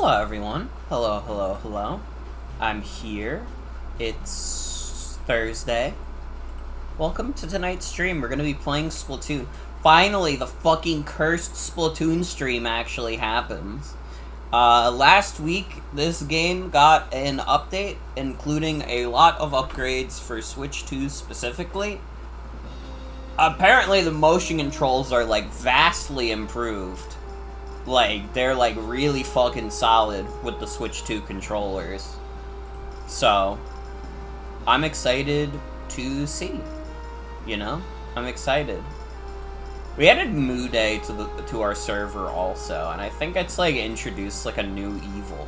Hello, everyone. Hello, hello, hello. I'm here. It's Thursday. Welcome to tonight's stream. We're gonna be playing Splatoon. Finally, the fucking cursed Splatoon stream actually happens. Last week, this game got an update, including a lot of upgrades for Switch 2 specifically. Apparently, the motion controls are, like, vastly improved. Like, they're, like, really fucking solid with the Switch 2 controllers. So, I'm excited to see. You know? I'm excited. We added Moo Day to our server also, and I think it's, like, introduced, like, a new evil.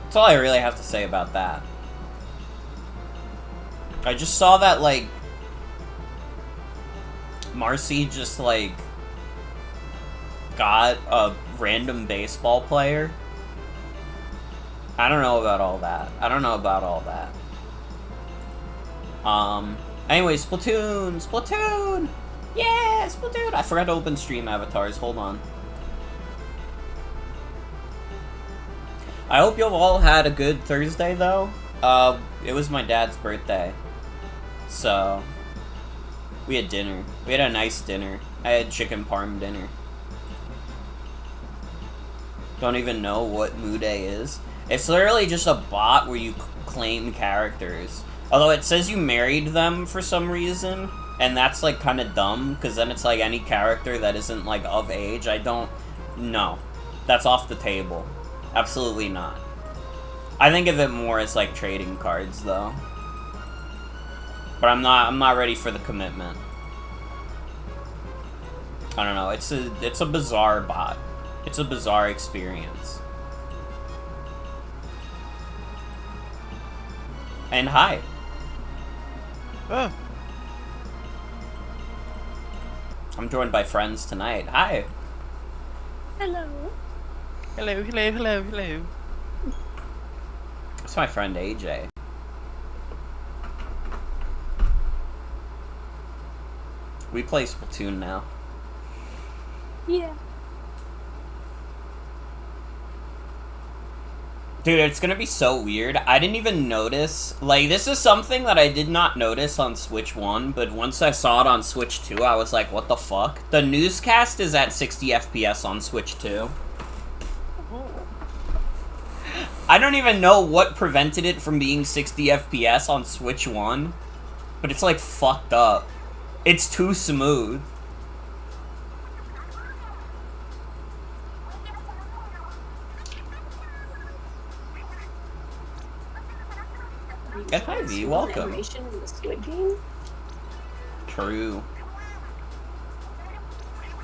That's all I really have to say about that. I just saw that, like, Marcy just, like, got a random baseball player. I don't know about all that. Anyway, Splatoon! Splatoon! Yeah, Splatoon! I forgot to open stream avatars, hold on. I hope you've all had a good Thursday, though. It was my dad's birthday. So, we had dinner. We had a nice dinner. I had chicken parm dinner. Don't even know what Moo Day is. It's literally just a bot where you claim characters. Although it says you married them for some reason, and that's, like, kind of dumb, because then it's, like, any character that isn't, like, of age. I don't... No. That's off the table. Absolutely not. I think of it more as, like, trading cards, though. But I'm not ready for the commitment. I don't know, it's a bizarre bot. It's a bizarre experience. And hi. Oh. I'm joined by friends tonight. Hi. Hello. Hello, hello, hello, hello. It's my friend AJ. We play Splatoon now. Yeah. Dude, it's gonna be so weird. I didn't even notice. Like, this is something that I did not notice on Switch 1, but once I saw it on Switch 2, I was like, what the fuck? The newscast is at 60 FPS on Switch 2. I don't even know what prevented it from being 60 FPS on Switch 1, but it's, like, fucked up. It's too smooth. And hi V, welcome. Animation in the Squid Game? True.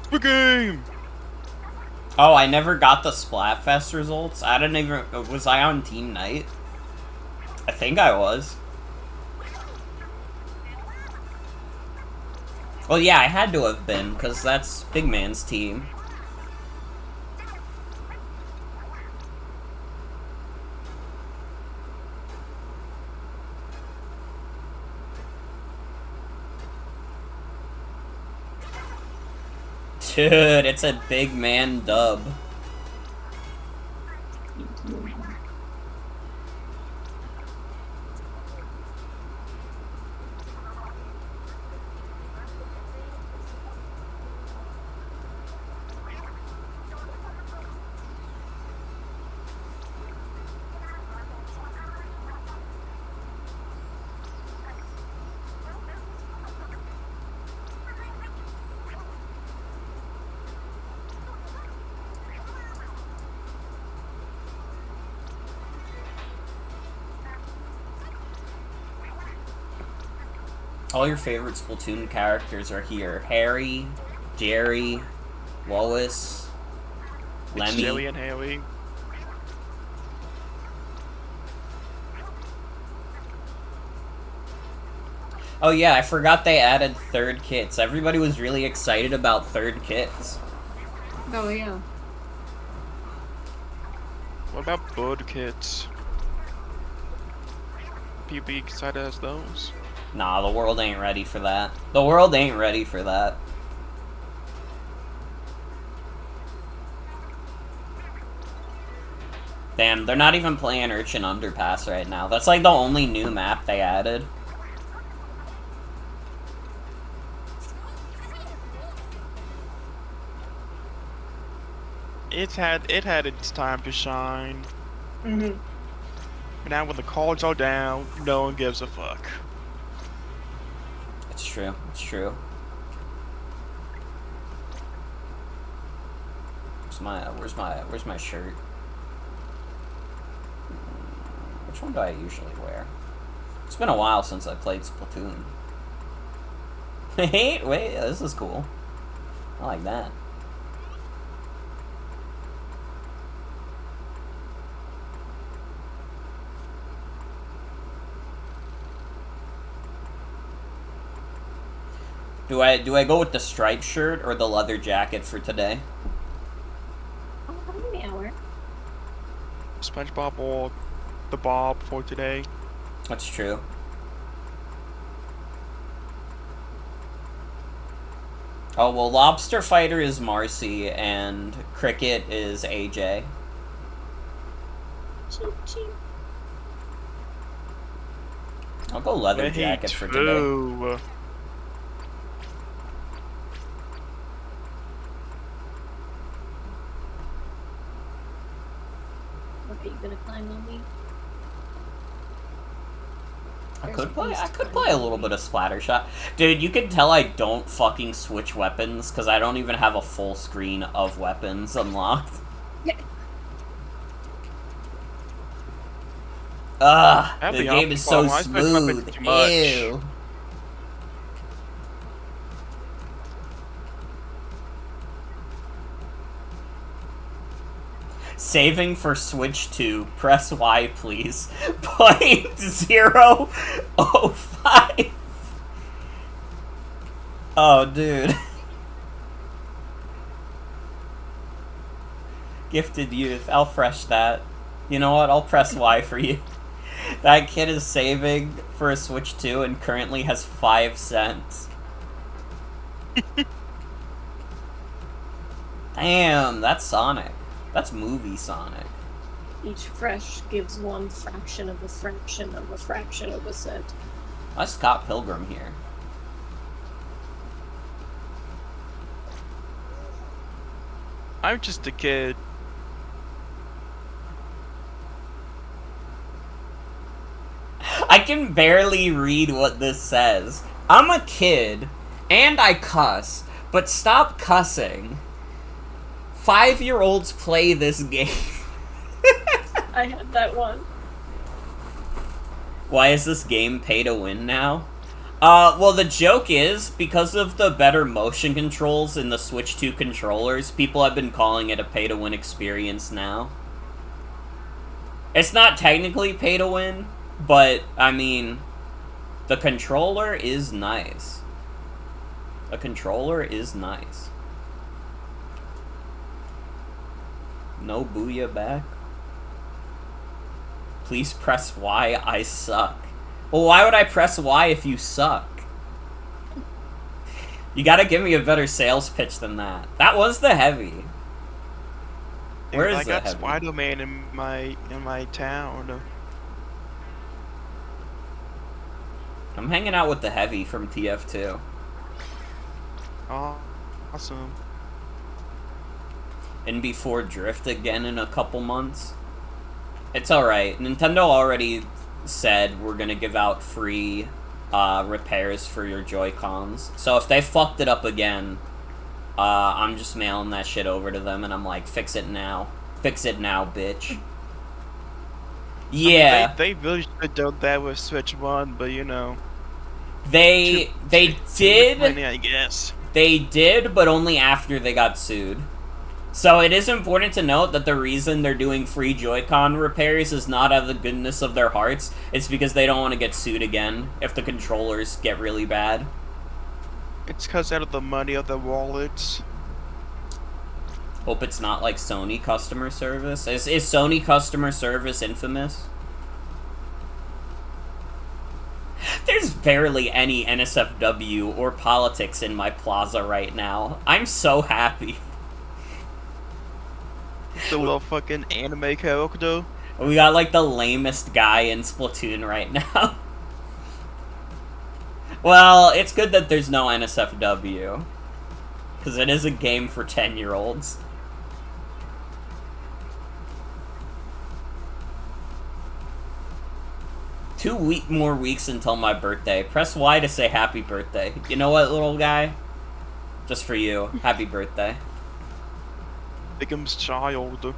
Squid Game! Oh, I never got the Splatfest results. I didn't even... Was I on Team Night? I think I was. Well, yeah, I had to have been, because that's Big Man's team. Dude, it's a Big Man dub. All your favorite Splatoon characters are here. Harry, Jerry, Lois, Lemmy. Jelly and Harry. Oh yeah, I forgot they added third kits. Everybody was really excited about third kits. Oh, yeah. What about bird kits? People be excited as those? Nah, the world ain't ready for that. The world ain't ready for that. Damn, they're not even playing Urchin Underpass right now. That's like the only new map they added. It had its time to shine. Mm-hmm. But now when the cards are down, no one gives a fuck. It's true. It's true. Where's my shirt? Which one do I usually wear? It's been a while since I played Splatoon. Wait, this is cool. I like that. Do I go with the striped shirt or the leather jacket for today? Oh, how many hour? SpongeBob or the Bob for today. That's true. Oh, well, Lobster Fighter is Marcy, and Cricket is AJ. Cheap, cheap. I'll go leather jacket for today. Are you gonna climb on me? I could play a little bit of Splattershot. Dude, you can tell I don't fucking switch weapons, because I don't even have a full screen of weapons unlocked. Ugh, the game is so smooth. Ew. Saving for Switch 2. Press Y, please. 0.005. Oh, dude. Gifted Youth. I'll fresh that. You know what? I'll press Y for you. That kid is saving for a Switch 2 and currently has 5 cents. Damn, that's Sonic. That's movie Sonic. Each fresh gives one fraction of a fraction of a fraction of a cent. Why is Scott Pilgrim here? I'm just a kid. I can barely read what this says. I'm a kid, and I cuss, but stop cussing. 5-year-olds play this game. I had that one. Why is this game pay to win now? Well, the joke is, because of the better motion controls in the Switch 2 controllers, people have been calling it a pay to win experience now. It's not technically pay to win, but, I mean, the controller is nice. The controller is nice. No booyah back. Please press Y, I suck. Well, why would I press Y if you suck? You gotta give me a better sales pitch than that. That was the heavy. Where is the heavy? I got Spider-Man in my town. I'm hanging out with the heavy from TF2. Oh, awesome. And before Drift again in a couple months. It's alright. Nintendo already said we're gonna give out free repairs for your Joy-Cons. So if they fucked it up again, I'm just mailing that shit over to them and I'm like, fix it now. Fix it now, bitch. Yeah. I mean, they really should have done that with Switch 1, but you know. They did. Money, I guess. They did, but only after they got sued. So it is important to note that the reason they're doing free Joy-Con repairs is not out of the goodness of their hearts. It's because they don't want to get sued again if the controllers get really bad. It's because out of the money of the wallets. Hope it's not like Sony customer service. Is Sony customer service infamous? There's barely any NSFW or politics in my plaza right now. I'm so happy. The little fucking anime character. We got like the lamest guy in Splatoon right now. Well, it's good that there's no NSFW. Because it is a game for 10-year-olds. More weeks until my birthday. Press Y to say happy birthday. You know what, little guy? Just for you. Happy birthday. Bickham's child.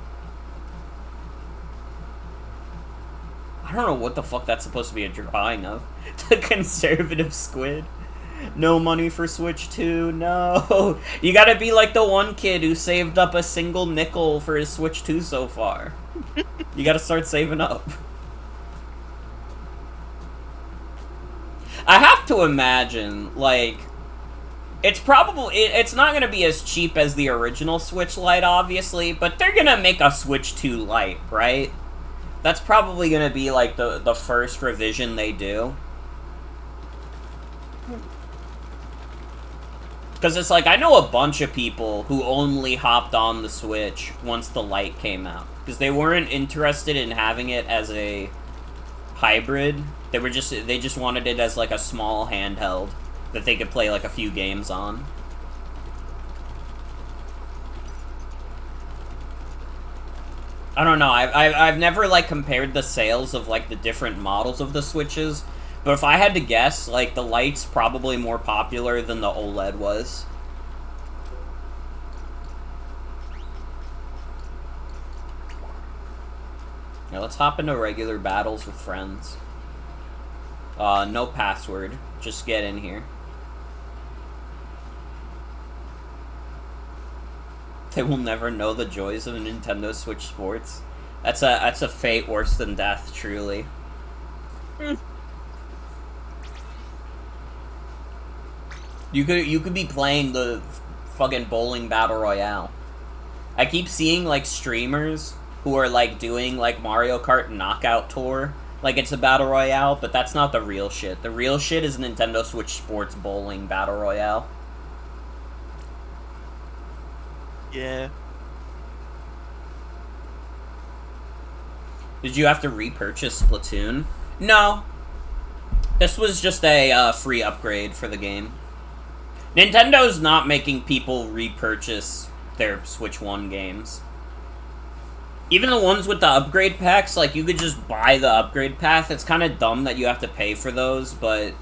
I don't know what the fuck that's supposed to be a drawing of. The conservative squid. No money for Switch 2, no. You gotta be like the one kid who saved up a single nickel for his Switch 2 so far. You gotta start saving up. I have to imagine, like, it's not gonna be as cheap as the original Switch Lite, obviously, but they're gonna make a Switch 2 Lite, right? That's probably gonna be, like, the first revision they do. Because it's like, I know a bunch of people who only hopped on the Switch once the Lite came out. Because they weren't interested in having it as a hybrid. They just wanted it as like a small handheld that they could play like a few games on. I don't know. I've never like compared the sales of like the different models of the Switches, but if I had to guess, like the Lite's probably more popular than the OLED was. Now let's hop into regular battles with friends. No password. Just get in here. They will never know the joys of a Nintendo Switch Sports. That's a fate worse than death, truly. You could be playing the fucking bowling battle royale. I keep seeing like streamers who are like doing like Mario Kart Knockout Tour. Like, it's a battle royale, but that's not the real shit. The real shit is Nintendo Switch Sports Bowling Battle Royale. Yeah. Did you have to repurchase Splatoon? No. This was just a free upgrade for the game. Nintendo's not making people repurchase their Switch 1 games. Even the ones with the upgrade packs, like, you could just buy the upgrade pack. It's kind of dumb that you have to pay for those, but,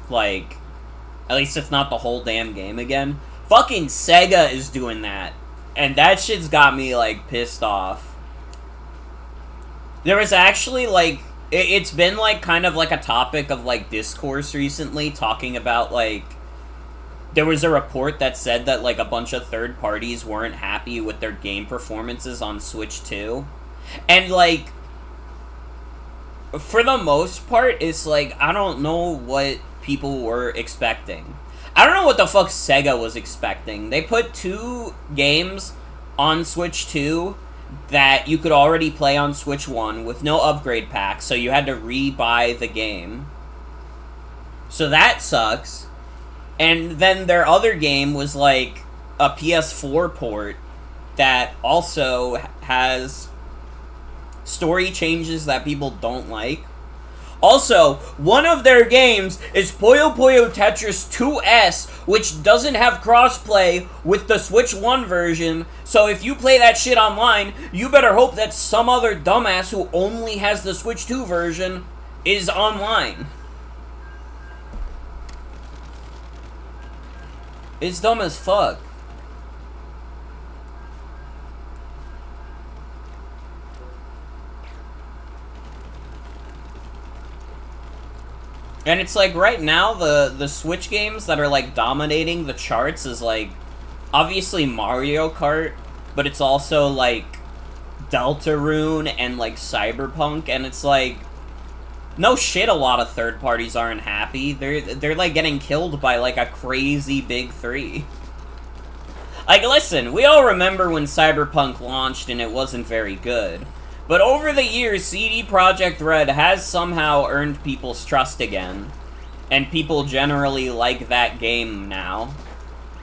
like, at least it's not the whole damn game again. Fucking Sega is doing that. And that shit's got me, like, pissed off. There was actually, like, it's been, like, kind of like a topic of, like, discourse recently, talking about, like, there was a report that said that, like, a bunch of third parties weren't happy with their game performances on Switch 2. And, like, for the most part, it's like, I don't know what people were expecting. I don't know what the fuck Sega was expecting. They put 2 games on Switch 2 that you could already play on Switch 1 with no upgrade pack, so you had to re-buy the game. So that sucks. And then their other game was, like, a PS4 port that also has story changes that people don't like. Also, one of their games is Puyo Puyo Tetris 2S, which doesn't have crossplay with the Switch 1 version, so if you play that shit online, you better hope that some other dumbass who only has the Switch 2 version is online. It's dumb as fuck. And it's like, right now, the Switch games that are, like, dominating the charts is, like, obviously Mario Kart, but it's also, like, Deltarune and, like, Cyberpunk, and it's like, no shit, a lot of third parties aren't happy. They're like getting killed by like a crazy big 3. Like, listen, we all remember when Cyberpunk launched and it wasn't very good. But over the years, CD Projekt Red has somehow earned people's trust again. and people generally like that game now.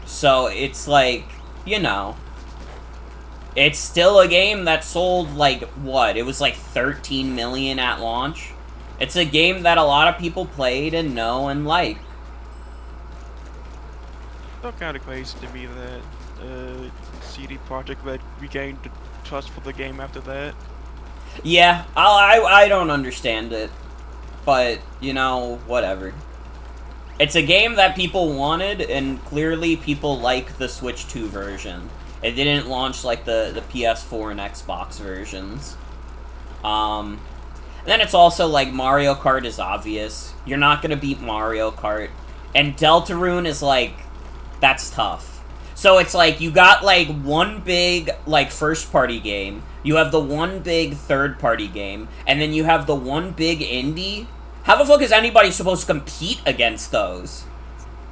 So it's like, you know, it's still a game that sold, like, what? It was like 13 million at launch. It's a game that a lot of people played and know and like. It's kind of crazy to me that CD Projekt Red regained the trust for the game after that. Yeah, I don't understand it. But, you know, whatever. It's a game that people wanted, and clearly people like the Switch 2 version. It didn't launch like the PS4 and Xbox versions. Then it's also like Mario Kart is obvious. You're not gonna beat Mario Kart. And Deltarune is like, that's tough. So it's like, you got like one big like first party game, you have the one big third party game, and then you have the one big indie. How the fuck is anybody supposed to compete against those?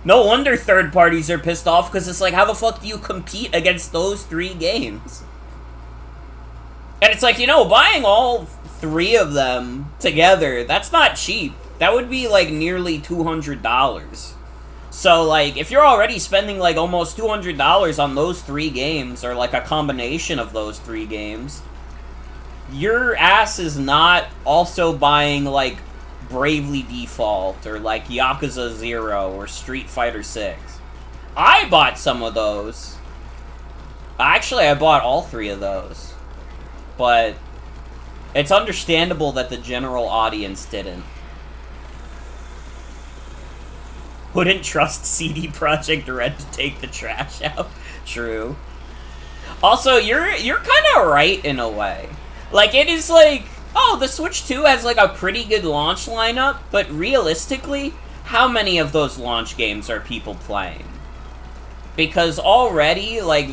No wonder third parties are pissed off, because it's like, how the fuck do you compete against those 3 games? And it's like, you know, buying all 3 of them together, that's not cheap. That would be like nearly $200. So, like, if you're already spending like almost $200 on those 3 games, or like a combination of those 3 games, your ass is not also buying like Bravely Default, or like Yakuza 0, or Street Fighter 6. I bought some of those. Actually, I bought all 3 of those. But it's understandable that the general audience didn't. Wouldn't trust CD Projekt Red to take the trash out. True. Also, you're kind of right in a way. Like, it is like, oh, the Switch 2 has like a pretty good launch lineup, but realistically, how many of those launch games are people playing? Because already, like,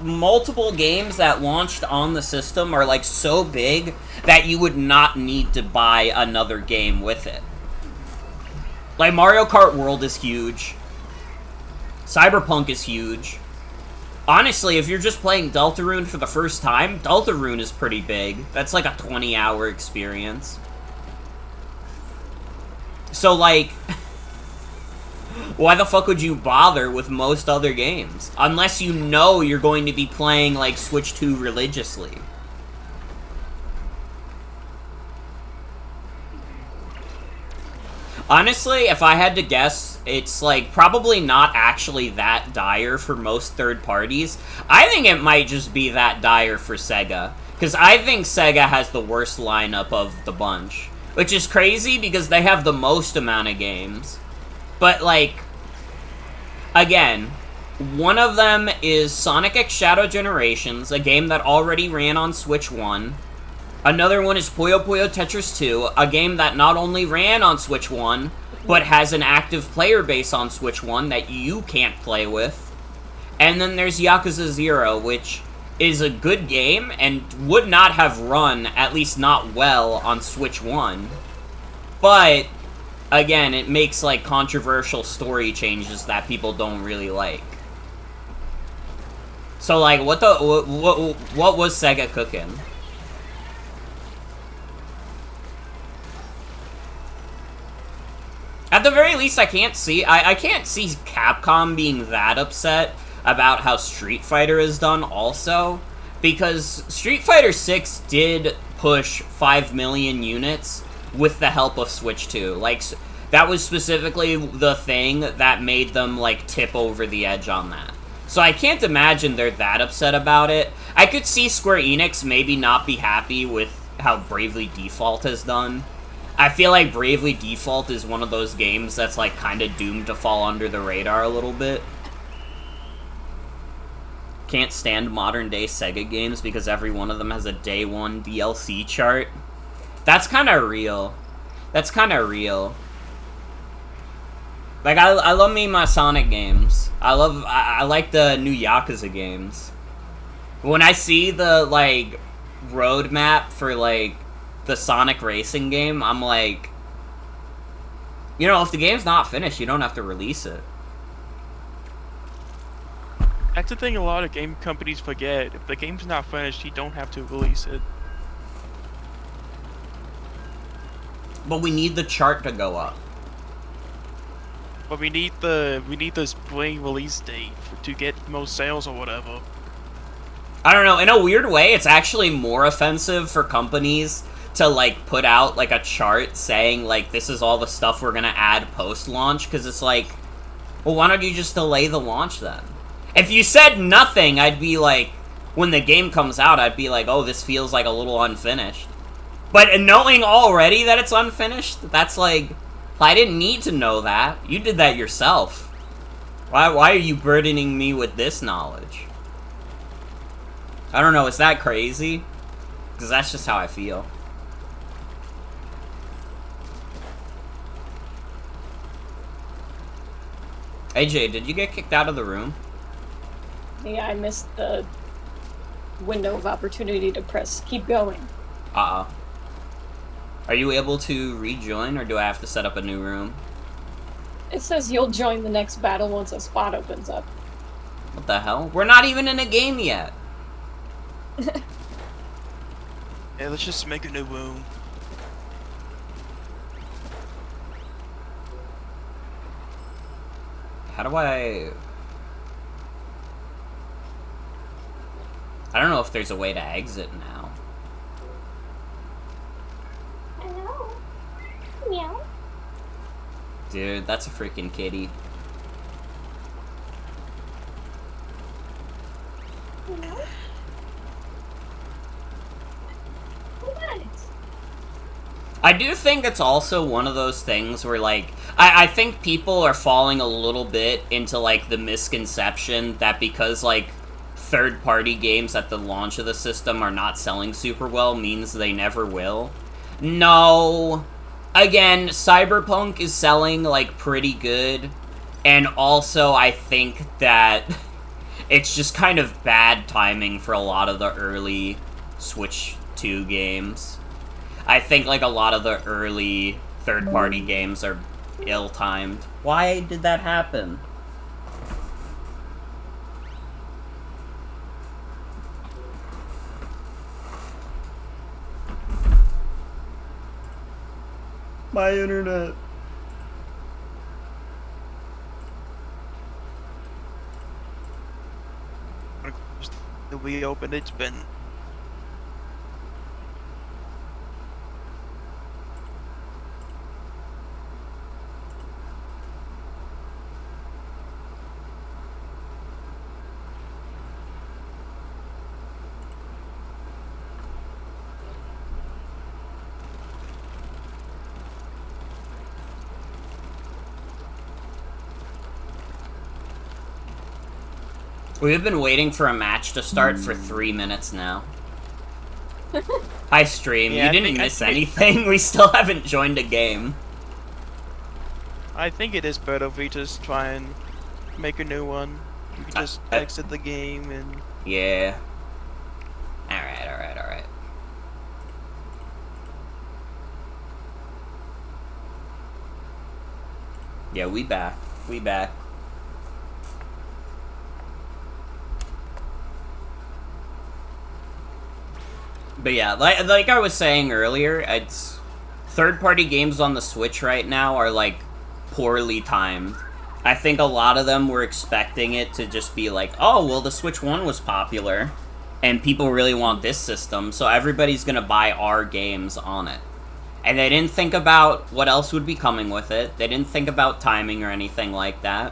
multiple games that launched on the system are like so big that you would not need to buy another game with it. Like, Mario Kart World is huge. Cyberpunk is huge. Honestly, if you're just playing Deltarune for the first time, Deltarune is pretty big. That's like a 20-hour experience. So, like, why the fuck would you bother with most other games? Unless you know you're going to be playing, like, Switch 2 religiously. Honestly, if I had to guess, it's, like, probably not actually that dire for most third parties. I think it might just be that dire for Sega. Because I think Sega has the worst lineup of the bunch. Which is crazy, because they have the most amount of games. But, like, again, one of them is Sonic X Shadow Generations, a game that already ran on Switch 1. Another one is Puyo Puyo Tetris 2, a game that not only ran on Switch 1, but has an active player base on Switch 1 that you can't play with. And then there's Yakuza 0, which is a good game and would not have run, at least not well, on Switch 1. But, again, it makes, like, controversial story changes that people don't really like. So, like, what was Sega cooking? At the very least, I can't see Capcom being that upset about how Street Fighter is done also, because Street Fighter 6 did push 5 million units with the help of Switch 2. Like, that was specifically the thing that made them, like, tip over the edge on that. So I can't imagine they're that upset about it. I could see Square Enix maybe not be happy with how Bravely Default has done. I feel like Bravely Default is one of those games that's, like, kind of doomed to fall under the radar a little bit. Can't stand modern-day Sega games because every one of them has a day one DLC chart. That's kind of real. That's kind of real. Like, I love me my Sonic games. I like the new Yakuza games. When I see the, like, roadmap for, like, the Sonic racing game, I'm like, you know, if the game's not finished, you don't have to release it. That's the thing a lot of game companies forget. If the game's not finished, you don't have to release it. But we need the chart to go up. But we need the spring release date to get most sales or whatever. I don't know, in a weird way, it's actually more offensive for companies to, like, put out, like, a chart saying, like, this is all the stuff we're gonna add post-launch, because it's like, well, why don't you just delay the launch then? If you said nothing, I'd be like, when the game comes out, I'd be like, oh, this feels like a little unfinished. But knowing already that it's unfinished, that's like, I didn't need to know that. You did that yourself. Why are you burdening me with this knowledge? I don't know, is that crazy? Because that's just how I feel. AJ, did you get kicked out of the room? Yeah, I missed the window of opportunity to press keep going. Uh-oh. Are you able to rejoin, or do I have to set up a new room? It says you'll join the next battle once a spot opens up. What the hell? We're not even in a game yet. Yeah, let's just make a new room. How do I don't know if there's a way to exit now. Hello. Meow. Dude, that's a freaking kitty. Hello. What? I do think it's also one of those things where, like, I think people are falling a little bit into, like, the misconception that because, like, third-party games at the launch of the system are not selling super well means they never will. No. Again, Cyberpunk is selling, like, pretty good. And also, I think that it's just kind of bad timing for a lot of the early Switch 2 games. I think, like, a lot of the early third-party games are ill-timed. Why did that happen? My internet. The Wii open, it's been. We've been waiting for a match to start for 3 minutes now. Hi, stream. Yeah, you didn't miss anything. We still haven't joined a game. I think it is better if we just try and make a new one. We can just exit the game and. Yeah. Alright, alright, alright. Yeah, we back. We back. But yeah, like I was saying earlier, it's third-party games on the Switch right now are, like, poorly timed. I think a lot of them were expecting it to just be like, oh, well, the Switch 1 was popular, and people really want this system, so everybody's gonna buy our games on it. And they didn't think about what else would be coming with it. They didn't think about timing or anything like that.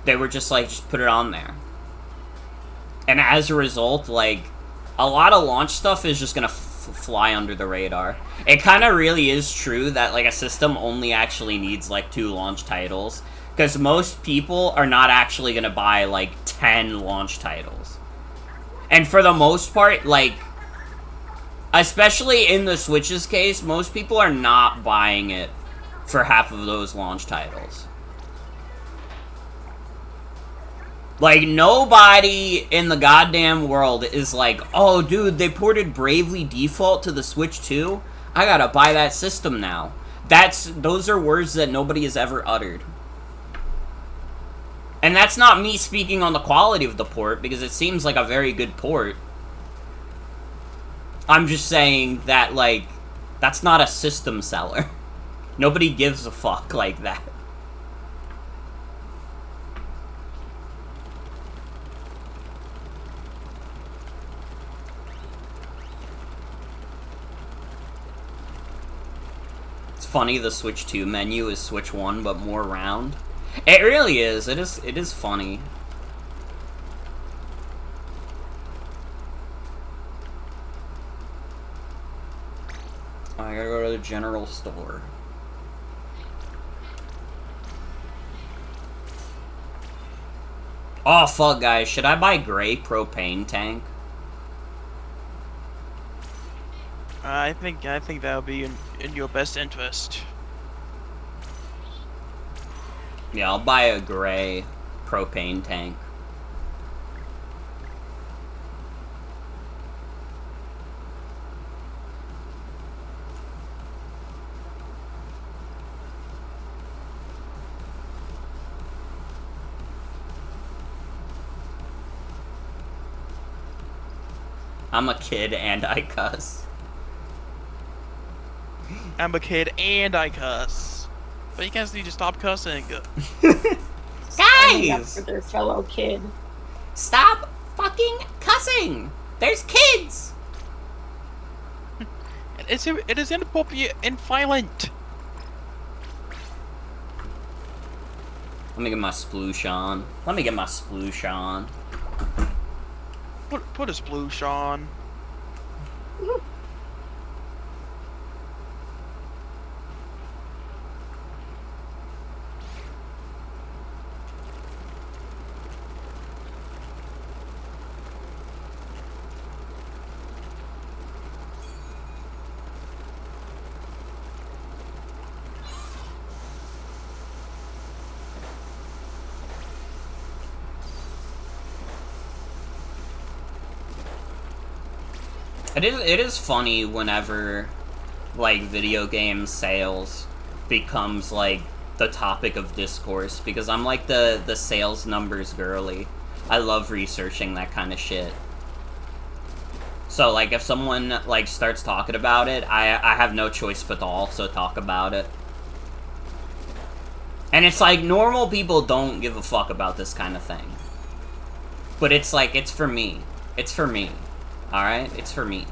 They were just like, just put it on there. And as a result, like, a lot of launch stuff is just gonna fly under the radar. It kind of really is true that, like, a system only actually needs, like, 2 launch titles. Because most people are not actually gonna buy, like, 10 launch titles. And for the most part, like, especially in the Switch's case, most people are not buying it for half of those launch titles. Like, nobody in the goddamn world is like, oh, dude, they ported Bravely Default to the Switch 2? I gotta buy that system now. Those are words that nobody has ever uttered. And that's not me speaking on the quality of the port, because it seems like a very good port. I'm just saying that, like, that's not a system seller. Nobody gives a fuck like that. It's funny, the Switch 2 menu is Switch 1, but more round. It really is. It is funny. I gotta go to the general store. Oh fuck, guys, should I buy gray propane tank? I think that would be in your best interest. Yeah, I'll buy a gray propane tank. I'm a kid and I cuss. I'm a kid and I cuss. But you guys need to stop cussing. Standing up Guys! for their fellow kid. Stop fucking cussing! There's kids! It is inappropriate and violent. Let me get my sploosh on. Let me get my sploosh on. Put a sploosh on. It is funny whenever, like, video game sales becomes, like, the topic of discourse, because I'm, like, the sales numbers girly. I love researching that kind of shit. So, like, if someone, like, starts talking about it, I have no choice but to also talk about it. And it's like, normal people don't give a fuck about this kind of thing. But it's like, it's for me. It's for me. Alright? It's for me.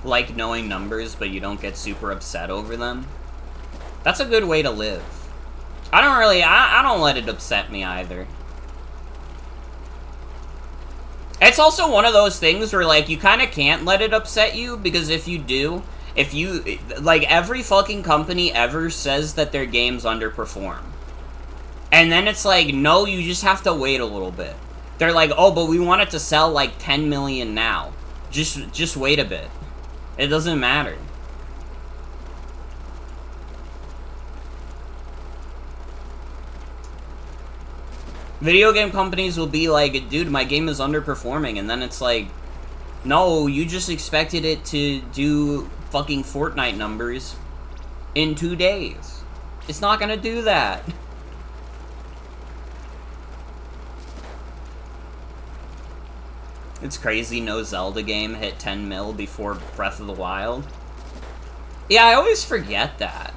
Like knowing numbers, but you don't get super upset over them. That's a good way to live. I don't let it upset me either. It's also one of those things where, like, you kind of can't let it upset you, because if you do, like, every fucking company ever says that their games underperform. And then it's like, no, you just have to wait a little bit. They're like, oh, but we want it to sell, like, 10 million now. Just wait a bit. It doesn't matter. Video game companies will be like, dude, my game is underperforming, and then it's like, no, you just expected it to do fucking Fortnite numbers in 2 days. It's not gonna do that. It's crazy no Zelda game hit 10 mil before Breath of the Wild. Yeah, I always forget that.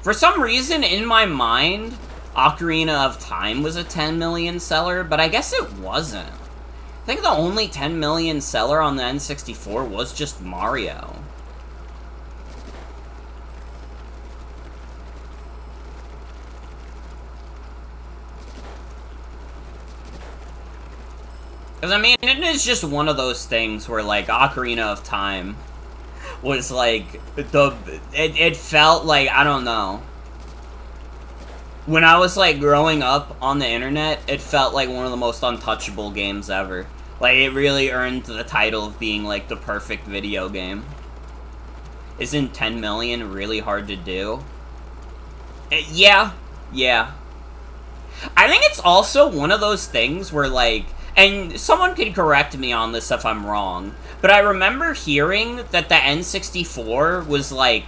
For some reason, in my mind, Ocarina of Time was a 10 million seller, but I guess it wasn't. I think the only 10 million seller on the N64 was just Mario. Because, I mean, it is just one of those things where, like, Ocarina of Time was, like, it felt like, I don't know. When I was, like, growing up on the internet, it felt like one of the most untouchable games ever. Like, it really earned the title of being, like, the perfect video game. Isn't 10 million really hard to do? Yeah. I think it's also one of those things where, like, and someone could correct me on this if I'm wrong, but I remember hearing that the N64 was, like,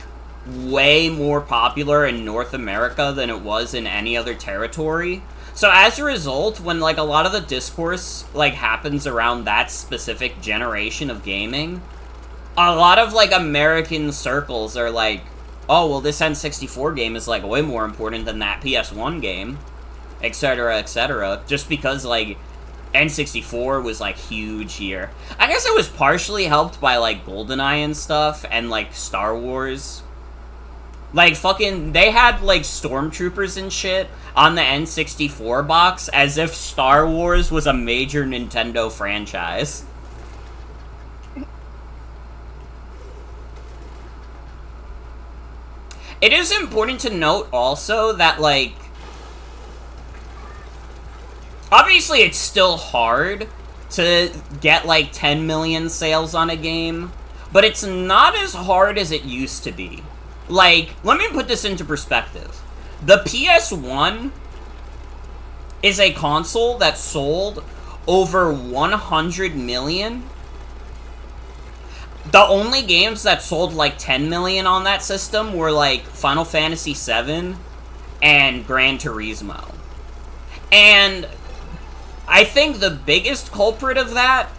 way more popular in North America than it was in any other territory. So as a result, when, like, a lot of the discourse, like, happens around that specific generation of gaming, a lot of, like, American circles are like, oh, well, this N64 game is, like, way more important than that PS1 game, etc., etc., just because, like, N64 was, like, huge here. I guess it was partially helped by, like, GoldenEye and stuff, and, like, Star Wars. Like, fucking, they had, like, stormtroopers and shit on the N64 box as if Star Wars was a major Nintendo franchise. It is important to note also that, like, obviously it's still hard to get, like, 10 million sales on a game, but it's not as hard as it used to be. Like, let me put this into perspective. The PS1 is a console that sold over 100 million. The only games that sold like 10 million on that system were like Final Fantasy VII and Gran Turismo. And I think the biggest culprit of that,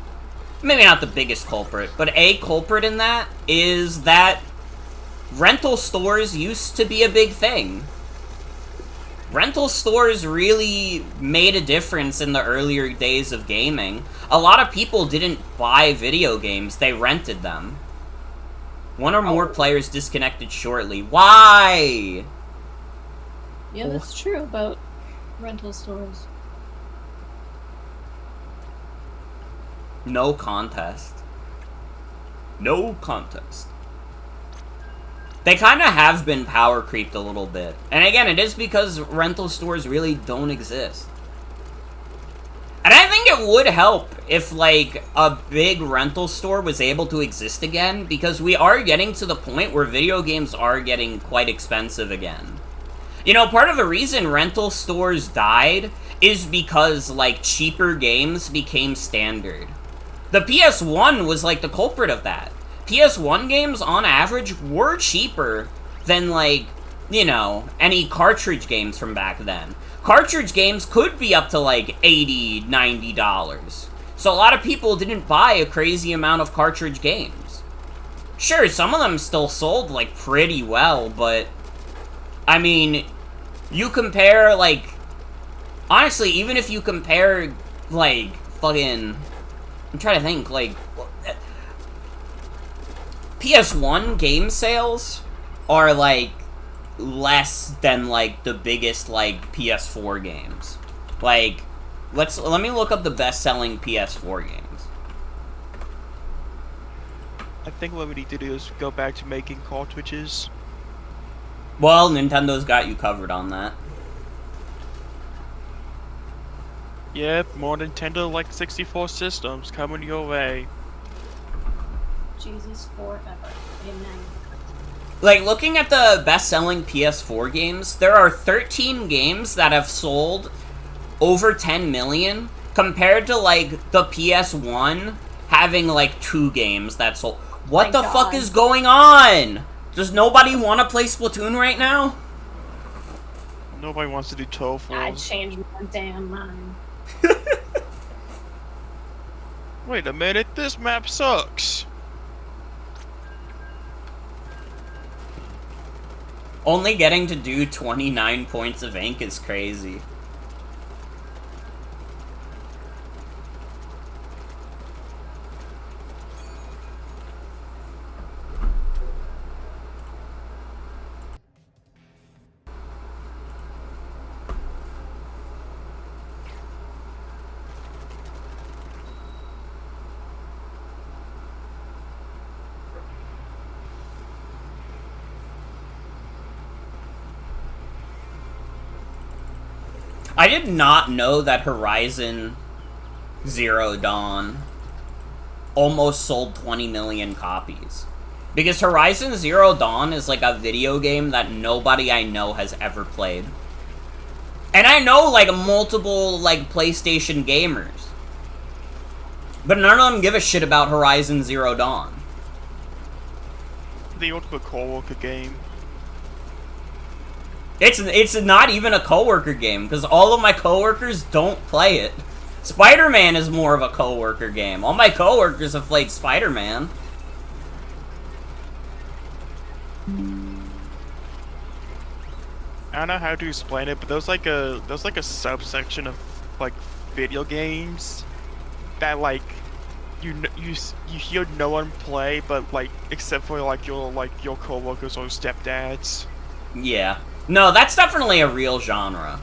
maybe not the biggest culprit, but a culprit in that is that rental stores used to be a big thing. Rental stores really made a difference in the earlier days of gaming. A lot of people didn't buy video games, they rented them. One or more players disconnected shortly. Why? Yeah, that's true about rental stores. No contest. No contest. They kind of have been power creeped a little bit. And again, it is because rental stores really don't exist. And I think it would help if, like, a big rental store was able to exist again, because we are getting to the point where video games are getting quite expensive again. You know, part of the reason rental stores died is because, like, cheaper games became standard. The PS1 was, like, the culprit of that. PS1 games, on average, were cheaper than, like, you know, any cartridge games from back then. Cartridge games could be up to, like, $80, $90. So a lot of people didn't buy a crazy amount of cartridge games. Sure, some of them still sold, like, pretty well, but, I mean, you compare, like, honestly, even if you compare, like, fucking, I'm trying to think, like, PS1 game sales are, like, less than, like, the biggest, like, PS4 games. Like, let me look up the best-selling PS4 games. I think what we need to do is go back to making cartridges. Well, Nintendo's got you covered on that. Yep, more Nintendo like 64 systems coming your way. Jesus forever. Amen. Like, looking at the best-selling PS4 games, there are 13 games that have sold over 10 million, compared to, like, the PS1 having, like, 2 games that sold. What the fuck is going on? Does nobody want to play Splatoon right now? Nobody wants to do tofu. I changed my damn mind. Wait a minute, this map sucks. Only getting to do 29 points of ink is crazy. I did not know that Horizon Zero Dawn almost sold 20 million copies. Because Horizon Zero Dawn is like a video game that nobody I know has ever played. And I know, like, multiple, like, PlayStation gamers. But none of them give a shit about Horizon Zero Dawn. The ultimate co-worker game. It's not even a coworker game, because all of my coworkers don't play it. Spider-Man is more of a coworker game. All my coworkers have played Spider-Man. I don't know how to explain it, but there's like a subsection of like video games that like you hear no one play, but like except for like your coworkers or stepdads. Yeah. No, that's definitely a real genre.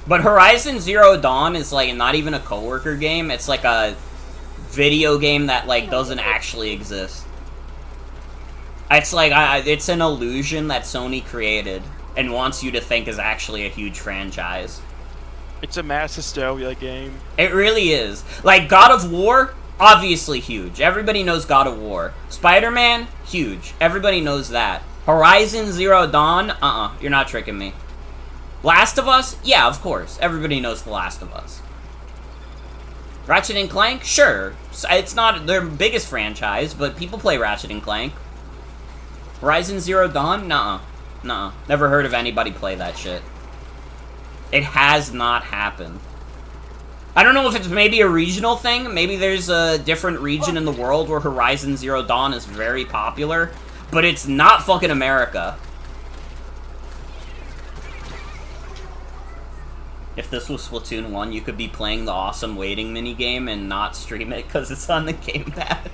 But Horizon Zero Dawn is like not even a coworker game. It's like a video game that like doesn't actually exist. It's like it's an illusion that Sony created and wants you to think is actually a huge franchise. It's a mass hysteria game. It really is. Like, God of War, obviously huge. Everybody knows God of War. Spider-Man, huge. Everybody knows that. Horizon Zero Dawn, you're not tricking me. Last of Us, yeah, of course. Everybody knows The Last of Us. Ratchet and Clank, sure. It's not their biggest franchise, but people play Ratchet and Clank. Horizon Zero Dawn, nuh-uh. Never heard of anybody play that shit. It has not happened. I don't know if it's maybe a regional thing. Maybe there's a different region in the world where Horizon Zero Dawn is very popular. But it's not fucking America. If this was Splatoon 1, you could be playing the awesome waiting minigame and not stream it because it's on the gamepad.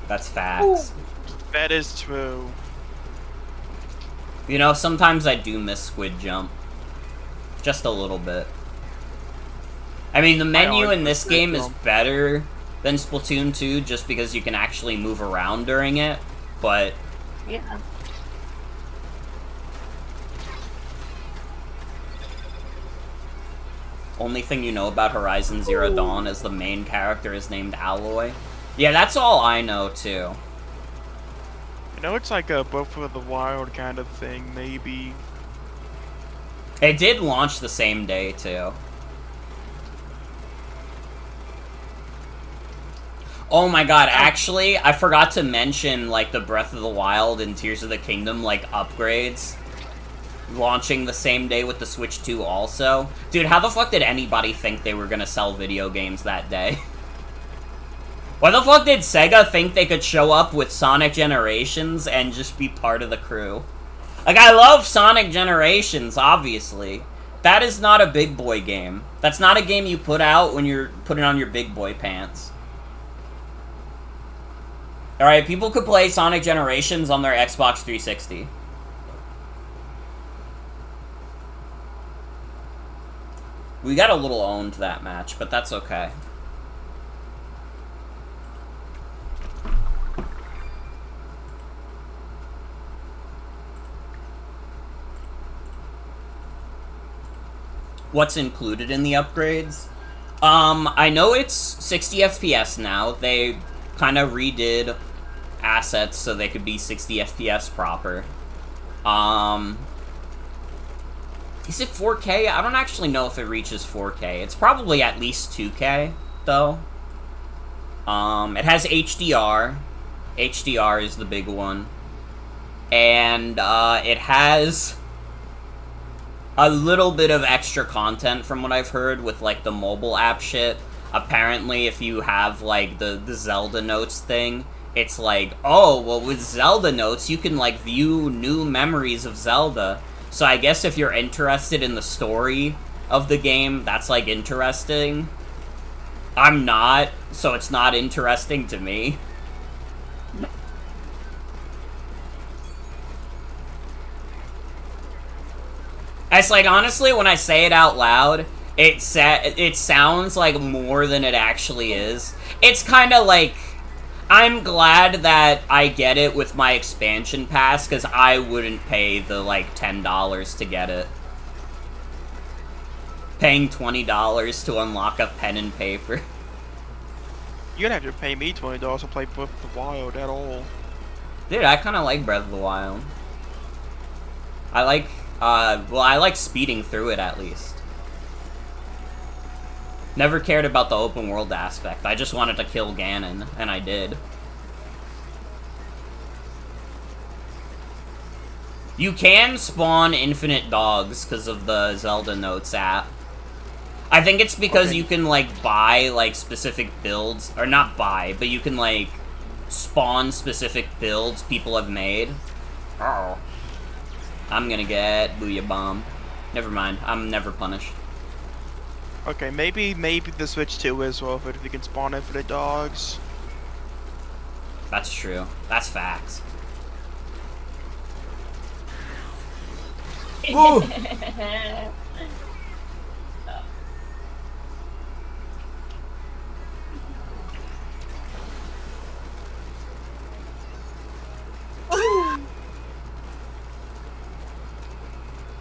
That's facts. That is true. You know, sometimes I do miss Squid Jump. Just a little bit. I mean, the menu in this game is better than Splatoon 2 just because you can actually move around during it, but... Yeah. Only thing you know about Horizon Zero Dawn is the main character is named Alloy. Yeah, that's all I know, too. You know, it's like a Breath of the Wild kind of thing, maybe. It did launch the same day, too. Oh my god, actually, I forgot to mention, like, the Breath of the Wild and Tears of the Kingdom, like, upgrades. Launching the same day with the Switch 2 also. Dude, how the fuck did anybody think they were gonna sell video games that day? Why the fuck did Sega think they could show up with Sonic Generations and just be part of the crew? Like, I love Sonic Generations, obviously. That is not a big boy game. That's not a game you put out when you're putting on your big boy pants. Alright, people could play Sonic Generations on their Xbox 360. We got a little owned that match, but that's okay. What's included in the upgrades? I know it's 60 FPS now. They kind of redid assets so they could be 60 FPS proper. Is it 4K? I don't actually know if it reaches 4K. It's probably at least 2K, though. It has HDR. HDR is the big one. And, it has a little bit of extra content from what I've heard with, like, the mobile app shit. Apparently, if you have, like, the Zelda Notes thing, it's like, oh, well, with Zelda Notes, you can, like, view new memories of Zelda. So I guess if you're interested in the story of the game, that's, like, interesting. I'm not, so it's not interesting to me. It's like, honestly, when I say it out loud, it sounds like more than it actually is. It's kind of like, I'm glad that I get it with my expansion pass, because I wouldn't pay the, like, $10 to get it. Paying $20 to unlock a pen and paper. You're gonna have to pay me $20 to play Breath of the Wild at all. Dude, I kind of like Breath of the Wild. I like, well, I like speeding through it, at least. Never cared about the open world aspect. I just wanted to kill Ganon, and I did. You can spawn infinite dogs because of the Zelda Notes app. I think it's because you can, like, buy, like, specific builds. Or not buy, but you can, like, spawn specific builds people have made. Uh-oh. I'm gonna get Booyah Bomb. Never mind. I'm never punished. Okay, maybe the Switch 2 is well if you can spawn infinite dogs. That's true. That's facts. Woo!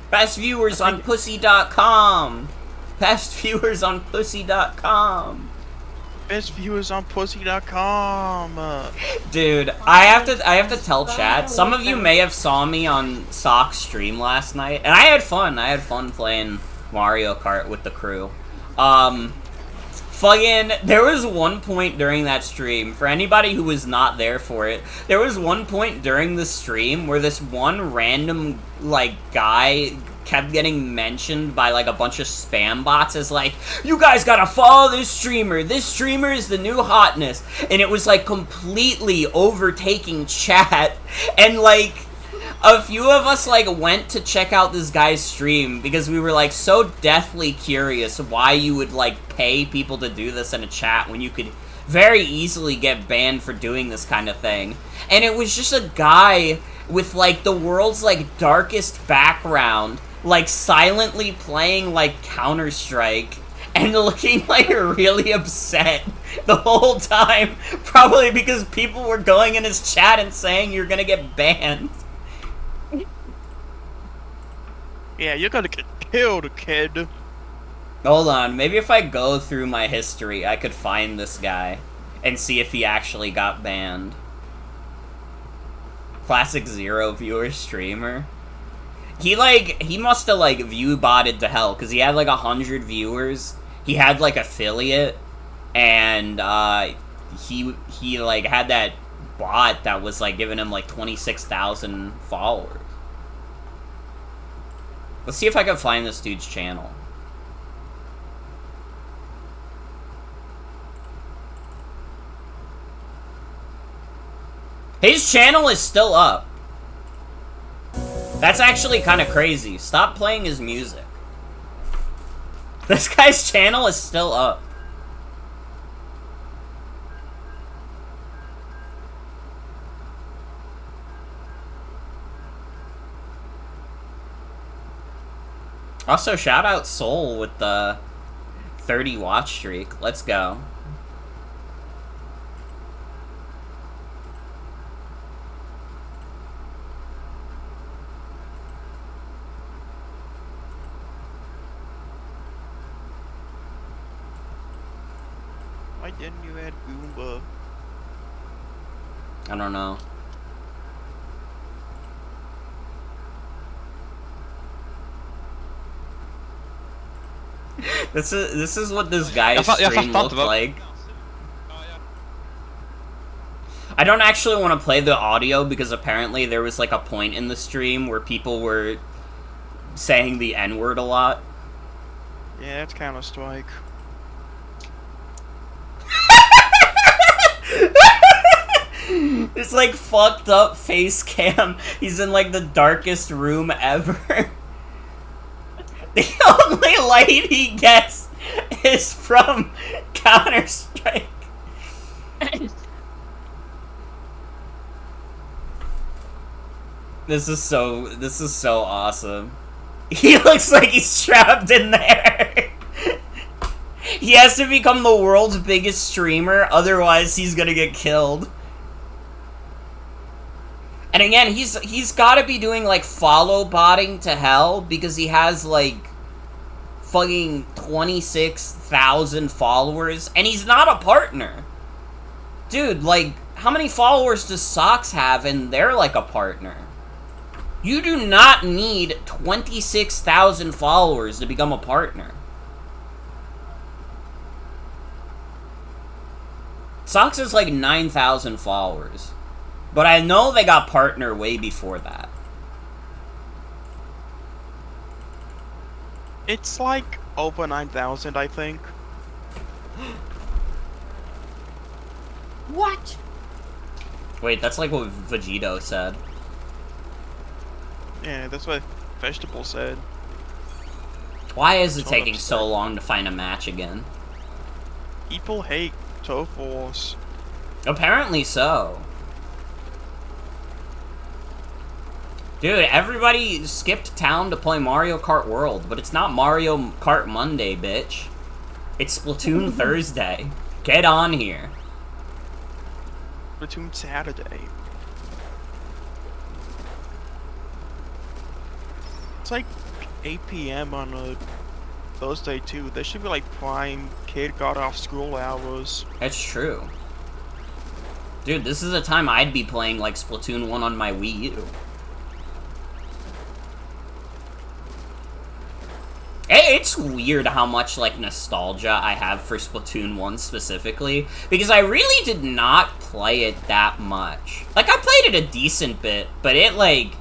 Best viewers on pussy.com. Best viewers on pussy.com. Best viewers on pussy.com. Dude, I have to tell chat. Some of you may have saw me on Sock's stream last night, and I had fun. I had fun playing Mario Kart with the crew. There was one point during that stream, for anybody who was not there for it, there was one point during the stream where this one random, like, guy kept getting mentioned by, like, a bunch of spam bots as, like, you guys gotta follow this streamer is the new hotness, and it was, like, completely overtaking chat, and, like, a few of us, like, went to check out this guy's stream because we were, like, so deathly curious why you would, like, pay people to do this in a chat when you could very easily get banned for doing this kind of thing. And it was just a guy with, like, the world's, like, darkest background, like, silently playing, like, Counter-Strike and looking, like, really upset the whole time. Probably because people were going in his chat and saying you're gonna get banned. Yeah, you're gonna get killed, kid. Hold on, maybe if I go through my history, I could find this guy and see if he actually got banned. Classic 0 viewer streamer. He must have, like, view botted to hell, because he had, like, 100 viewers. He had, like, affiliate, and, he, like, had that bot that was, like, giving him, like, 26,000 followers. Let's see if I can find this dude's channel. His channel is still up. That's actually kind of crazy. Stop playing his music. This guy's channel is still up. Also, shout out Soul with the 30 watch streak. Let's go. Why didn't you add Goomba? I don't know. This is what this guy's stream looked like. I don't actually want to play the audio because apparently there was, like, a point in the stream where people were saying the N-word a lot. Yeah, that's Counter-Strike. It's like fucked up face cam. He's in, like, the darkest room ever. The only light he gets is from Counter-Strike. This is so awesome. He looks like he's trapped in there. He has to become the world's biggest streamer, otherwise he's gonna get killed. And again, he's gotta be doing, like, follow botting to hell, because he has, like, fucking 26,000 followers, and he's not a partner. Dude, like, how many followers does Socks have, and they're, like, a partner? You do not need 26,000 followers to become a partner. Socks is, like, 9,000 followers. But I know they got partner way before that. It's like over 9,000, I think. What? Wait, that's like what Vegito said. Yeah, that's what Vegetable said. Why is it So taking upset. so long to find a match again? People hate Turf Wars. Apparently so. Dude, everybody skipped town to play Mario Kart World, but it's not Mario Kart Monday, bitch. It's Splatoon Thursday. Get on here. Splatoon Saturday. It's like 8 p.m. on a Thursday too. There should be like prime kid got off school hours. That's true. Dude, this is a time I'd be playing like Splatoon 1 on my Wii U. It's weird how much, like, nostalgia I have for Splatoon 1 specifically, because I really did not play it that much. Like, I played it a decent bit, but it, like,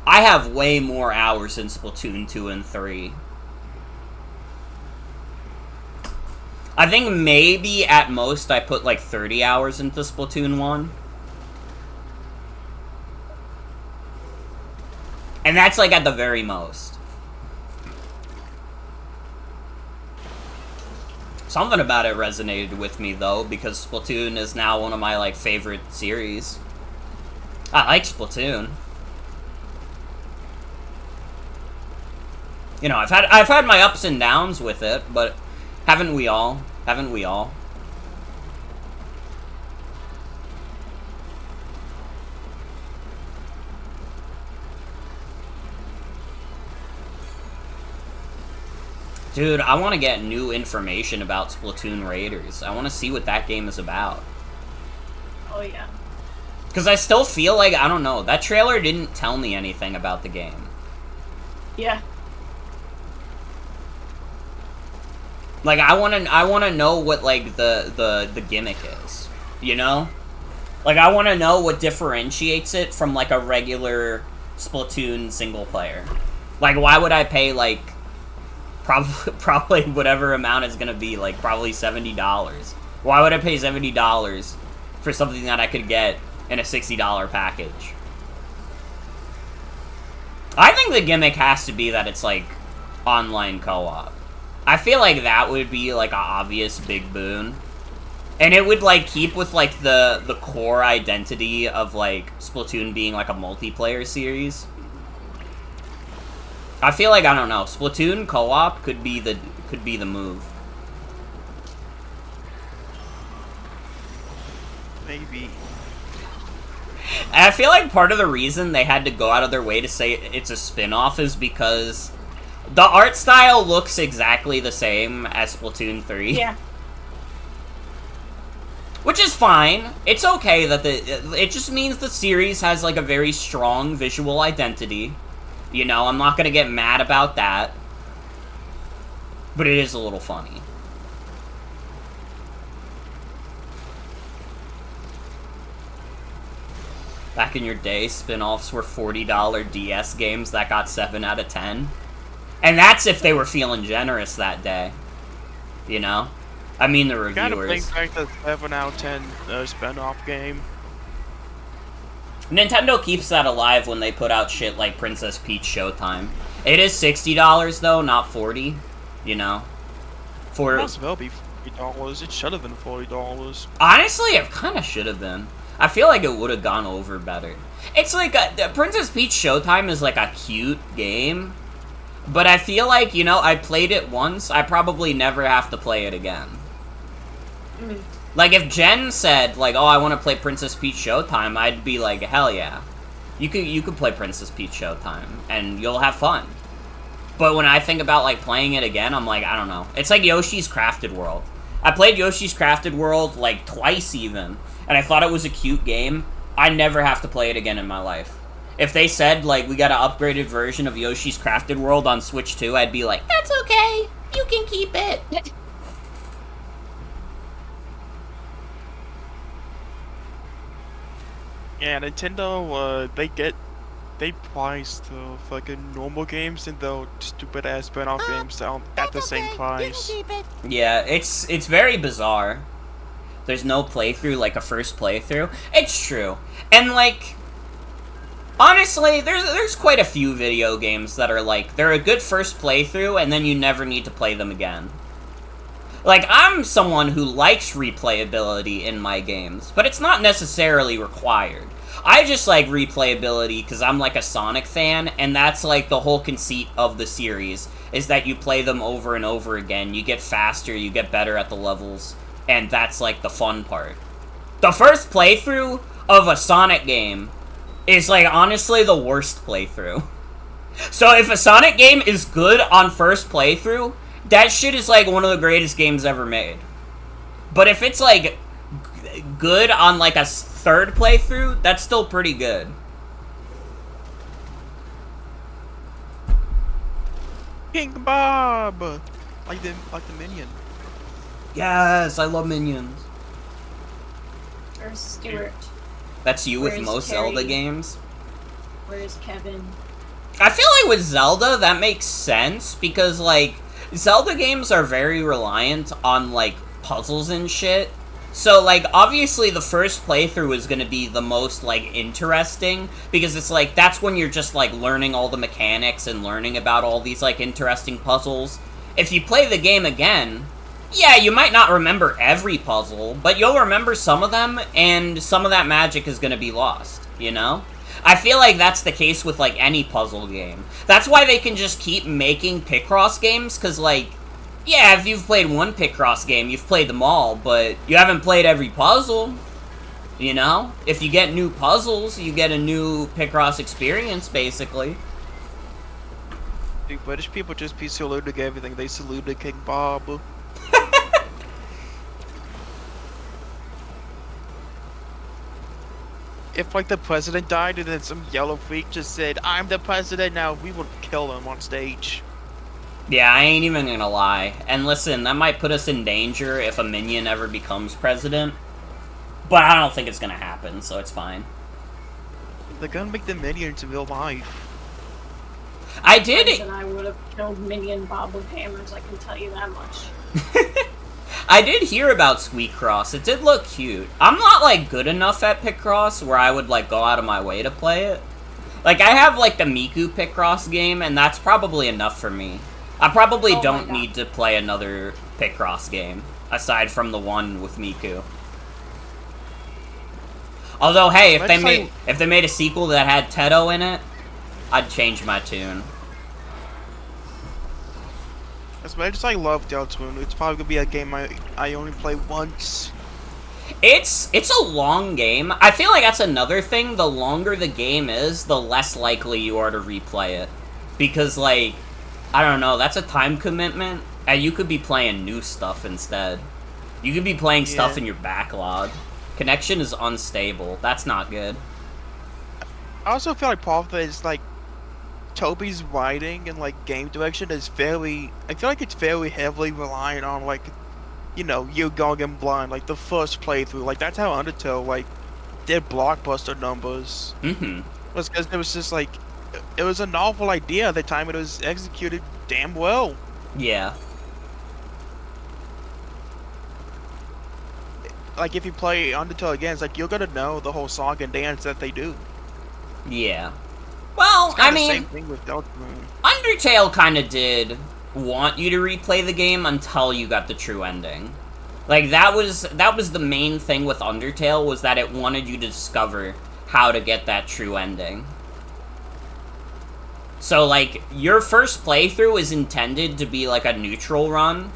I have way more hours in Splatoon 2 and 3. I think maybe, at most, I put, like, 30 hours into Splatoon 1. And that's, like, at the very most. Something about it resonated with me, though, because Splatoon is now one of my, like, favorite series. I like Splatoon. You know, I've had my ups and downs with it, but haven't we all? Haven't we all? Dude, I want to get new information about Splatoon Raiders. I want to see what that game is about. Oh yeah. Because I still feel like, I don't know, that trailer didn't tell me anything about the game. Yeah. Like, I wanna know what, like, the gimmick is. You know? Like, I wanna know what differentiates it from, like, a regular Splatoon single player. Like, why would I pay, like, probably whatever amount it's gonna be, like, probably $70. Why would I pay $70 for something that I could get in a $60 package? I think the gimmick has to be that it's, like, online co-op. I feel like that would be, like, an obvious big boon. And it would, like, keep with, like, the core identity of, like, Splatoon being, like, a multiplayer series. I feel like, I don't know, Splatoon co-op could be the move. Maybe. And I feel like part of the reason they had to go out of their way to say it's a spin-off is because the art style looks exactly the same as Splatoon 3. Yeah. Which is fine. It's okay that it just means the series has, like, a very strong visual identity. You know, I'm not gonna get mad about that. But it is a little funny. Back in your day, spin-offs were $40 DS games that got 7 out of 10. And that's if they were feeling generous that day. You know? I mean the reviewers. Gotta bring back the 7 out of 10 spin-off game. Nintendo keeps that alive when they put out shit like Princess Peach Showtime. It is $60 though, not $40. You know? It must well be $40. It should have been $40. Honestly, it kind of should have been. I feel like it would have gone over better. It's like, Princess Peach Showtime is like a cute game. But I feel like, you know, I played it once, I probably never have to play it again. Mm. Like, if Jen said, like, oh, I want to play Princess Peach Showtime, I'd be like, hell yeah. You could play Princess Peach Showtime, and you'll have fun. But when I think about, like, playing it again, I'm like, I don't know. It's like Yoshi's Crafted World. I played Yoshi's Crafted World, like, twice even, and I thought it was a cute game. I never have to play it again in my life. If they said, like, we got an upgraded version of Yoshi's Crafted World on Switch 2, I'd be like, that's okay. You can keep it. Yeah, Nintendo, they get they priced the fucking normal games and the stupid ass spin-off games down at the same price. Yeah, it's very bizarre. There's no playthrough like a first playthrough. It's true. And like honestly, there's quite a few video games that are like they're a good first playthrough and then you never need to play them again. Like, I'm someone who likes replayability in my games, but it's not necessarily required. I just like replayability because I'm like a Sonic fan, and that's like the whole conceit of the series, is that you play them over and over again, you get faster, you get better at the levels, and that's like the fun part. The first playthrough of a Sonic game is like honestly the worst playthrough. So if a Sonic game is good on first playthrough, that shit is like one of the greatest games ever made. But if it's like good on like a third playthrough, that's still pretty good. King Bob, like the minion. Yes, I love Minions. Where's Stuart? That's you with Where's most Terry? Zelda games. Where's Kevin? I feel like with Zelda, that makes sense, because, like, Zelda games are very reliant on, like, puzzles and shit. So, like, obviously the first playthrough is gonna be the most, like, interesting, because it's, like, that's when you're just, like, learning all the mechanics and learning about all these, like, interesting puzzles. If you play the game again, yeah, you might not remember every puzzle, but you'll remember some of them, and some of that magic is gonna be lost, you know? I feel like that's the case with, like, any puzzle game. That's why they can just keep making Picross games, because, like, yeah, if you've played one Picross game, you've played them all, but you haven't played every puzzle, you know? If you get new puzzles, you get a new Picross experience, basically. Dude, British people just be saluting everything. They saluted King Bob. If, like, the president died and then some yellow freak just said, "I'm the president now," we would kill him on stage. Yeah, I ain't even gonna lie. And listen, that might put us in danger if a minion ever becomes president. But I don't think it's gonna happen, so it's fine. They're gonna make the minions in real life. I did And I would have killed Minion Bob with hammers, I can tell you that much. I did hear about Squeakcross. It did look cute. I'm not, like, good enough at Picross where I would, like, go out of my way to play it. Like, I have, like, the Miku Picross game, and that's probably enough for me. I probably don't need to play another Picross game, aside from the one with Miku. Although, hey, if they made a sequel that had Teto in it, I'd change my tune. As much as I love Deltarune, it's probably gonna be a game I only play once. It's a long game. I feel like that's another thing. The longer the game is, the less likely you are to replay it. Because, like, I don't know, that's a time commitment, and you could be playing new stuff instead. You could be playing stuff in your backlog. Connection is unstable. That's not good. I also feel like part of it is, like, Toby's writing and, like, game direction is I feel like it's very heavily reliant on, like, you know, you going in blind, like, the first playthrough. Like, that's how Undertale, like, did blockbuster numbers. Mm-hmm. Was because it was just, like, it was a novel idea at the time it was executed damn well. Yeah. Like, if you play Undertale again, it's like, you're gonna know the whole song and dance that they do. Yeah. Well, I mean, same thing with Deltarune. Undertale kind of did want you to replay the game until you got the true ending. Like, that was the main thing with Undertale, was that it wanted you to discover how to get that true ending. So, like, your first playthrough is intended to be, like, a neutral run.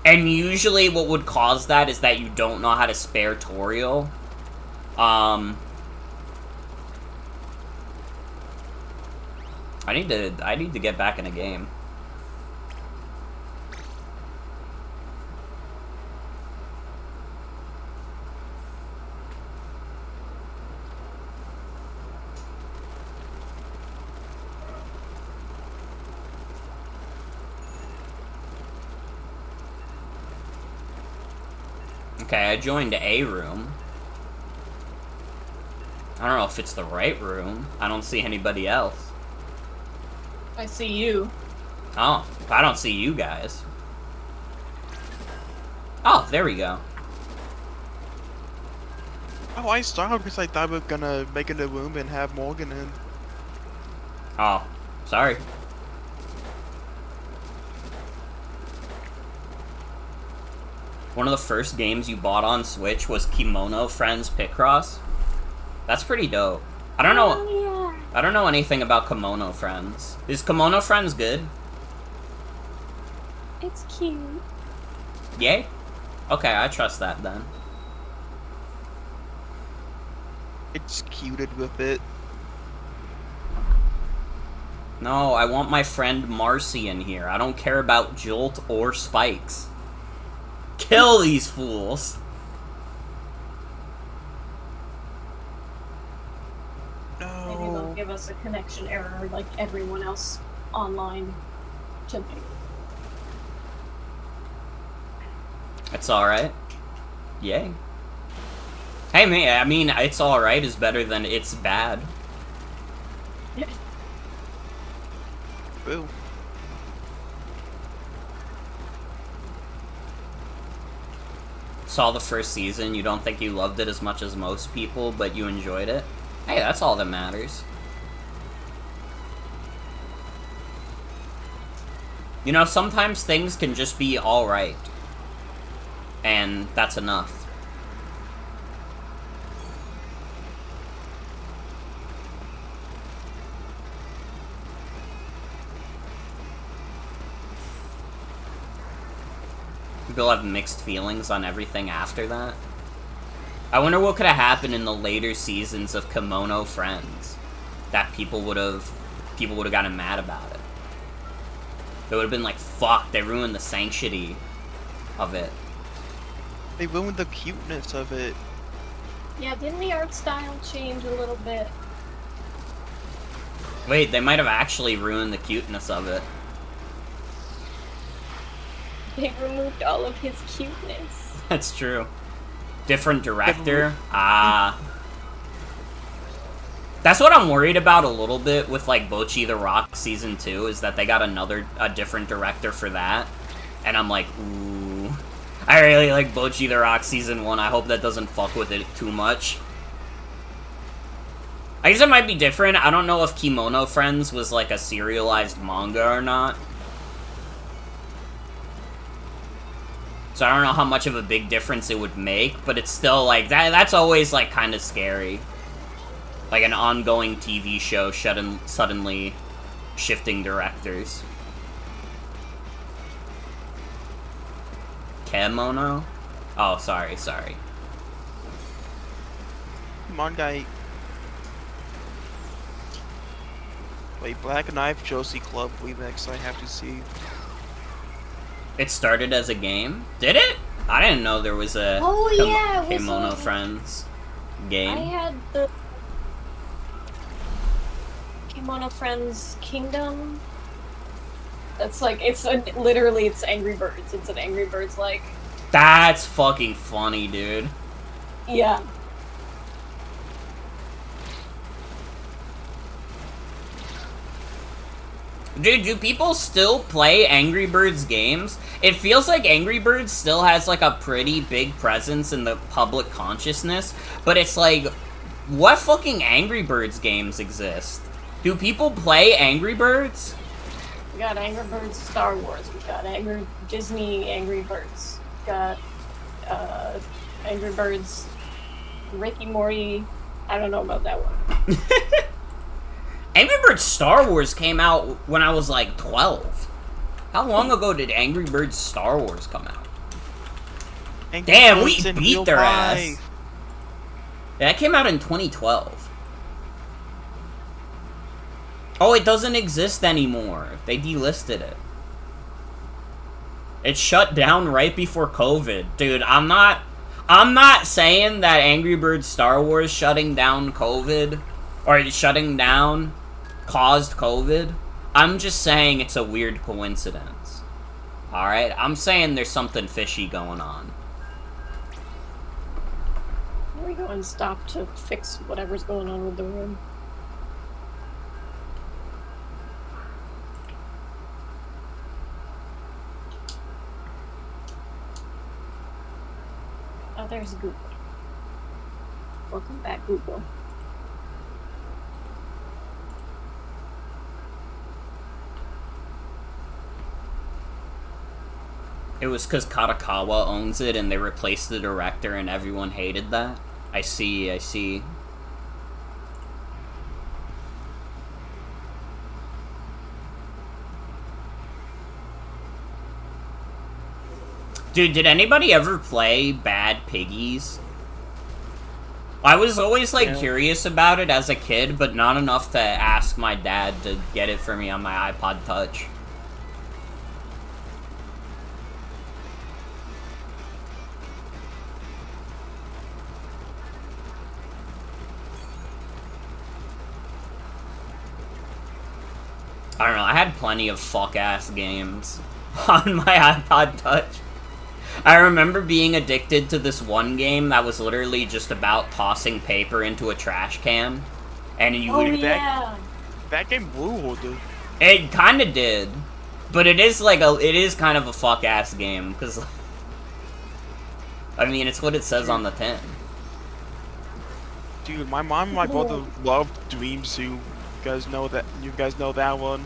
And usually what would cause that is that you don't know how to spare Toriel. I need to get back in a game. Okay, I joined A room. I don't know if it's the right room. I don't see anybody else. I see you. Oh, I don't see you guys. Oh, there we go. Oh, I stopped because I thought we were gonna make it a room and have Morgan in. Oh, sorry. One of the first games you bought on Switch was Kimono Friends Picross. That's pretty dope. I don't know. Oh, yeah. I don't know anything about Kimono Friends. Is Kimono Friends good? It's cute. Yay? Okay, I trust that then. It's cuted with it. No, I want my friend Marcy in here. I don't care about Jolt or Spikes. Kill these fools! Maybe they'll No. give us a connection error like everyone else online tonight. It's alright. Yay. Hey, man, I mean, it's alright is better than it's bad. Boo. Saw the first season, you don't think you loved it as much as most people, but you enjoyed it? Hey, that's all that matters. You know, sometimes things can just be alright. And that's enough. People have mixed feelings on everything after that. I wonder what could have happened in the later seasons of Kimono Friends that people would have gotten mad about it. They would have been like, fuck, they ruined the sanctity of it. They ruined the cuteness of it. Yeah, didn't the art style change a little bit? Wait, they might have actually ruined the cuteness of it. They removed all of his cuteness. That's true. Different director? Ah. That's what I'm worried about a little bit with, like, Bocchi the Rock Season 2, is that they got a different director for that. And I'm like, ooh. I really like Bocchi the Rock Season 1. I hope that doesn't fuck with it too much. I guess it might be different. I don't know if Kimono Friends was, like, a serialized manga or not. So I don't know how much of a big difference it would make, but it's still, like, that's always, like, kind of scary. Like an ongoing TV show suddenly shifting directors. Kemono? Oh, sorry. Come on, guy. Wait, Black Knife Josie Club remix I have to see. It started as a game? Did it? I didn't know there was a Oh, yeah, it was Kemono a- Friends game. I had the Kimono Friends Kingdom. That's like, literally, it's Angry Birds. It's an Angry Birds, like... That's fucking funny, dude. Yeah. Dude, do people still play Angry Birds games? It feels like Angry Birds still has, like, a pretty big presence in the public consciousness, but it's like, what fucking Angry Birds games exist? Do people play Angry Birds? We got Angry Birds Star Wars. We got Disney Angry Birds. We got, Angry Birds Ricky Morty. I don't know about that one. Angry Birds Star Wars came out when I was, like, 12. How long ago did Angry Birds Star Wars come out? Angry Damn, we Birds in beat real their life. ass. Yeah, that came out in 2012. Oh, it doesn't exist anymore. They delisted it. It shut down right before COVID. Dude, I'm not saying that Angry Birds Star Wars shutting down COVID, or shutting down caused COVID. I'm just saying it's a weird coincidence. Alright? I'm saying there's something fishy going on. we go and stop to fix whatever's going on with the room? Oh, there's Google. Welcome back, Google. It was because Katakawa owns it and they replaced the director and everyone hated that? I see, I see. Dude, did anybody ever play Bad Piggies? I was always, like, curious about it as a kid, but not enough to ask my dad to get it for me on my iPod Touch. I don't know, I had plenty of fuck-ass games on my iPod Touch. I remember being addicted to this one game that was literally just about tossing paper into a trash can. And you would... Yeah. That game ruled. It kinda did. But it is like it is kind of a fuck-ass game, because... I mean, it's what it says on the tin. Dude, my mom and my brother loved Dream Zoo. You guys know that one?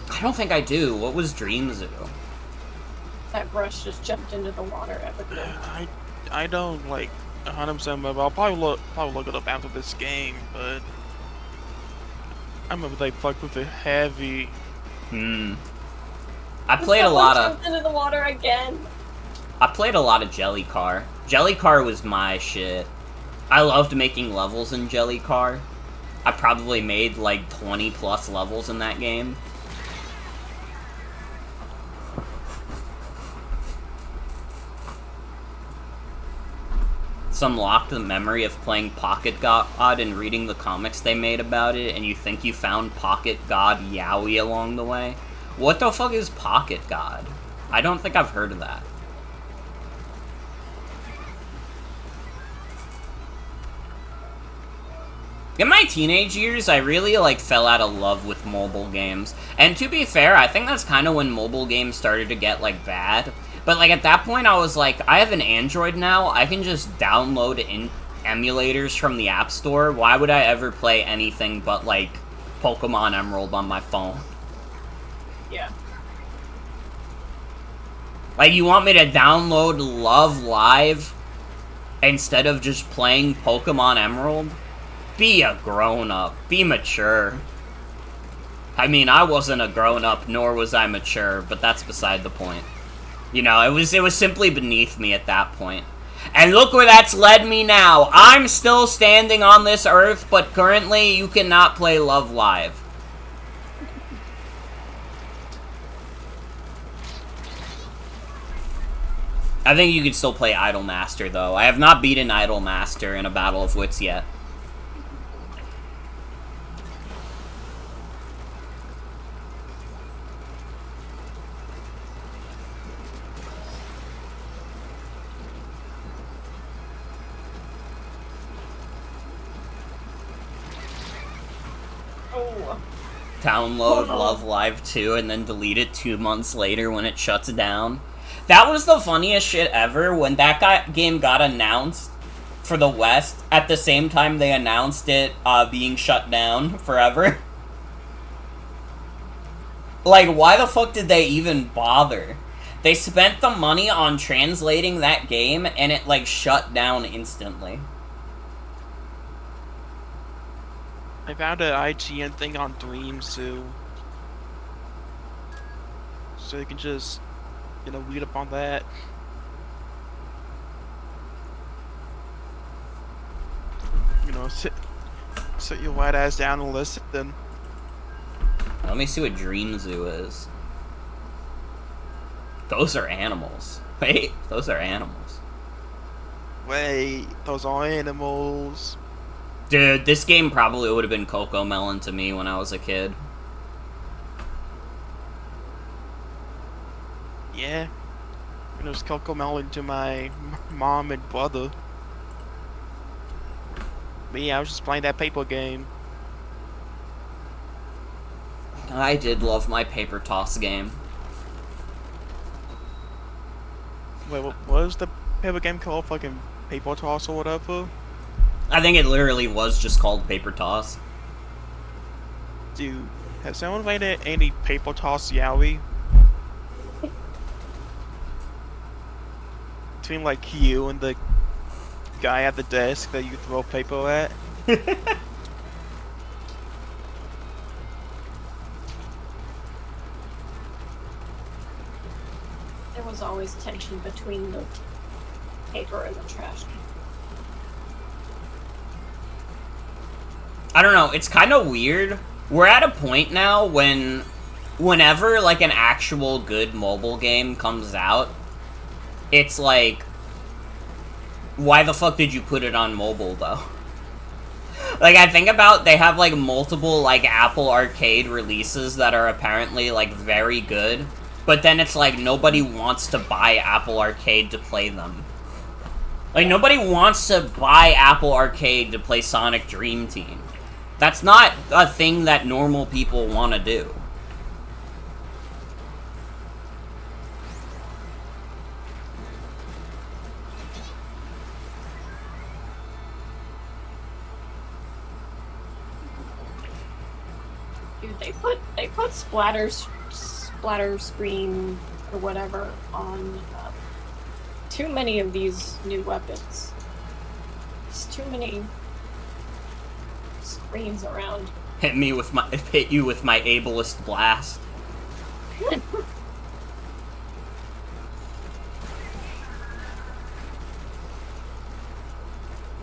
I don't think I do. What was Dream Zoo? That brush just jumped into the water epically. I don't like 100% remember. I'll probably look it up after this game, but I remember they fucked with it heavy. I played a lot of... Jumped into the water again. I played a lot of Jelly Car. Jelly Car was my shit. I loved making levels in Jelly Car. I probably made like 20 plus levels in that game. Some locked the memory of playing Pocket God and reading the comics they made about it, and you think you found Pocket God Yowie along the way? What the fuck is Pocket God? I don't think I've heard of that. In my teenage years, I really, like, fell out of love with mobile games. And to be fair, I think that's kind of when mobile games started to get, like, bad. But, like, at that point, I was like, I have an Android now, I can just download emulators from the App Store. Why would I ever play anything but, like, Pokemon Emerald on my phone? Yeah. Like, you want me to download Love Live instead of just playing Pokemon Emerald? Be a grown-up. Be mature. I mean, I wasn't a grown-up, nor was I mature, but that's beside the point. You know, it was simply beneath me at that point. And look where that's led me now. I'm still standing on this earth, but currently you cannot play Love Live. I think you can still play Idolmaster, though. I have not beaten Idolmaster in a Battle of Wits yet. Download Love Live 2 and then delete it 2 months later when it shuts down. That was the funniest shit ever when that game got announced for the West at the same time they announced it being shut down forever. Like, why the fuck did they even bother? They spent the money on translating that game and it, like, shut down instantly. I found an IGN thing on Dream Zoo. So you can just, you know, read up on that. You know, sit your white ass down and listen. Let me see what Dream Zoo is. Those are animals. Wait, those are animals. Wait, those are animals. Dude, this game probably would have been Coco Melon to me when I was a kid. Yeah. It was Coco Melon to my mom and brother. But yeah, I was just playing that paper game. I did love my paper toss game. Wait, what was the paper game called? Fucking paper toss or whatever? I think it literally was just called paper toss. Dude, has someone played any paper toss yaoi? Between like you and the guy at the desk that you throw paper at? There was always tension between the paper and the trash can. I don't know, it's kind of weird. We're at a point now whenever, like, an actual good mobile game comes out, it's like, why the fuck did you put it on mobile, though? Like, I think about, they have, like, multiple, like, Apple Arcade releases that are apparently, like, very good, but then it's like, nobody wants to buy Apple Arcade to play them. Like, nobody wants to buy Apple Arcade to play Sonic Dream Team. That's not a thing that normal people want to do. Dude, they put splatter screen or whatever on too many of these new weapons. There's too many screens around. Hit you with my ableist blast.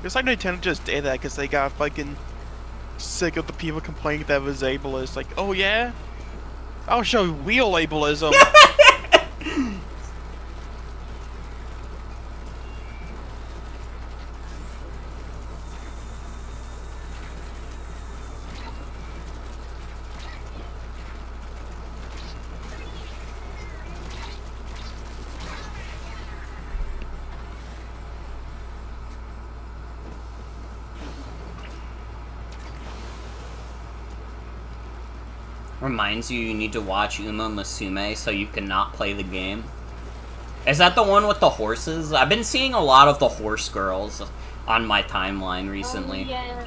It's like Nintendo just did that because they got fucking sick of the people complaining that it was ableist. Like, oh yeah? I'll show you real ableism. Reminds you need to watch Uma Musume so you cannot play the game. Is that the one with the horses? I've been seeing a lot of the horse girls on my timeline recently. Oh, yeah.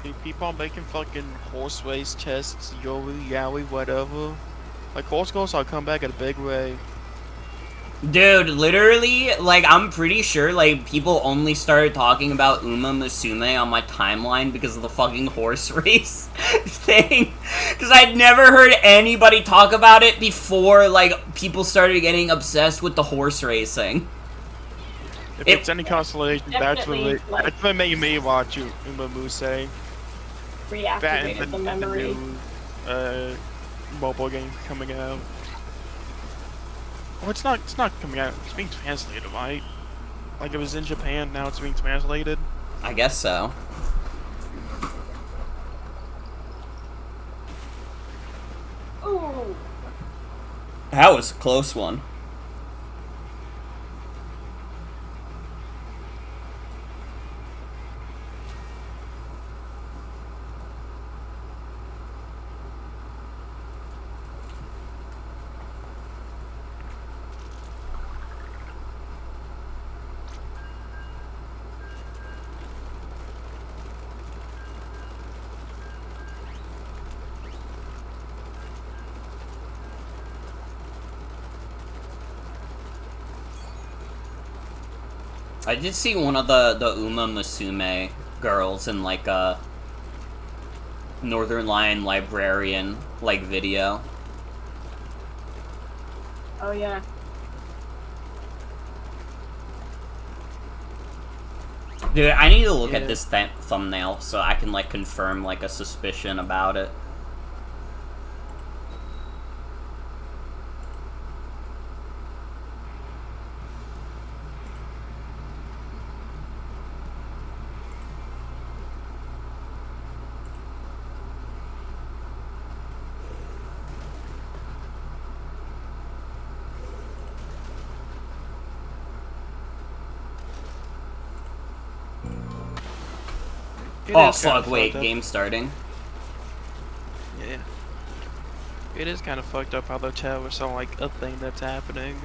Dude, people are making fucking horse race tests, yaoi, whatever. Like, horse girls are come back in a big way. Dude, literally, like, I'm pretty sure, like, people only started talking about Uma Musume on my timeline because of the fucking horse race thing. Because I'd never heard anybody talk about it before, like, people started getting obsessed with the horse racing. If it's any consolation, that's Definitely, what made me watch Uma Musume. That and Reactivated the memory. new, mobile game coming out. Oh, it's not coming out. It's being translated, right? Like it was in Japan, now it's being translated. I guess so. Ooh. That was a close one. I did see one of the Uma Musume girls in, like, a Northern Lion Librarian, like, video. Oh yeah. Dude, I need to look Yeah. at this thumbnail so I can, like, confirm, like, a suspicion about it. It Oh, is kinda fuck, wait, fucked up. game's starting. Yeah. It is kind of fucked up how the towers are like a thing that's happening.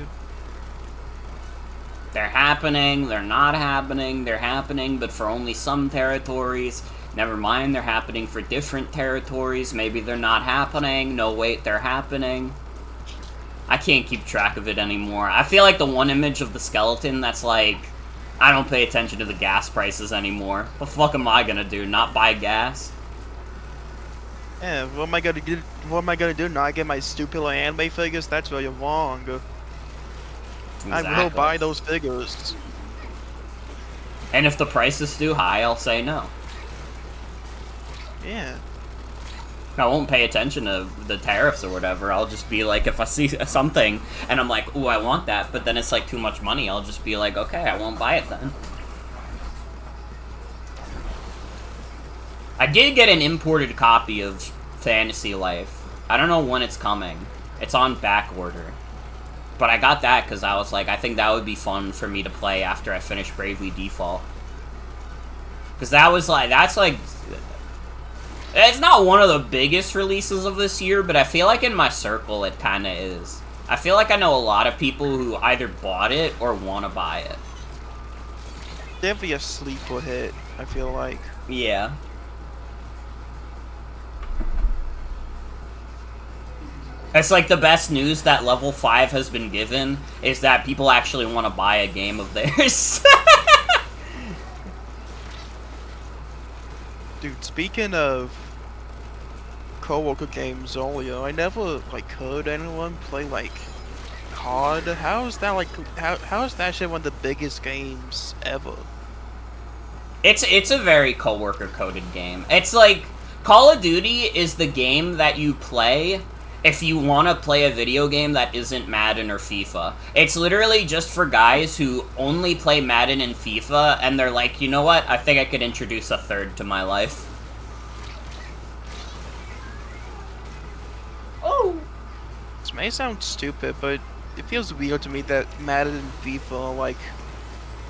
They're happening, they're not happening, they're happening, but for only some territories. Never mind, they're happening for different territories. Maybe they're not happening. No, wait, they're happening. I can't keep track of it anymore. I feel like the one image of the skeleton that's like, I don't pay attention to the gas prices anymore. The fuck am I gonna do? Not buy gas? Yeah, what am I gonna do? What am I gonna do? Not get my stupid little anime figures? That's really wrong. I will Exactly. buy those figures. And if the price is too high, I'll say no. Yeah. I won't pay attention to the tariffs or whatever. I'll just be like, if I see something and I'm like, ooh, I want that, but then it's like too much money, I'll just be like, okay, I won't buy it then. I did get an imported copy of Fantasy Life. I don't know when it's coming. It's on back order. But I got that because I was like, I think that would be fun for me to play after I finish Bravely Default. Because that was like, that's like... It's not one of the biggest releases of this year, but I feel like in my circle it kind of is. I feel like I know a lot of people who either bought it or want to buy it. Definitely a sleeper hit, I feel like. Yeah. It's like the best news that level 5 has been given is that people actually want to buy a game of theirs. Dude, speaking of co-worker games earlier, I never like heard anyone play like COD. How is that like how is that shit one of the biggest games ever? It's a very coworker coded game. It's like Call of Duty is the game that you play if you want to play a video game that isn't Madden or FIFA. It's literally just for guys who only play Madden and FIFA, and they're like, you know what? I think I could introduce a third to my life. Oh! This may sound stupid, but it feels weird to me that Madden and FIFA are like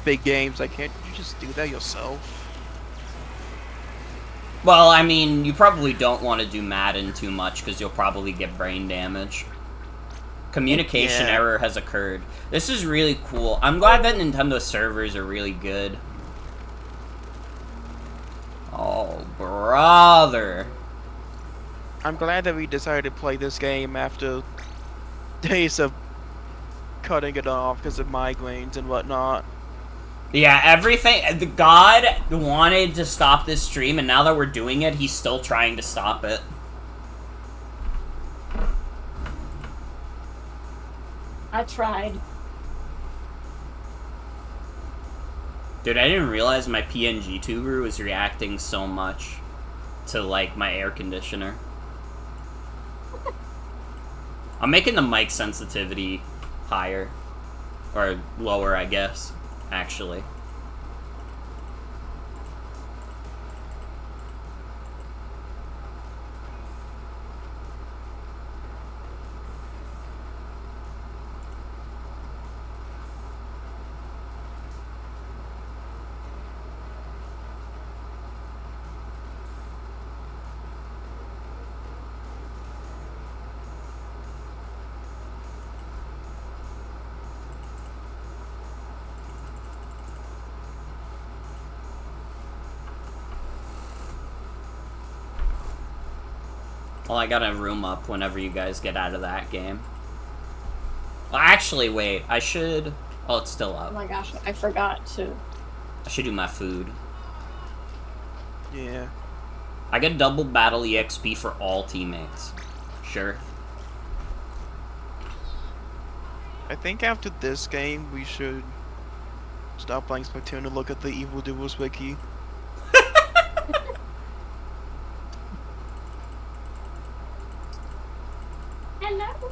big games. Like, can't you just do that yourself? Well, I mean, you probably don't want to do Madden too much because you'll probably get brain damage. Communication Yeah. error has occurred. This is really cool. I'm glad that Nintendo servers are really good. Oh, brother. I'm glad that we decided to play this game after days of cutting it off because of migraines and whatnot. Yeah, everything. The God wanted to stop this stream, and now that we're doing it, he's still trying to stop it. I tried. Dude, I didn't realize my PNG tuber was reacting so much to, like, my air conditioner. I'm making the mic sensitivity higher. Or lower, I guess, actually. Well, I got a room up whenever you guys get out of that game. Well, actually, wait. I should... Oh, it's still Oh up. my gosh, I forgot to. I should do my food. Yeah. I get double battle EXP for all teammates. Sure. I think after this game, we should stop playing Splatoon and look at the Evil Doers wiki. Hello?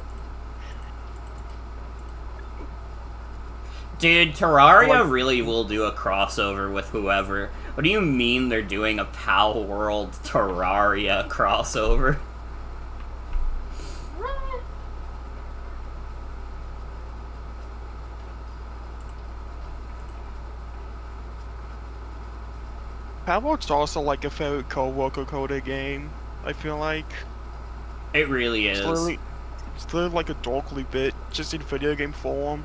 Dude, Terraria Like- really will do a crossover with whoever. What do you mean they're doing a Pal World Terraria crossover? Palworld's also like a very co-worker coded game. I feel like It really it's is. literally like a dorkly bit, just in video game form.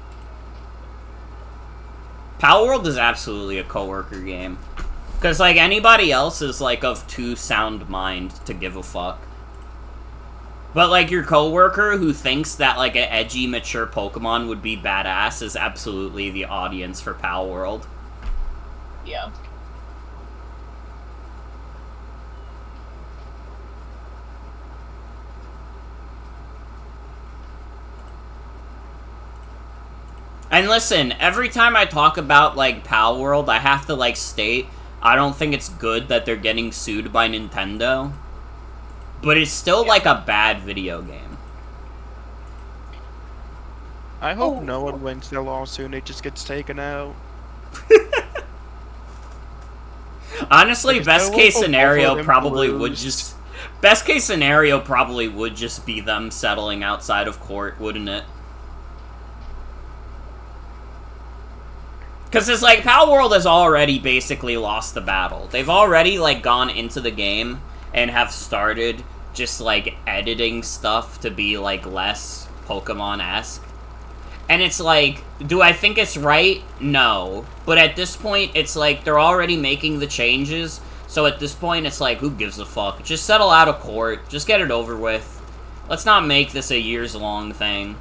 Palworld is absolutely a coworker game. Because, like, anybody else is, like, of too sound mind to give a fuck. But, like, your coworker who thinks that, like, an edgy, mature Pokemon would be badass is absolutely the audience for Palworld. Yeah. And listen, every time I talk about, like, Palworld, I have to, like, state, I don't think it's good that they're getting sued by Nintendo. But it's still, like, a bad video game. I hope no one wins their lawsuit and it just gets taken out. Honestly, Like, best case scenario probably would bruised. just... Best case scenario probably would just be them settling outside of court, wouldn't it? Because it's like, Palworld has already basically lost the battle. They've already, like, gone into the game and have started just, like, editing stuff to be, like, less Pokemon-esque. And it's like, do I think it's right? No. But at this point, it's like, they're already making the changes, so at this point, it's like, who gives a fuck? Just settle out of court. Just get it over with. Let's not make this a years-long thing.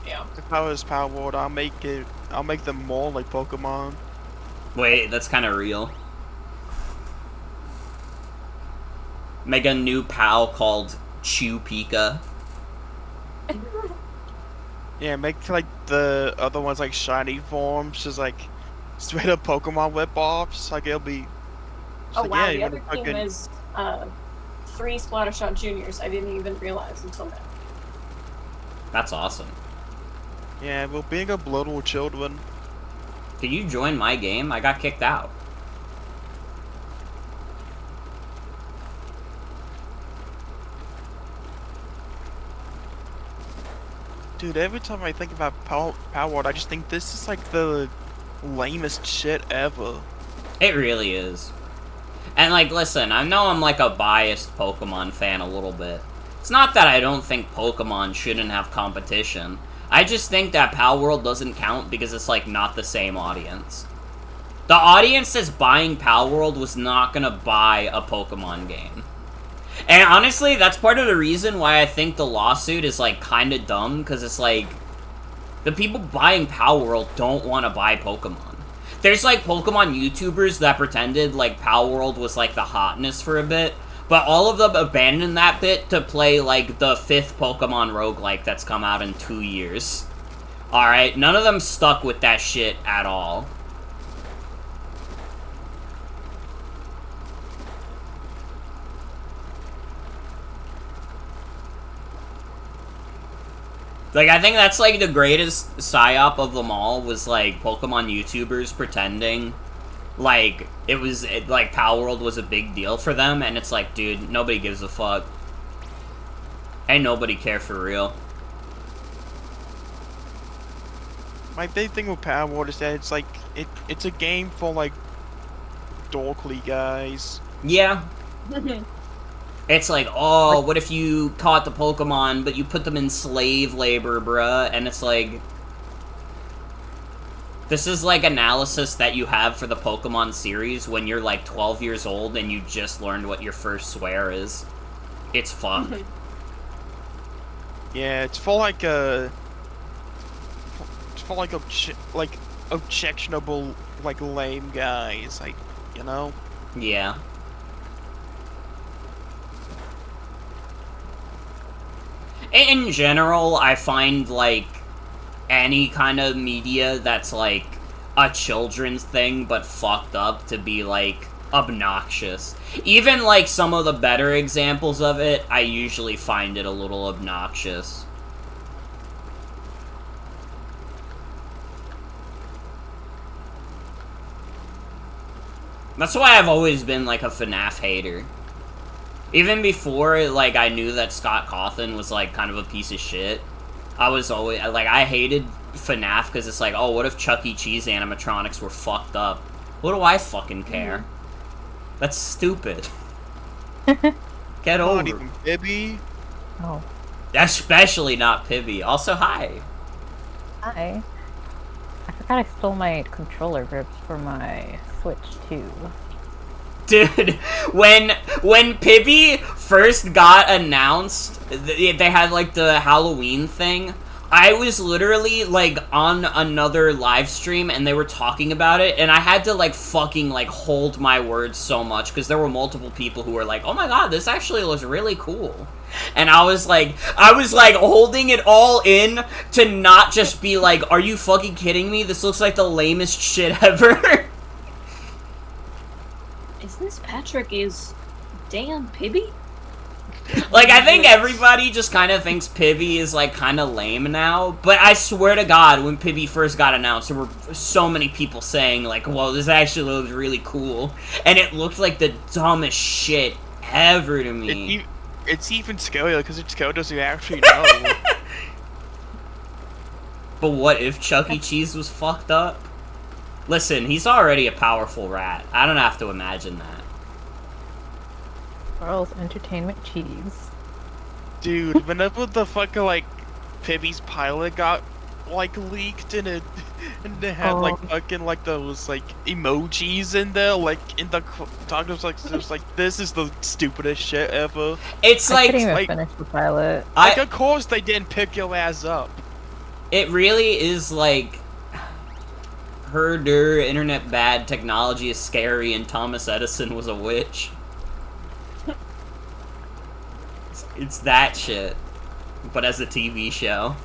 Yeah. If I was Palworld, I'll make them more like Pokemon. Wait, that's kind of real. Make a new pal called Chew Pika. Yeah, make like the other ones like shiny forms, just like straight up Pokemon whip-offs. Like it'll be. Oh like, wow, yeah, the you other wanna team is 3 Splattershot Juniors. I didn't even realize until now. That's awesome. Yeah, well, being a little children. Can you join my game? I got kicked out. Dude, every time I think about Palworld, I just think this is like the lamest shit ever. It really is. And, like, listen, I know I'm, like, a biased Pokemon fan a little bit. It's not that I don't think Pokemon shouldn't have competition. I just think that Palworld doesn't count because it's, like, not the same audience. The audience that's buying Palworld was not gonna buy a Pokemon game. And honestly, that's part of the reason why I think the lawsuit is, like, kinda dumb, because it's like, the people buying Palworld don't want to buy Pokemon. There's, like, Pokemon YouTubers that pretended, like, Palworld was, like, the hotness for a bit, but all of them abandoned that bit to play, like, the 5th Pokemon roguelike that's come out in 2 years. Alright? None of them stuck with that shit at all. Like, I think that's, like, the greatest psyop of them all was, like, Pokemon YouTubers pretending like, like, Palworld was a big deal for them, and it's like, dude, nobody gives a fuck. Ain't nobody care for real. My big thing with Palworld is that it's like, it's a game for like, dorkly guys. Yeah. It's like, oh, what if you caught the Pokemon, but you put them in slave labor, bruh? And it's like, this is like analysis that you have for the Pokemon series when you're like 12 years old and you just learned what your first swear is. It's fun. Yeah, it's for like a... It's for like objectionable, like lame guys, like, you know? Yeah. In general, I find, like, any kind of media that's, like, a children's thing but fucked up to be, like, obnoxious. Even, like, some of the better examples of it, I usually find it a little obnoxious. That's why I've always been, like, a FNAF hater. Even before, like, I knew that Scott Cawthon was, like, kind of a piece of shit, I was always, like, I hated FNAF because it's like, oh, what if Chuck E. Cheese animatronics were fucked up? What do I fucking care? That's stupid. Get over Not even Bibby. Oh, Especially not Pibby. Also, hi. hi. I forgot I stole my controller grips for my Switch too. Dude, when Pibby first got announced, they had like the Halloween thing. I was literally like on another live stream and they were talking about it, and I had to like fucking like hold my words so much because there were multiple people who were like, "Oh my god, this actually looks really cool," and I was like holding it all in to not just be like, "Are you fucking kidding me? This looks like the lamest shit ever." This Patrick is damn Pibby. Like, I think everybody just kind of thinks Pibby is, like, kind of lame now. But I swear to God, when Pibby first got announced, there were so many people saying, like, well, this actually looks really cool. And it looked like the dumbest shit ever to me. It's even scarier because Joe doesn't actually know. But what if Chuck E. Cheese was fucked up? Listen, he's already a powerful rat. I don't have to imagine that. Charles Entertainment Cheese. Dude, whenever the fucking like Pibby's pilot got like leaked and it had like fucking like those like emojis in there, like in the talk was like this is the stupidest shit ever. It's I like, couldn't even finish the pilot. Like of course they didn't pick your ass up. it really is like herder, internet bad, technology is scary, and Thomas Edison was a witch. It's that shit, but as a TV show.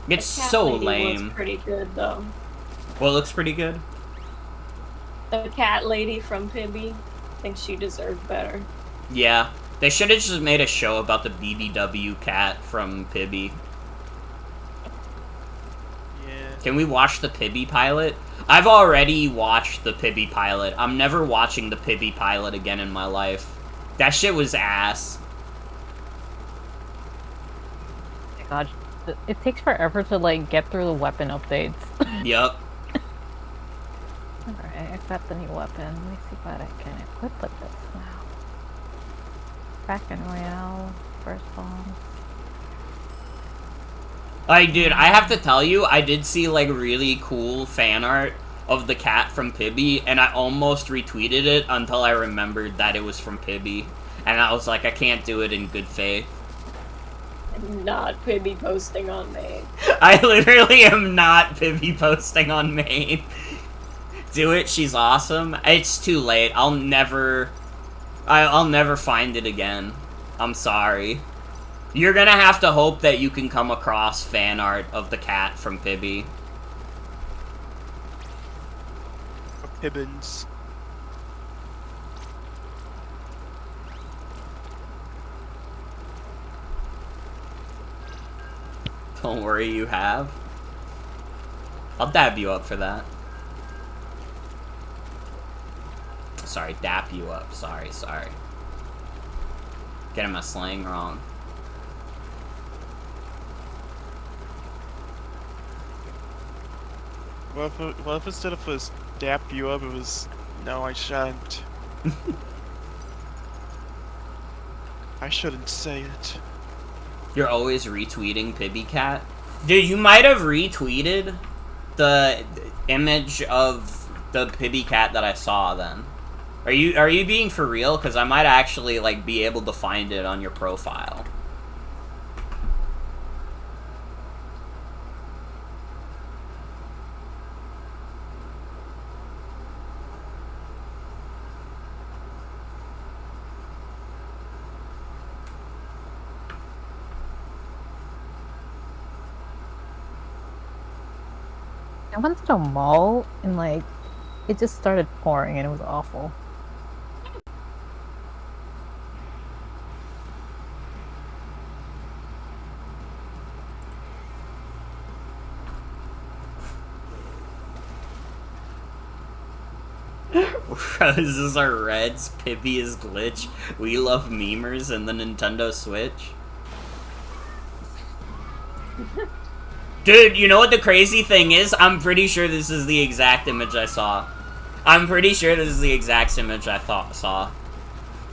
It's The cat so lady lame. Was pretty good though. Well, it looks pretty good. The cat lady from Pibby, I think she deserved better. Yeah, they should have just made a show about the BBW cat from Pibby. Yeah. Can we watch the Pibby pilot? I've already watched the Pibby pilot. I'm never watching the Pibby pilot again in my life. That shit was ass. Oh my god, it takes forever to like get through the weapon updates. Yup. Alright, I've got the new weapon. Let me see what I can equip with this now. Kraken Royale, burst bombs. Like, dude, I have to tell you, I did see, like, really cool fan art of the cat from Pibby, and I almost retweeted it until I remembered that it was from Pibby. And I was like, I can't do it in good faith. Not Pibby posting on me. I literally am not Pibby posting on Maine. Do it, she's awesome. It's too late. I'll never find it again. I'm sorry. You're gonna have to hope that you can come across fan art of the cat from Pibby. Pibbins. Don't worry, you have. I'll dab you up for that. Sorry, dap you up. Sorry. Getting my slang wrong. What if instead of us dap you up, it was no, I shan't. I shouldn't say it. You're always retweeting Pibby Cat? Dude, you might have retweeted the image of the Pibby Cat that I saw then. Are you being for real? Because I might actually, like, be able to find it on your profile. I went to a mall and like it just started pouring and it was awful. Roses are reds, Pibby is glitch, we love memers, and the Nintendo Switch. Dude, you know what the crazy thing is? I'm pretty sure this is the exact image I saw. I'm pretty sure this is the exact image I saw.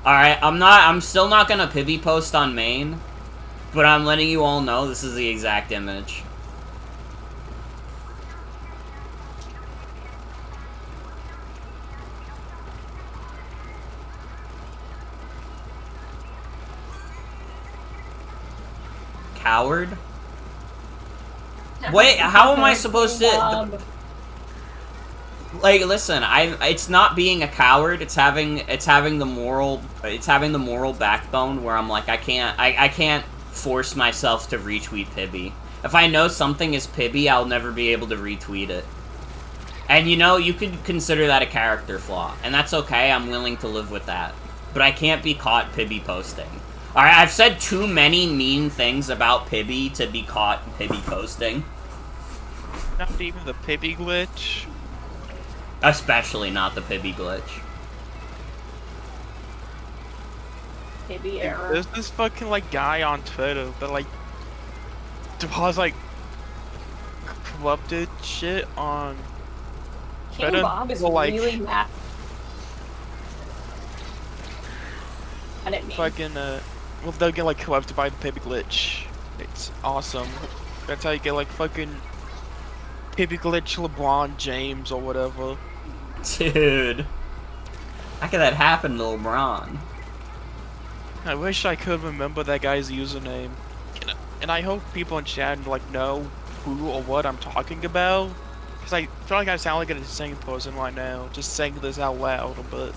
Alright, I'm still not gonna Pibby post on main, but I'm letting you all know this is the exact image. Coward? Wait, how am I supposed to... Like, listen, it's not being a coward, it's having the moral backbone where I'm like, I can't force myself to retweet Pibby. If I know something is Pibby, I'll never be able to retweet it. And you know, you could consider that a character flaw, and that's okay, I'm willing to live with that. But I can't be caught Pibby posting. Alright, I've said too many mean things about Pibby to be caught Pibby posting. Not even the Pibby glitch. Especially not the Pibby glitch. Pibby error. There's this fucking like guy on Twitter that like deposits like corrupted shit on King Twitter. Bob is like, really mad. I didn't mean. Fucking well, they'll get like corrupted by the Pibby glitch. It's awesome. That's how you get like fucking Pibby glitch LeBron James or whatever. Dude. How could that happen to LeBron? I wish I could remember that guy's username. And I hope people in chat like know who or what I'm talking about. Because I feel like I sound like an insane person right now, just saying this out loud, but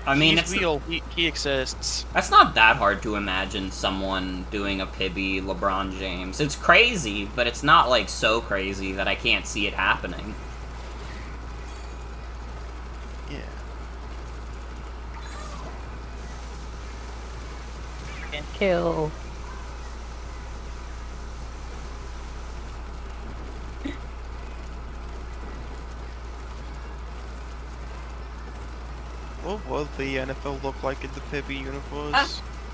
I mean, he's real. He exists. That's not that hard to imagine someone doing a Pibby LeBron James. It's crazy, but it's not like so crazy that I can't see it happening. Yeah. Kill. What would the NFL look like in the Pibby universe? Ah.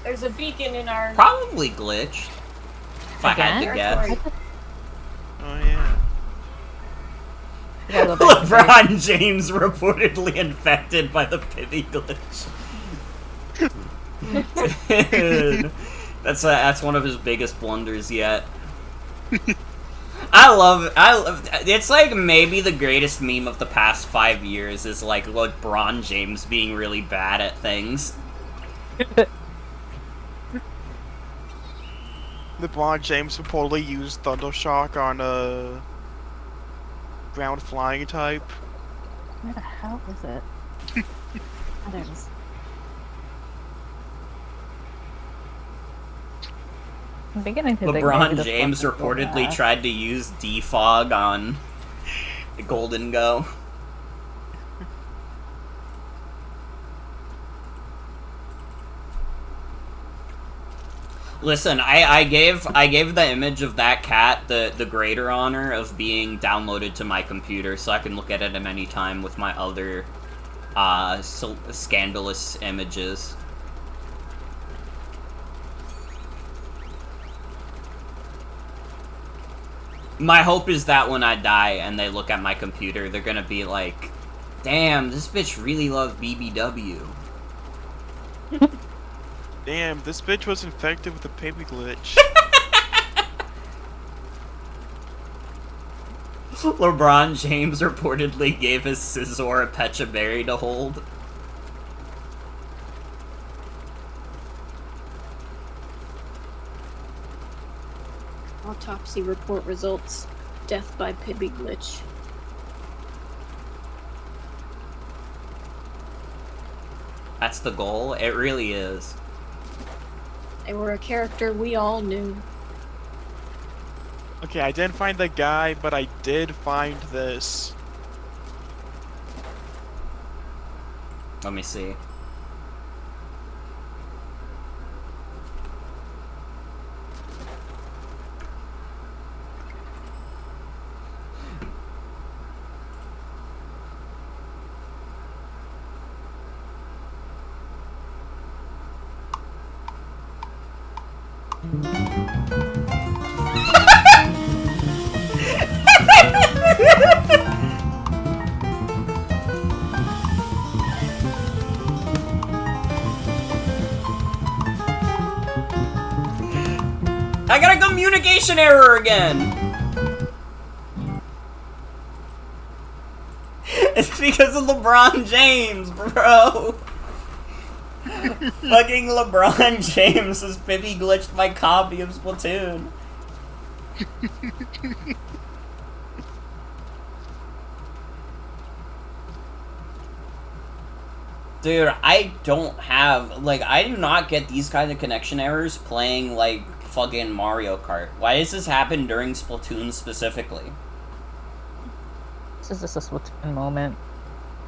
There's a beacon in our. Probably glitched. If I had to Again? guess. Oh yeah. Yeah, LeBron James reportedly infected by the Pibby glitch. Dude, that's one of his biggest blunders yet. I love it's like maybe the greatest meme of the past 5 years is like LeBron James being really bad at things. LeBron James reportedly used Thundershock on a ground flying type. Where the hell is it? Oh, there it is. I'm beginning to think maybe LeBron this James wasn't so reportedly bad. tried to use defog on Golden Go. Listen, I gave the image of that cat the greater honor of being downloaded to my computer so I can look at it at any time with my other scandalous images. My hope is that when I die and they look at my computer, they're gonna be like, damn, this bitch really loved BBW. Damn, this bitch was infected with a Pibby glitch. LeBron James reportedly gave his Scizor a Pecha Berry to hold. Autopsy report results. Death by Pibby glitch. That's the goal. It really is. They were a character we all knew. Okay, I didn't find the guy, but I did find this. Let me see. connection error again! It's because of LeBron James, bro! Fucking LeBron James has Pibby glitched my copy of Splatoon. Dude, I don't have, like, I do not get these kind of connection errors playing, like, fucking Mario Kart. Why does this happen during Splatoon specifically? This is just a Splatoon moment.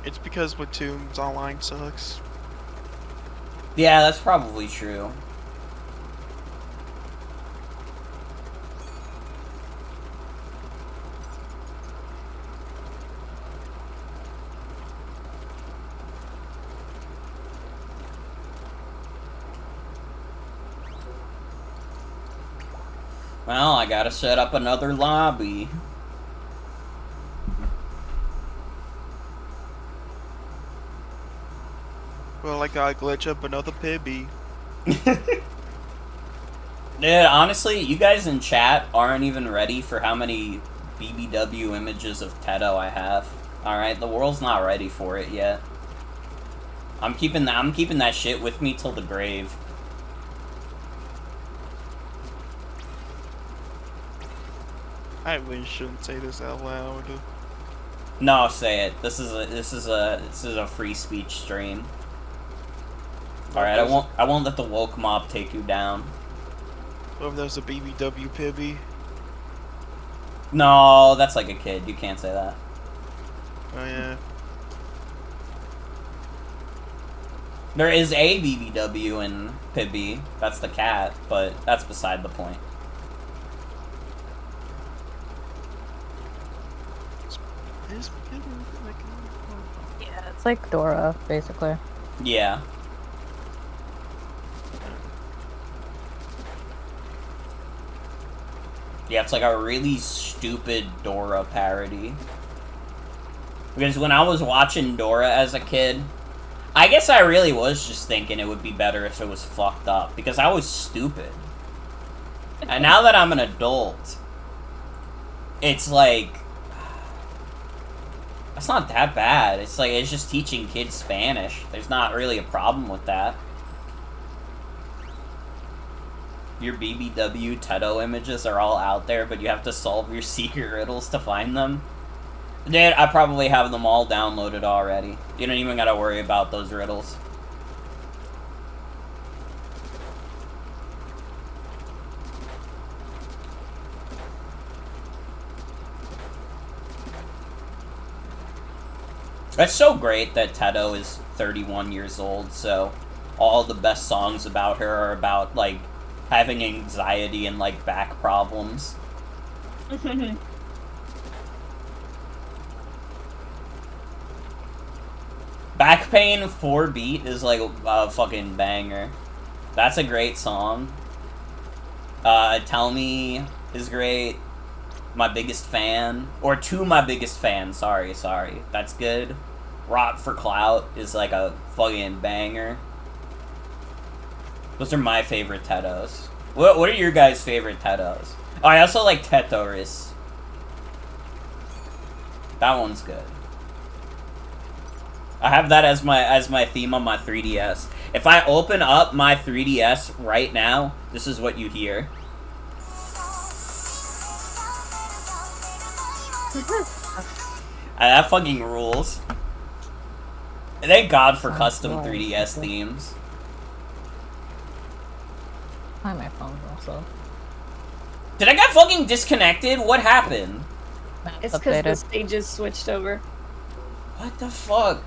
It's because Splatoon's online sucks. Yeah, that's probably true. Well, I gotta set up another lobby. Well, I gotta glitch up another Pibby. Dude, honestly, you guys in chat aren't even ready for how many BBW images of Teto I have. Alright, the world's not ready for it yet. I'm keeping that shit with me till the grave. I really shouldn't say this out loud. No, say it. This is a free speech stream. Alright, I won't let the woke mob take you down. What if there's a BBW Pibby? No, that's like a kid. You can't say that. Oh yeah. There is a BBW in Pibby. That's the cat, but that's beside the point. Yeah, it's like Dora, basically. Yeah. Yeah, it's like a really stupid Dora parody. Because when I was watching Dora as a kid, I guess I really was just thinking it would be better if it was fucked up. Because I was stupid. And now that I'm an adult, it's like... That's not that bad. It's like, it's just teaching kids Spanish. There's not really a problem with that. Your BBW Teto images are all out there, but you have to solve your secret riddles to find them. Dude, I probably have them all downloaded already. You don't even gotta worry about those riddles. It's so great that Teto is 31 years old, so all the best songs about her are about, like, having anxiety and, like, back problems. Back Pain 4 Beat is, like, a fucking banger. That's a great song. Tell Me is great. My Biggest Fan. Or To My Biggest Fan, sorry. That's good. Rot for Clout is, like, a fucking banger. Those are my favorite Tetos. What are your guys' favorite Tetos? Oh, I also like Tetoris. That one's good. I have that as my theme on my 3DS. If I open up my 3DS right now, this is what you hear. That fucking rules. Thank God for custom 3DS themes. Find my phone also. Did I get fucking disconnected? What happened? It's because the stages switched over. What the fuck?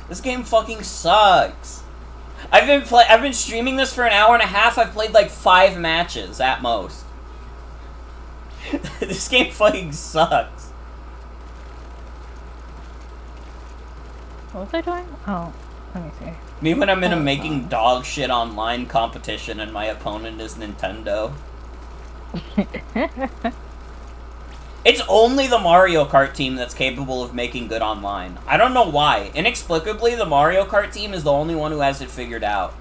This game fucking sucks. I've been streaming this for an hour and a half. I've played like 5 matches at most. This game fucking sucks. What was I doing? Oh, let me see. Me when I'm in a making dog shit online competition and my opponent is Nintendo. It's only the Mario Kart team that's capable of making good online. I don't know why. Inexplicably, the Mario Kart team is the only one who has it figured out.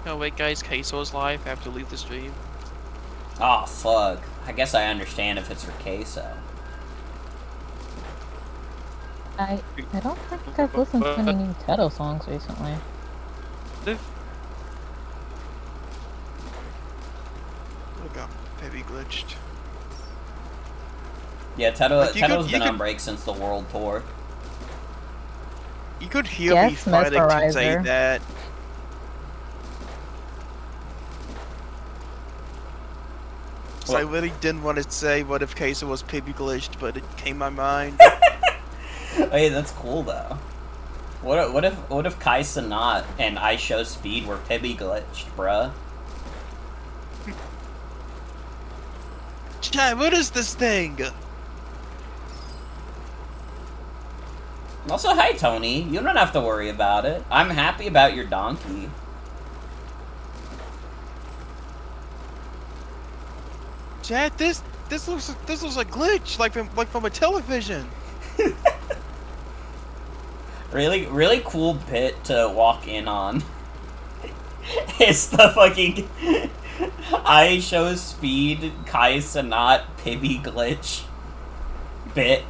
Oh wait, guys, Queso's live. I have to leave the stream. Oh, fuck. I guess I understand if it's for queso. I don't think I've listened to any new Teto songs recently. Look up, baby glitched. Yeah, Like, Teto's been you on could- break since the world tour. You could hear me Yes, fighting to say Mesmerizer. that. So I really didn't want to say what if Queso was baby glitched, but it came my mind. Hey, that's cool though. What if Kai Sanat and I Show Speed were Pibby glitched, bruh? Chad, what is this thing? Also, hi Tony. You don't have to worry about it. I'm happy about your donkey. Chad, this looks like glitch, like from a television. Really cool bit to walk in on. It's the fucking I Show Speed Kai Sanat Pibby glitch bit.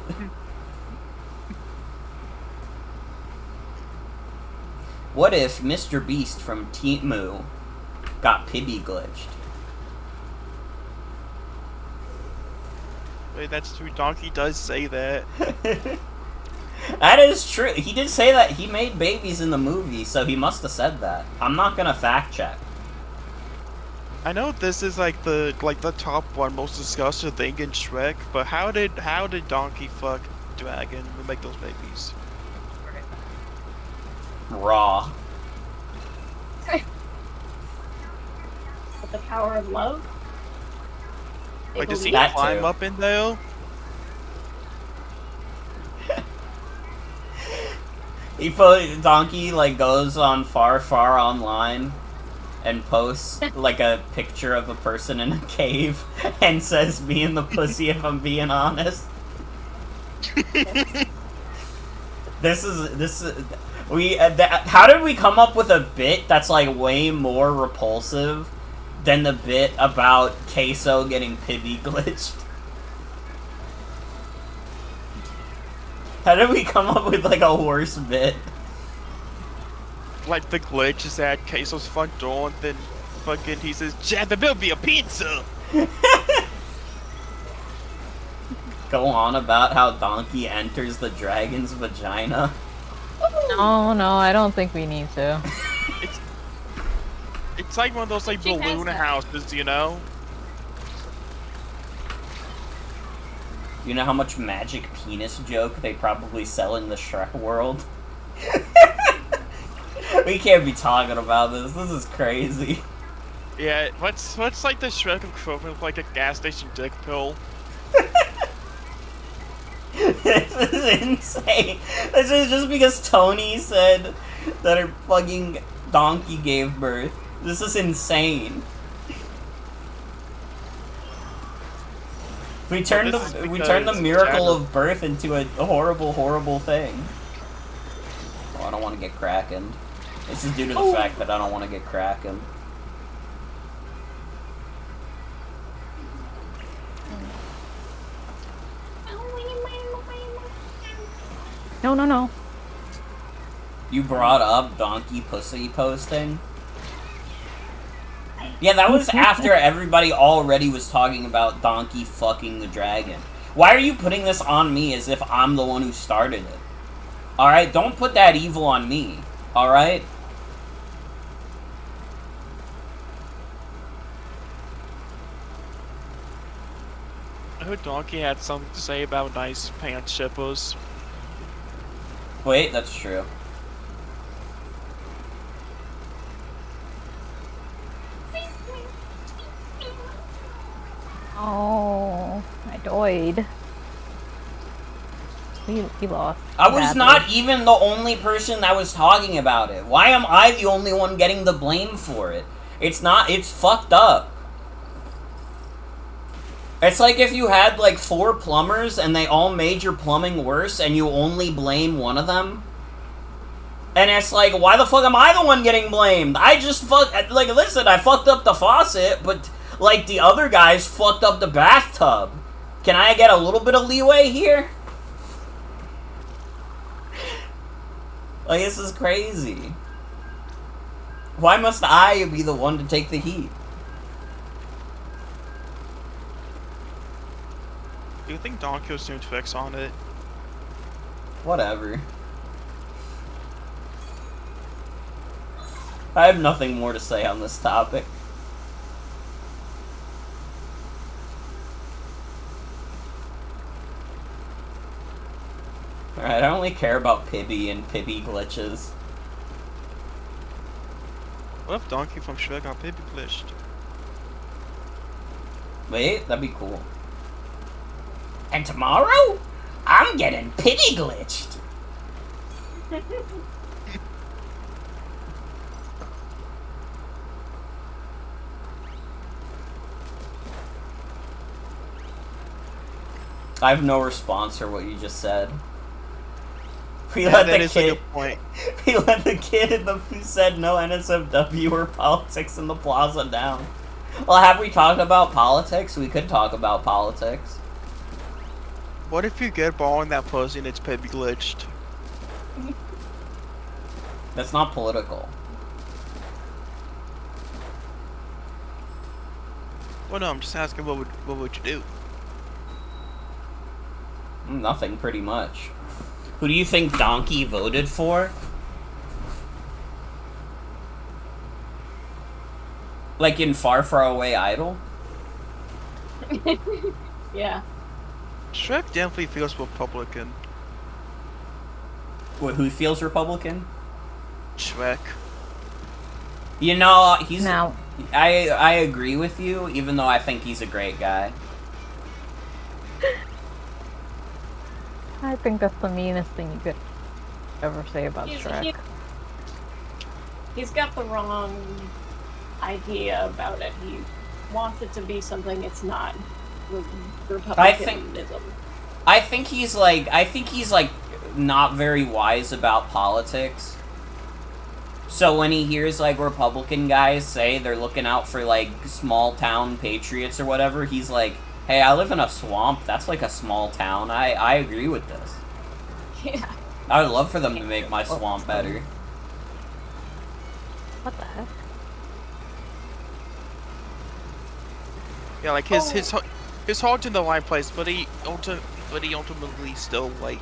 What if Mr. Beast from Teemu got Pibby glitched? Wait, that's true. Donkey does say that. That is true. He did say that he made babies in the movie, so he must have said that. I'm not gonna fact check. I know this is like the top one most discussed thing in Shrek, but how did Donkey fuck Dragon and make those babies? Raw. With the power of love. They Like, does he believe- That climb too. up in there? Donkey like goes on far online and posts like a picture of a person in a cave and says me and the pussy if I'm being honest. How did we come up with a bit that's like way more repulsive than the bit about Queso getting Pibby glitched? How did we come up with like a worse bit? Like the glitch is at Queso's front door, and then fucking he says, "Chad, there will be a pizza." Go on about how Donkey enters the dragon's vagina. No, I don't think we need to. It's like one of those like She has balloon that. houses, you know? You know how much magic penis joke they probably sell in the Shrek world? We can't be talking about this. This is crazy. Yeah, what's like the Shrek equivalent of like a gas station dick pill? This is insane. This is just because Tony said that her fucking donkey gave birth. This is insane. We turned this is the because miracle Jagger- of birth into a horrible thing. Oh, I don't want to get krakened. This is due to the fact that I don't want to get krakened. No. You brought up donkey pussy posting? Yeah, that was after everybody already was talking about donkey fucking the dragon. Why are you putting this on me as if I'm the one who started it? Alright, don't put that evil on me. Alright? I heard Donkey had something to say about nice pants shippers. Wait, that's true. Oh, I died. He lost. I was badly. not even the only person that was talking about it. Why am I the only one getting the blame for it? It's fucked up. It's like if you had like 4 plumbers and they all made your plumbing worse and you only blame one of them. And it's like, why the fuck am I the one getting blamed? I just like, listen, I fucked up the faucet, but, like, the other guys fucked up the bathtub. Can I get a little bit of leeway here? Like, this is crazy. Why must I be the one to take the heat? Do you think Donkey will soon fix on it? Whatever. I have nothing more to say on this topic. Alright, I only care about Pibby and Pibby glitches. What if Donkey from Shrek got Pibby glitched? Wait, that'd be cool. And tomorrow, I'm getting Pibby glitched. I have no response for what you just said. We let the kid. Like a point. We let the kid in the who said no NSFW or politics in the plaza down. Well, have we talked about politics? We could talk about politics. What if you get ball in that pussy and it's Pibby glitched? That's not political. Well, no, I'm just asking what would you do? Nothing, pretty much. Who do you think Donkey voted for? Like in Far, Far Away Idol? Yeah. Shrek definitely feels Republican. Who feels Republican? Shrek. You know, he's... Now, I agree with you, even though I think he's a great guy. I think that's the meanest thing you could ever say about He's- Shrek. He's got the wrong idea about it. He wants it to be something it's not. Republicanism. I think he's like not very wise about politics. So when he hears like Republican guys say they're looking out for like small town patriots or whatever, he's like, hey, I live in a swamp. That's like a small town. I agree with this. Yeah. I would love for them to make my swamp better. What the heck? Yeah, like his heart's in the right place, but he ultimately still like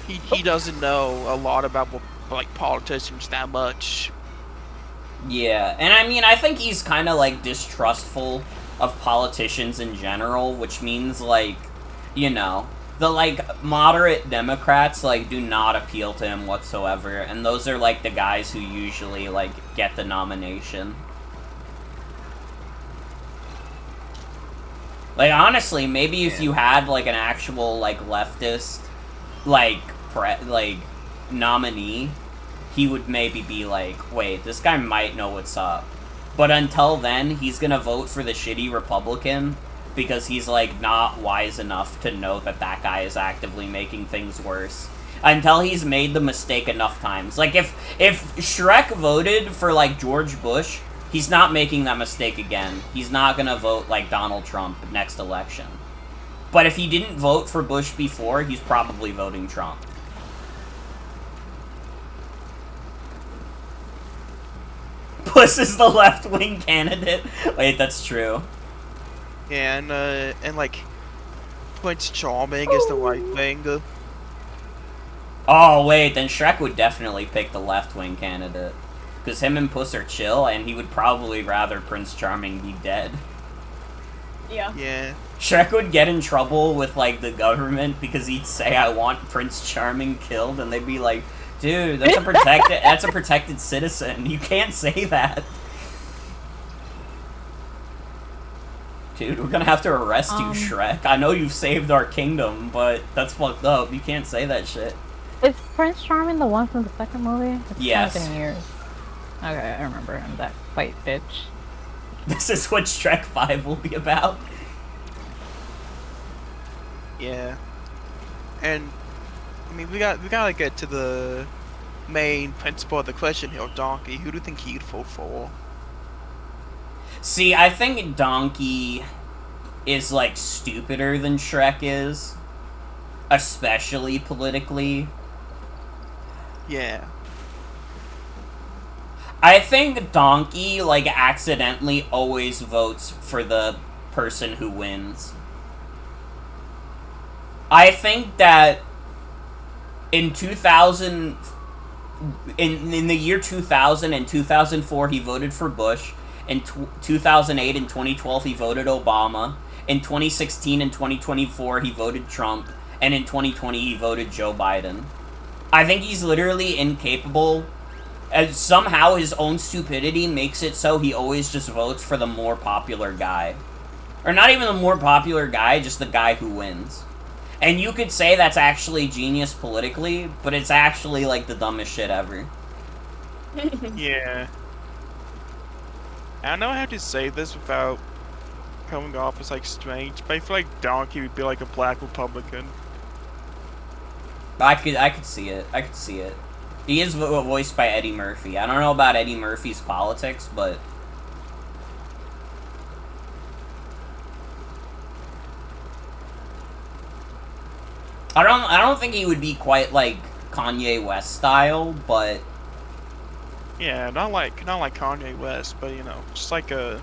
he doesn't know a lot about like politicians that much. Yeah, and I mean, I think he's kind of like distrustful of politicians in general, which means like, you know, the like moderate Democrats like do not appeal to him whatsoever, and those are like the guys who usually like get the nomination. Like honestly, maybe if you had like an actual like leftist like nominee, he would maybe be like, wait, this guy might know what's up. But until then, he's gonna vote for the shitty Republican because he's like not wise enough to know that that guy is actively making things worse. Until he's made the mistake enough times. Like if Shrek voted for like George Bush, he's not making that mistake again. He's not gonna vote like Donald Trump next election. But if he didn't vote for Bush before, he's probably voting Trump. Puss is the left-wing candidate. Wait, that's true. Yeah, and like Prince Charming is the right wing. Oh, wait, then Shrek would definitely pick the left-wing candidate. Because him and Puss are chill, and he would probably rather Prince Charming be dead. Yeah. Yeah. Shrek would get in trouble with, like, the government because he'd say, I want Prince Charming killed, and they'd be like, dude, that's a protected citizen. You can't say that. Dude, we're gonna have to arrest you, Shrek. I know you've saved our kingdom, but that's fucked up. You can't say that shit. Is Prince Charming the one from the second movie? It's Yes. been years. Okay, I remember him, that white bitch. This is what Shrek 5 will be about. Yeah. And I mean we gotta get to the main principle of the question here, Donkey. Who do you think he'd vote for? See, I think Donkey is, like, stupider than Shrek is. Especially politically. Yeah. I think Donkey, like, accidentally always votes for the person who wins. I think that in 2000... In the year 2000 and 2004, he voted for Bush. In 2008 and 2012, he voted Obama. In 2016 and 2024, he voted Trump. And in 2020, he voted Joe Biden. I think he's literally incapable. As somehow his own stupidity makes it so he always just votes for the more popular guy. Or not even the more popular guy, just the guy who wins. And you could say that's actually genius politically, but it's actually, like, the dumbest shit ever. Yeah. I don't know how to say this without coming off as, like, strange, but I feel like Donkey would be like a black Republican. I could see it. I could see it. He is voiced by Eddie Murphy. I don't know about Eddie Murphy's politics, but... I don't think he would be quite like Kanye West style, but Yeah, not like Kanye West, but you know, just like a.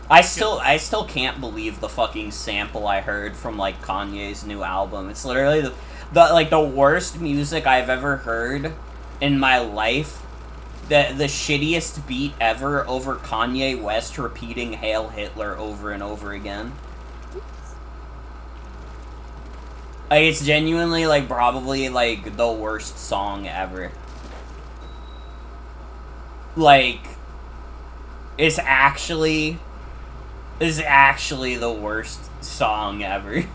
I still can't believe the fucking sample I heard from like Kanye's new album. It's literally the worst music I've ever heard in my life. The shittiest beat ever over Kanye West repeating Hail Hitler over and over again. Like, it's genuinely, like, probably, like, the worst song ever. Like, it's actually the worst song ever.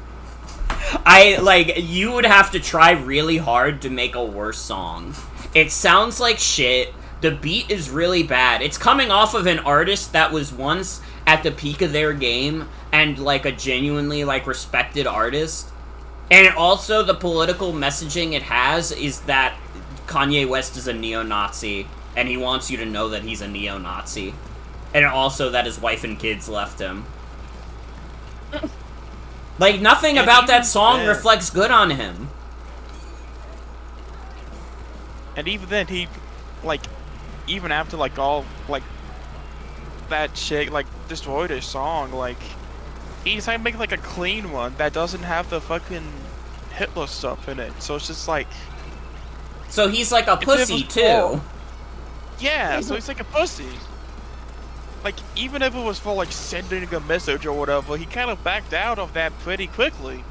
You would have to try really hard to make a worse song. It sounds like shit. The beat is really bad. It's coming off of an artist that was once at the peak of their game and, like, a genuinely, like, respected artist. And also, the political messaging it has is that Kanye West is a neo-Nazi, and he wants you to know that he's a neo-Nazi. And also that his wife and kids left him. Like, nothing about that song reflects good on him. And even then, he, like, even after, like, all, like, that shit, like, destroyed his song, like... He decided to make, like, a clean one that doesn't have the fucking Hitler stuff in it. So it's just, like... So he's like a pussy, too. Yeah, so he's like a pussy. Like, even if it was for, like, sending a message or whatever, he kind of backed out of that pretty quickly.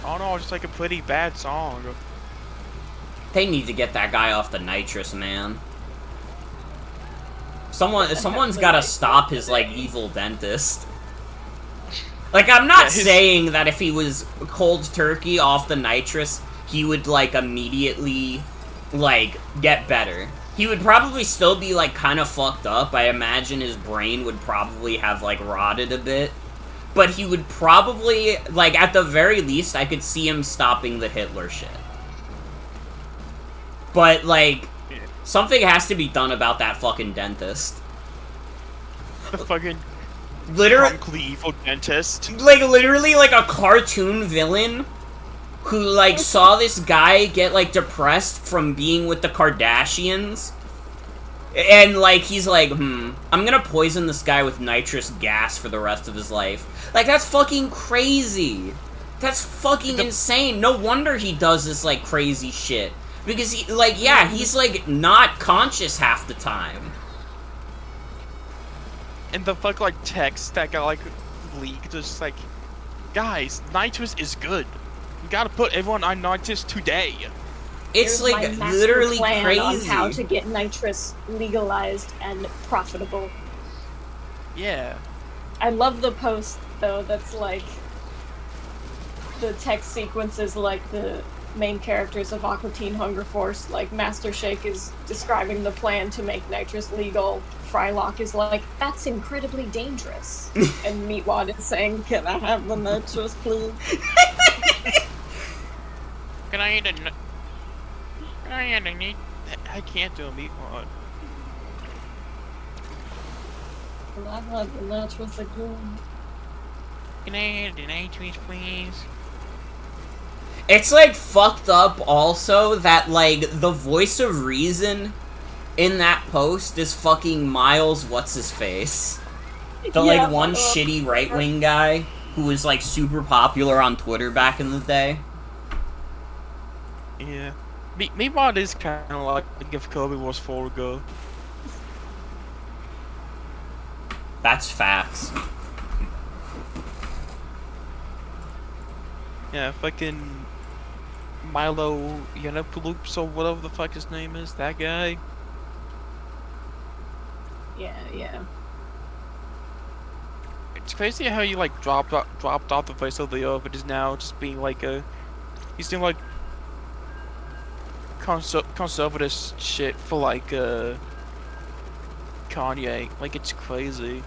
Oh no, it's just like a pretty bad song. They need to get that guy off the nitrous, man. Someone's gotta stop his, like, evil dentist. Like, I'm not saying that if he was cold turkey off the nitrous, he would, like, immediately, like, get better. He would probably still be, like, kind of fucked up. I imagine his brain would probably have, like, rotted a bit. But he would probably, like, at the very least, I could see him stopping the Hitler shit. But, like... something has to be done about that fucking dentist. The fucking literally evil dentist. Like, literally, like, a cartoon villain who, like, saw this guy get, like, depressed from being with the Kardashians. And, like, he's like, I'm gonna poison this guy with nitrous gas for the rest of his life. Like, that's fucking crazy. That's fucking insane. No wonder he does this, like, crazy shit. Because, he, like, yeah, he's, like, not conscious half the time. And the fuck, like, text that got, like, leaked was just like, guys, nitrous is good. We gotta put everyone on nitrous today. It's, Here's like, my literally plan crazy. on how to get nitrous legalized and profitable. Yeah. I love the post, though, that's, like, the text sequences, like, the main characters of Aqua Teen Hunger Force, like Master Shake is describing the plan to make nitrous legal. Frylock is like, that's incredibly dangerous. And Meatwad is saying, can I have the nitrous, please? I can't do a meatball. I had the nachos again. Can I have the nachos, please? It's like fucked up also that like the voice of reason in that post is fucking Miles what's his face. The like one shitty right wing guy who was like super popular on Twitter back in the day. Yeah. Meatball is kind of like if Kobe was Forgo. That's facts. Yeah, fucking Milo Yiannopoulos or whatever the fuck his name is, that guy. Yeah. It's crazy how you like dropped off the face of the earth, but is now just being like he's doing like conservative shit for like Kanye. Like it's crazy.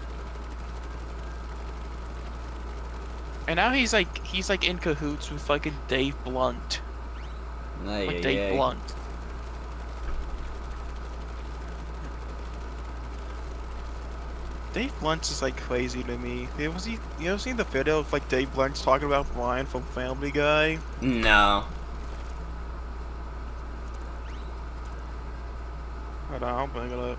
And now he's like in cahoots with fucking Dave Blunt. Like Dave Blunt. Dave Blunt is like crazy to me. You ever seen the video of like Dave Blunt's talking about Brian from Family Guy? No. Hold on, I'll bring it up.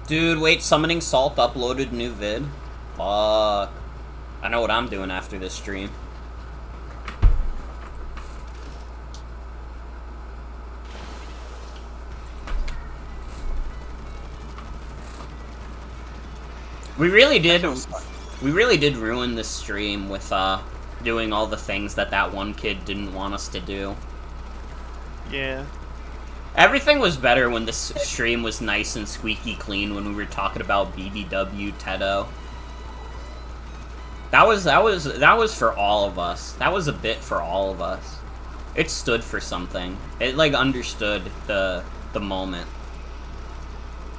Dude, wait, Summoning Salt uploaded new vid? Fuck. I know what I'm doing after this stream. We really did ruin this stream with, doing all the things that one kid didn't want us to do. Yeah. Everything was better when this stream was nice and squeaky clean when we were talking about BBW Tedo. That was for all of us. That was a bit for all of us. It stood for something. It like understood the moment.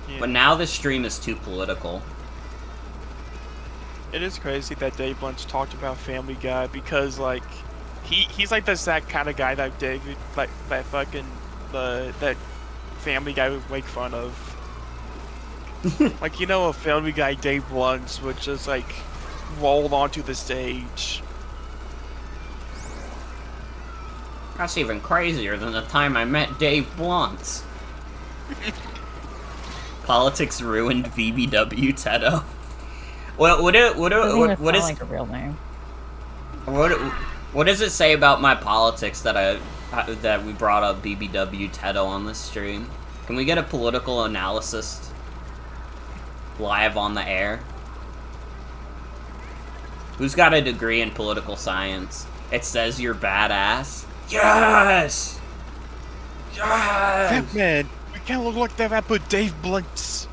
Yeah. But now this stream is too political. It is crazy that Dave Blunt talked about Family Guy because like he's like that kind of guy that David like that fucking that Family Guy would make fun of. Like a Family Guy Dave Blunt would just like roll onto the stage. That's even crazier than the time I met Dave Blunt. Politics ruined BBW Tedo. What is like a real name? What does it say about my politics that we brought up BBW Tedo on this stream? Can we get a political analysis live on the air? Who's got a degree in political science? It says you're badass. Yes! Yes! That man, we can't look like that rapper Dave Blunt.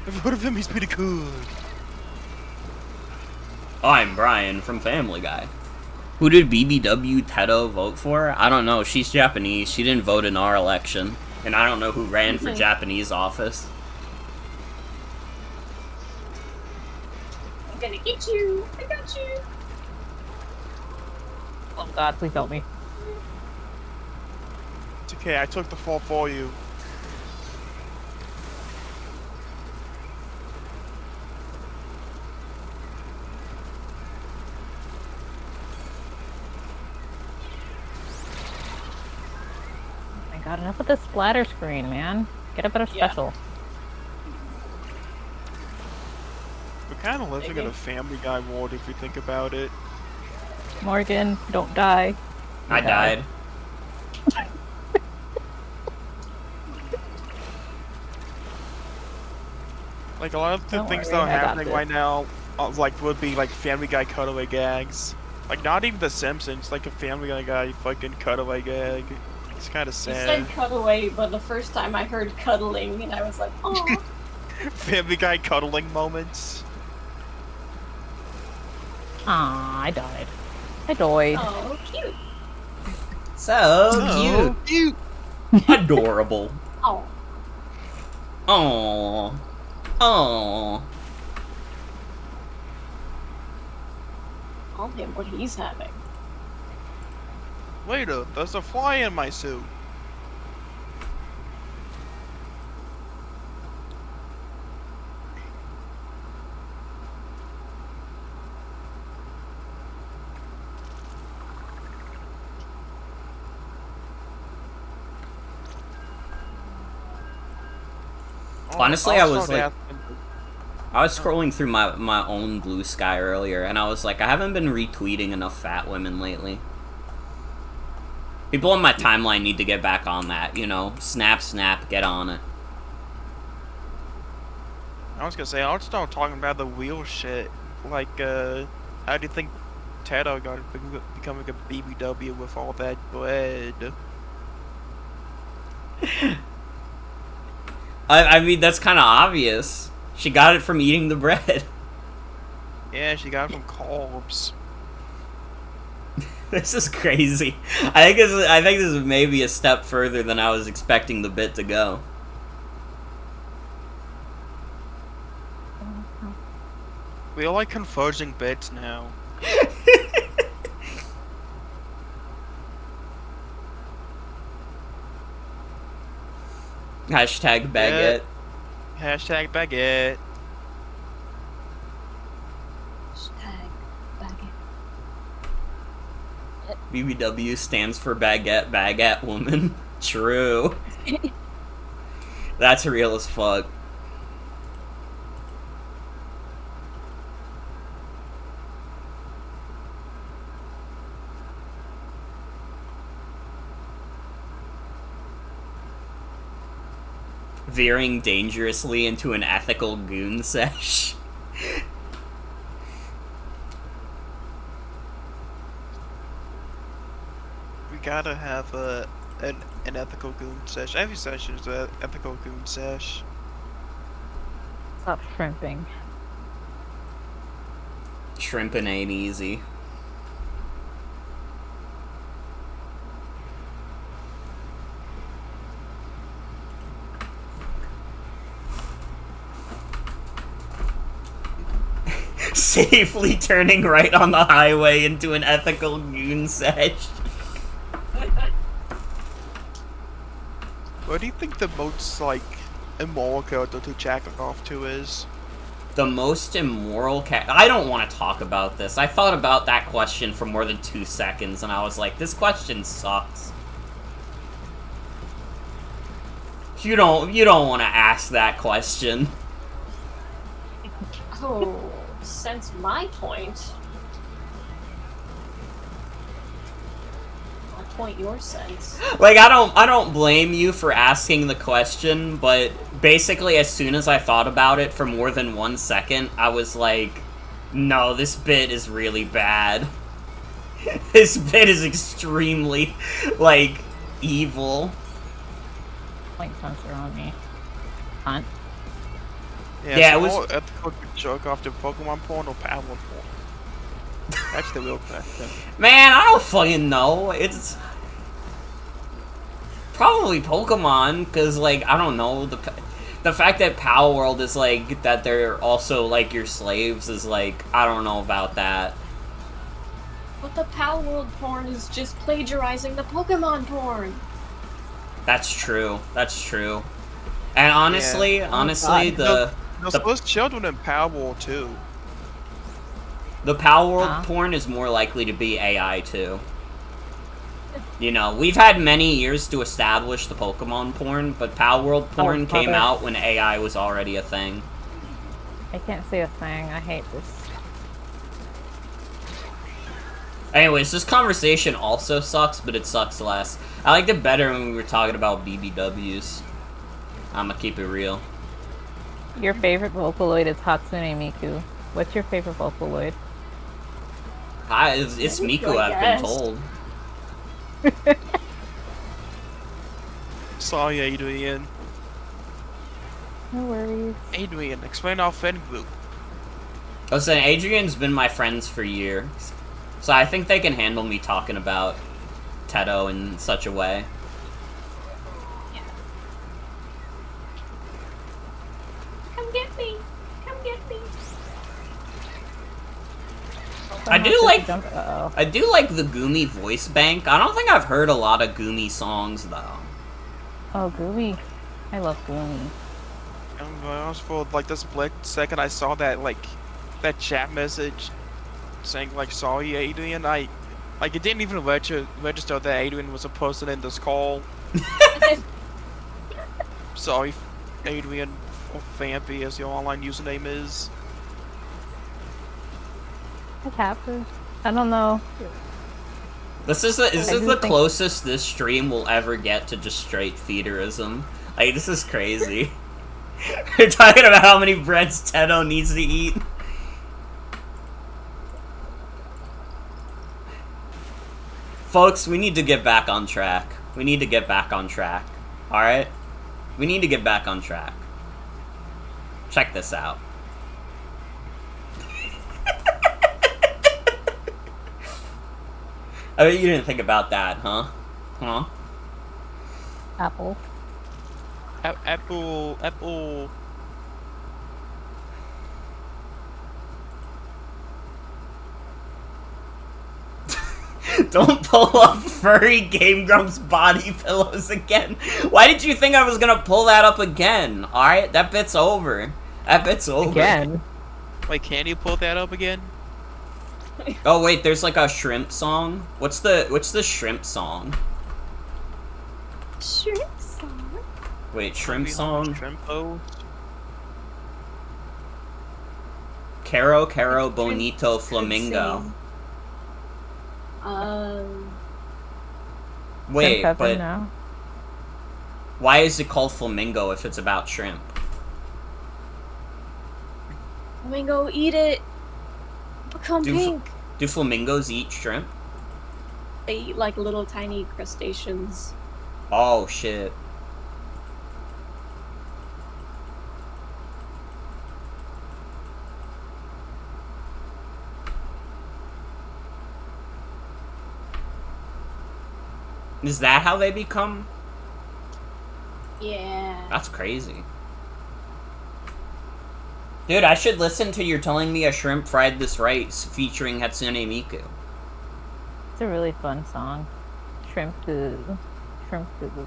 I've heard of him, he's pretty cool. I'm Brian from Family Guy. Who did BBW Tedo vote for? I don't know. She's Japanese. She didn't vote in our election. And I don't know who ran for Japanese office. I'm gonna get you. I got you. Oh god, please help me. It's okay, I took the fall for you. God, enough with the splatter screen, man. Get a better Yeah. special. We're kind of living in a Family Guy world if you think about it. Morgan, don't die. I died. Like a lot of the Don't things worry, that are I got happening this. right now, like would be like Family Guy cutaway gags. Like not even The Simpsons, like a Family Guy fucking cutaway gag. It's kind of You sad. said cutaway, but the first time I heard cuddling, and I was like, oh. Family Guy cuddling moments. Aw, I died. I died. Oh, cute. So Cute. adorable. Oh. Oh. Oh. Tell him what he's having. Waiter, there's a fly in my suit. Honestly, I was like, asking- I was scrolling through my own Blue Sky earlier, and I was like, I haven't been retweeting enough fat women lately. People on my timeline need to get back on that, you know? Snap, get on it. I was gonna say, I'll start talking about the wheel shit. Like, how do you think Tato got becoming a BBW with all that bread? I mean, that's kind of obvious. She got it from eating the bread. Yeah, she got it from carbs. This is crazy. I think this is maybe a step further than I was expecting the bit to go. We all like converging bits now. Hashtag baguette. Hashtag baguette. Hashtag baguette. BBW stands for baguette woman. True. That's real as fuck. Veering dangerously into an ethical goon sesh. We gotta have an ethical goon sesh. Every session is an ethical goon sesh. Stop shrimping. Shrimping ain't easy. Safely turning right on the highway into an ethical goon sesh. What do you think the most, like, immoral character to jack off to is? The most immoral cat. I don't want to talk about this. I thought about that question for more than 2 seconds, and I was like, this question sucks. You don't want to ask that question. Oh, since my point, I'll point your sense. Like, I don't blame you for asking the question, but basically as soon as I thought about it for more than 1 second, I was like, no, this bit is really bad. This bit is extremely, like, evil. Point sensor on me. Hunt. Yeah, it was- more ethical to jerk off to Pokemon porn or Power porn? That's the real question. Man, I don't fucking know. It's probably Pokemon, because, like, I don't know, the fact that Power World is, like, that they're also, like, your slaves is, like, I don't know about that. But the Pal World porn is just plagiarizing the Pokemon porn. That's true. That's true. And honestly, Yeah. honestly, God. There's The- supposed children in Power World too. the Power World Huh? porn is more likely to be AI, too. You know, we've had many years to establish the Pokemon porn, but Pal World porn came brother. out when AI was already a thing. I can't say a thing. I hate this. Anyways, this conversation also sucks, but it sucks less. I liked it better when we were talking about BBWs. I'ma keep it real. Your favorite Vocaloid is Hatsune Miku. What's your favorite Vocaloid? It's Miku, I've been told. Sorry, Adrian. No worries. Adrian, explain our friend group. Listen, Adrian's been my friends for years, so I think they can handle me talking about Teto in such a way. Come get me! Come get me! I do Uh-oh. like the Gumi voice bank. I don't think I've heard a lot of Gumi songs though. Oh, Gooey. I love Gooey. And I was for like this split second I saw that chat message saying like sorry Adrian. It didn't even register that Adrian was a person in this call. Sorry, Adrian, or Vampy as your online username is. It happens. I don't know. This is the closest this stream will ever get to just straight feederism. Like, this is crazy. We're talking about how many breads Teto needs to eat. Folks, we need to get back on track. We need to get back on track. Alright? We need to get back on track. Check this out. I mean, you didn't think about that, huh? Huh? Apple. Apple. Don't pull up furry Game Grumps body pillows again. Why did you think I was gonna pull that up again? Alright, that bit's over. That bit's over. Again? Wait, can you pull that up again? Oh wait, there's like a shrimp song. What's the shrimp song? Shrimp song? Wait, shrimp song? Shrimpo? Caro Caro Bonito Flamingo. Wait, but now. why is it called Flamingo if it's about shrimp? Flamingo, eat it! Become pink! Do flamingos eat shrimp? They eat like little tiny crustaceans. Oh shit. Is that how they become? Yeah. That's crazy. Dude, I should listen to You're Telling Me a Shrimp Fried This Right featuring Hatsune Miku. It's a really fun song. Shrimp Goo. Shrimp Goo.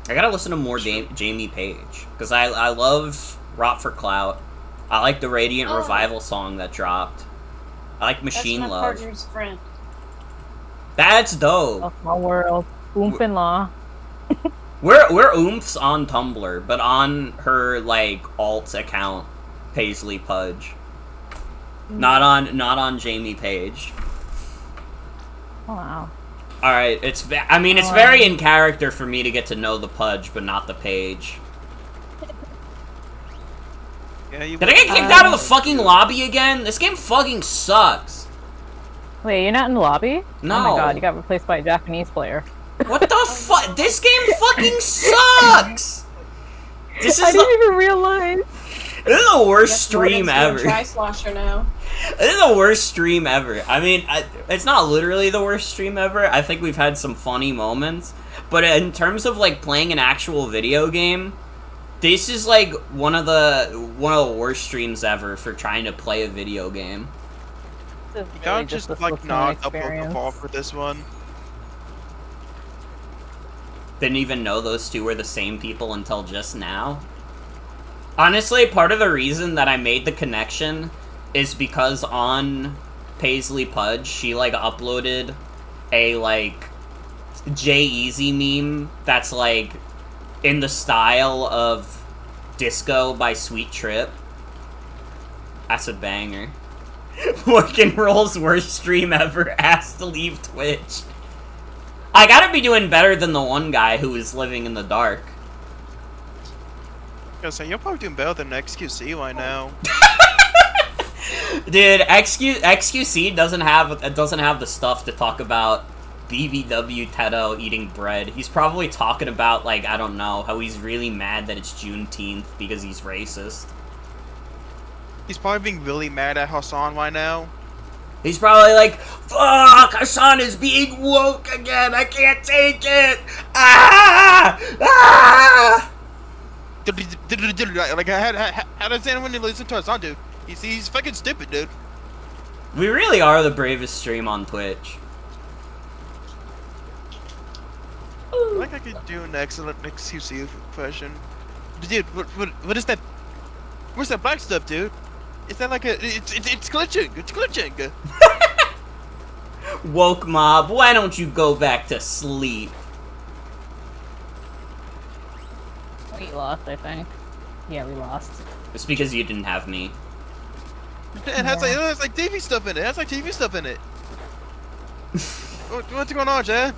I gotta listen to more Jamie Page. Because I love Rot for Clout. I like the Radiant Revival song that dropped. I like Machine That's my Love. partner's friend. That's dope. Oh, small world. Oomph and Law. We're Oomphs on Tumblr, but on her like alt account, Paisley Pudge. Not on Jamie Page. Oh, wow. All right, it's very in character for me to get to know the Pudge, but not the Page. Yeah, Did I get kicked out of the fucking lobby again? This game fucking sucks. Wait, you're not in the lobby? No. Oh my god, you got replaced by a Japanese player. What the fuck? This game fucking sucks. This I is didn't even realize. this is the worst Guess stream Morgan's ever. gonna Try Slosher now. This is the worst stream ever. I mean, it's not literally the worst stream ever. I think we've had some funny moments, but in terms of like playing an actual video game, this is like one of the worst streams ever for trying to play a video game. You gotta just like not upload the ball for this one. Didn't even know those two were the same people until just now. Honestly, part of the reason that I made the connection is because on Paisley Pudge, she like uploaded a like J-Eazy meme that's like in the style of Disco by Sweet Trip. That's a banger. Morgan Roll's worst stream ever, asked to leave Twitch. I gotta be doing better than the one guy who was living in the dark. I was saying, you're probably doing better than XQC right now. Dude, XQC doesn't have the stuff to talk about BBW Teto eating bread. He's probably talking about, like, I don't know, how he's really mad that it's Juneteenth because he's racist. He's probably being really mad at Hassan right now. He's probably like, fuck, Hassan is being woke again, I can't take it! Ah! Ah! Like, how does anyone listen to Hassan, dude? He's fucking stupid, dude. We really are the bravest stream on Twitch. I think I could do an excellent XQC impression. Dude, what is that? Where's that black stuff, dude? Is that like a... It's glitching! It's glitching! Woke mob, why don't you go back to sleep? We lost, I think. Yeah, we lost. It's because you didn't have me. It has like TV stuff in it. It has like TV stuff in it. What's going on, Chad?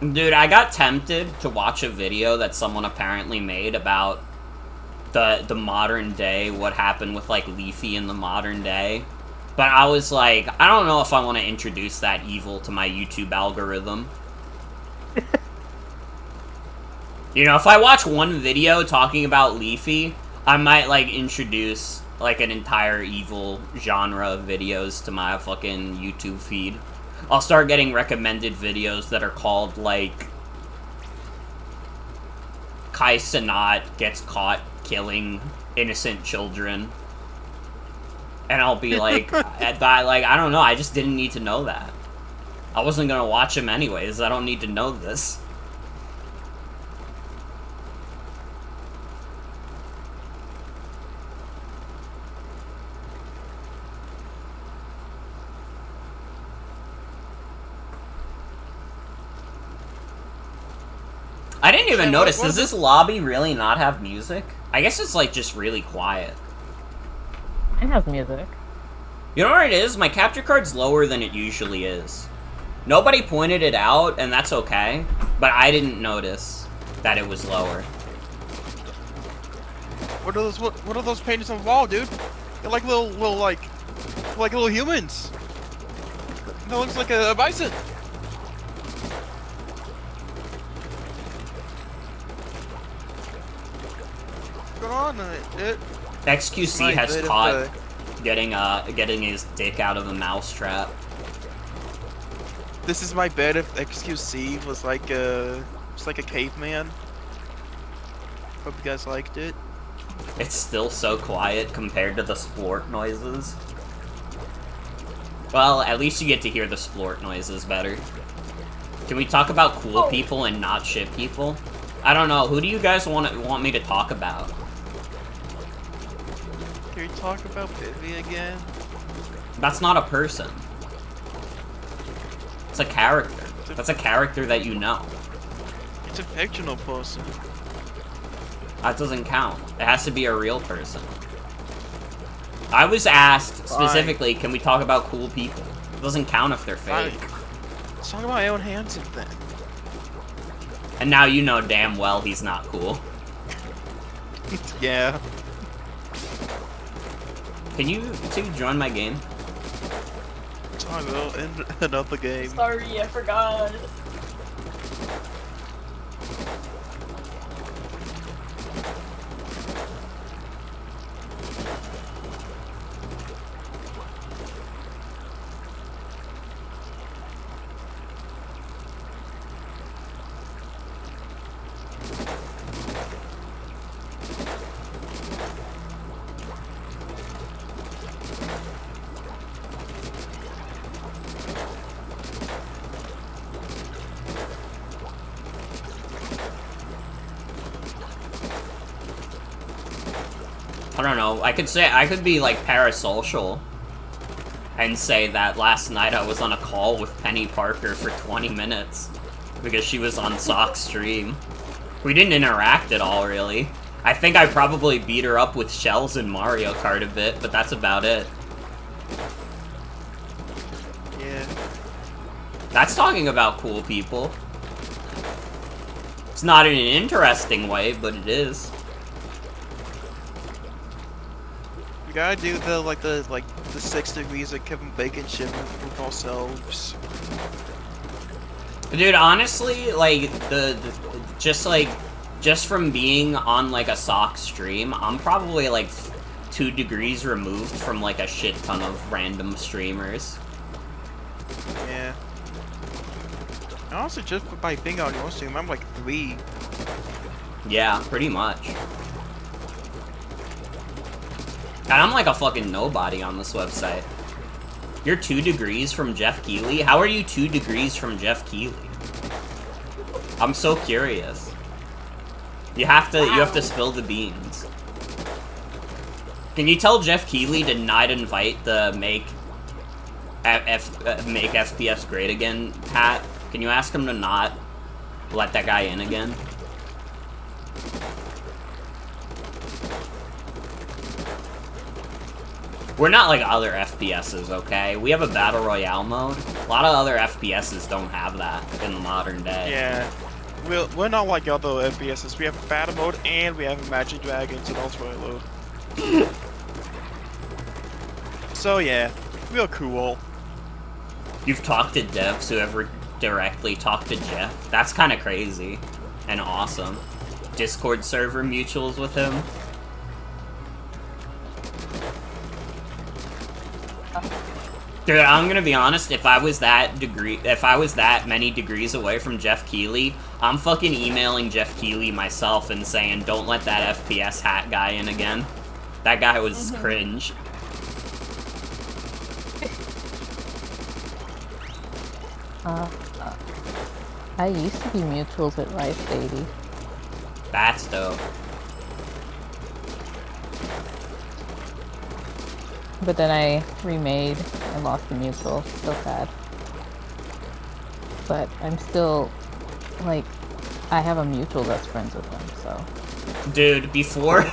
Dude, I got tempted to watch a video that someone apparently made about the modern day, what happened with, like, Leafy in the modern day. But I was like, I don't know if I want to introduce that evil to my YouTube algorithm. You know, if I watch one video talking about Leafy, I might, like, introduce, like, an entire evil genre of videos to my fucking YouTube feed. I'll start getting recommended videos that are called, like, Kai Cenat gets caught killing innocent children. And I'll be like, I don't know, I just didn't need to know that. I wasn't gonna watch him anyways, I don't need to know this. I didn't even notice, does this lobby really not have music? I guess it's, like, just really quiet. It has music. You know what it is? My capture card's lower than it usually is. Nobody pointed it out, and that's okay, but I didn't notice that it was lower. What are those paintings on the wall, dude? They're like little humans. That looks like a bison. What's going on, dude? XQC has caught getting his dick out of a mousetrap. This is my bed if XQC was like a caveman. Hope you guys liked it. It's still so quiet compared to the splort noises. Well, at least you get to hear the splort noises better. Can we talk about cool people and not shit people? I don't know. Who do you guys want me to talk about? Can we talk about Vivi again? That's not a person. It's a character. That's a character that you know. It's a fictional person. That doesn't count. It has to be a real person. I was asked specifically, can we talk about cool people? It doesn't count if they're fake. Let's talk about Alan Hansen then. And now you know damn well he's not cool. Yeah. Can you two join my game? I will end another game. Sorry, I forgot. I don't know. I could be like parasocial and say that last night I was on a call with Penny Parker for 20 minutes because she was on Sock's stream. We didn't interact at all, really. I think I probably beat her up with shells in Mario Kart a bit, but that's about it. Yeah. That's talking about cool people. It's not in an interesting way, but it is. We gotta do the 6 degrees of Kevin Bacon shit with ourselves. Dude, honestly, like, just from being on, like, a Sock stream, I'm probably, like, 2 degrees removed from, like, a shit ton of random streamers. Yeah. And also, just by being on your stream, I'm, like, 3. Yeah, pretty much. And I'm like a fucking nobody on this website. You're 2 degrees from Jeff Keighley? How are you 2 degrees from Jeff Keighley? I'm so curious. You have to spill the beans. Can you tell Jeff Keighley to not invite the make FPS great again hat? Can you ask him to not let that guy in again? We're not like other FPSs, okay? We have a Battle Royale mode. A lot of other FPSs don't have that in the modern day. Yeah. We're not like other FPSs. We have a battle mode and we have a Magic Dragons and also a load. So yeah, real cool. You've talked to devs who ever directly talked to Jeff? That's kind of crazy. And awesome. Discord server mutuals with him? Dude, I'm gonna be honest, if I was that many degrees away from Jeff Keighley, I'm fucking emailing Jeff Keighley myself and saying, don't let that FPS hat guy in again. That guy was cringe. I used to be mutuals at Rice 80. That's dope. But then I remade and lost the mutual. So sad. But I'm still, like, I have a mutual that's friends with him, so. Dude, before...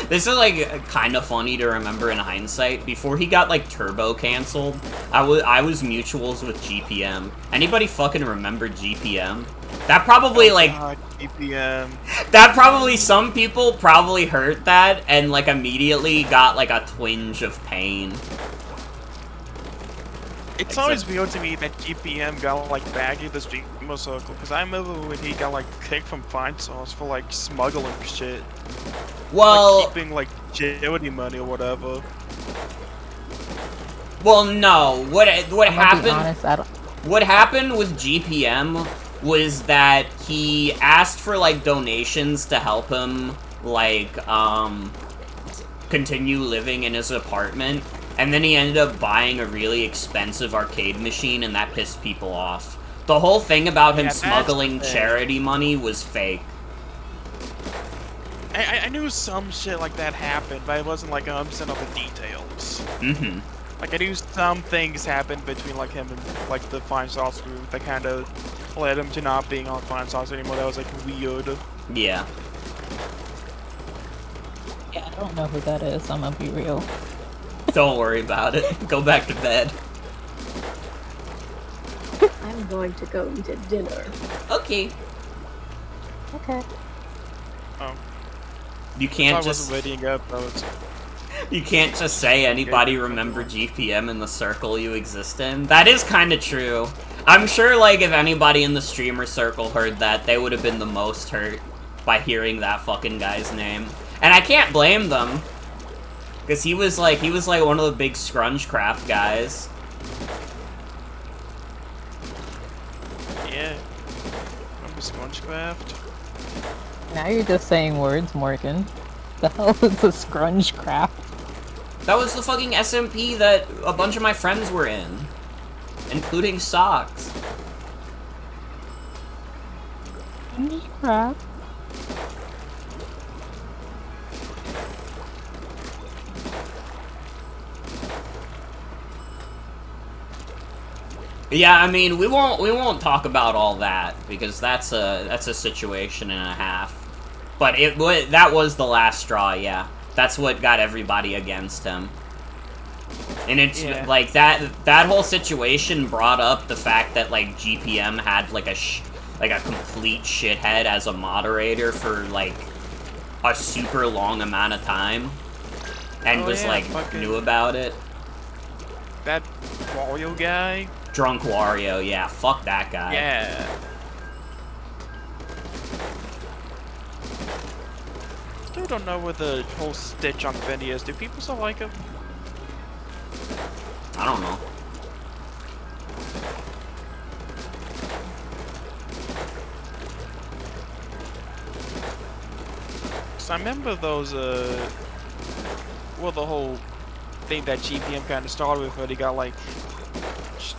This is, like, kind of funny to remember in hindsight. Before he got, like, turbo canceled, I was mutuals with GPM. Anybody fucking remember GPM? That probably, like... God, GPM. That probably, some people probably heard that and, like, immediately got, like, a twinge of pain. It's always weird to me that GPM got, like, bagged in the streamer circle, because I remember when he got, like, kicked from Fine Sauce for, like, smuggling shit. Well... Like, keeping, like, charity money or whatever. Well, no. What happened... Honest, what happened with GPM was that he asked for, like, donations to help him, like, continue living in his apartment. And then he ended up buying a really expensive arcade machine, and that pissed people off. The whole thing about him smuggling charity money was fake. I knew some shit like that happened, but it wasn't like 100% of the details. Mm-hmm. Like, I knew some things happened between, like, him and, like, the Fine Sauce group that kind of led him to not being on Fine Sauce anymore. That was, like, weird. Yeah. Yeah, I don't know who that is, I'm gonna be real. Don't worry about it. Go back to bed. I'm going to go to dinner. Okay. Okay. Oh. You can't I just... wasn't waiting up, I was... You can't just say anybody remember GPM in the circle you exist in. That is kind of true. I'm sure, like, if anybody in the streamer circle heard that, they would have been the most hurt by hearing that fucking guy's name. And I can't blame them. Because he was like one of the big Scrungecraft guys. Yeah. Remember Spongecraft? Now you're just saying words, Morgan. The hell is a Scrungecraft? That was the fucking SMP that a bunch of my friends were in. Including Socks. Scrungecraft? Yeah, I mean, we won't talk about all that because that's a situation and a half. But that was the last straw, yeah. That's what got everybody against him. And it's like that whole situation brought up the fact that like GPM had like a complete shithead as a moderator for like a super long amount of time and was like knew about it. That Wario guy? Drunk Wario, yeah, fuck that guy. Yeah. Still don't know where the whole stitch on Vinny is. Do people still like him? I don't know. So I remember those, well, the whole thing that GPM kind of started with, where they got, like,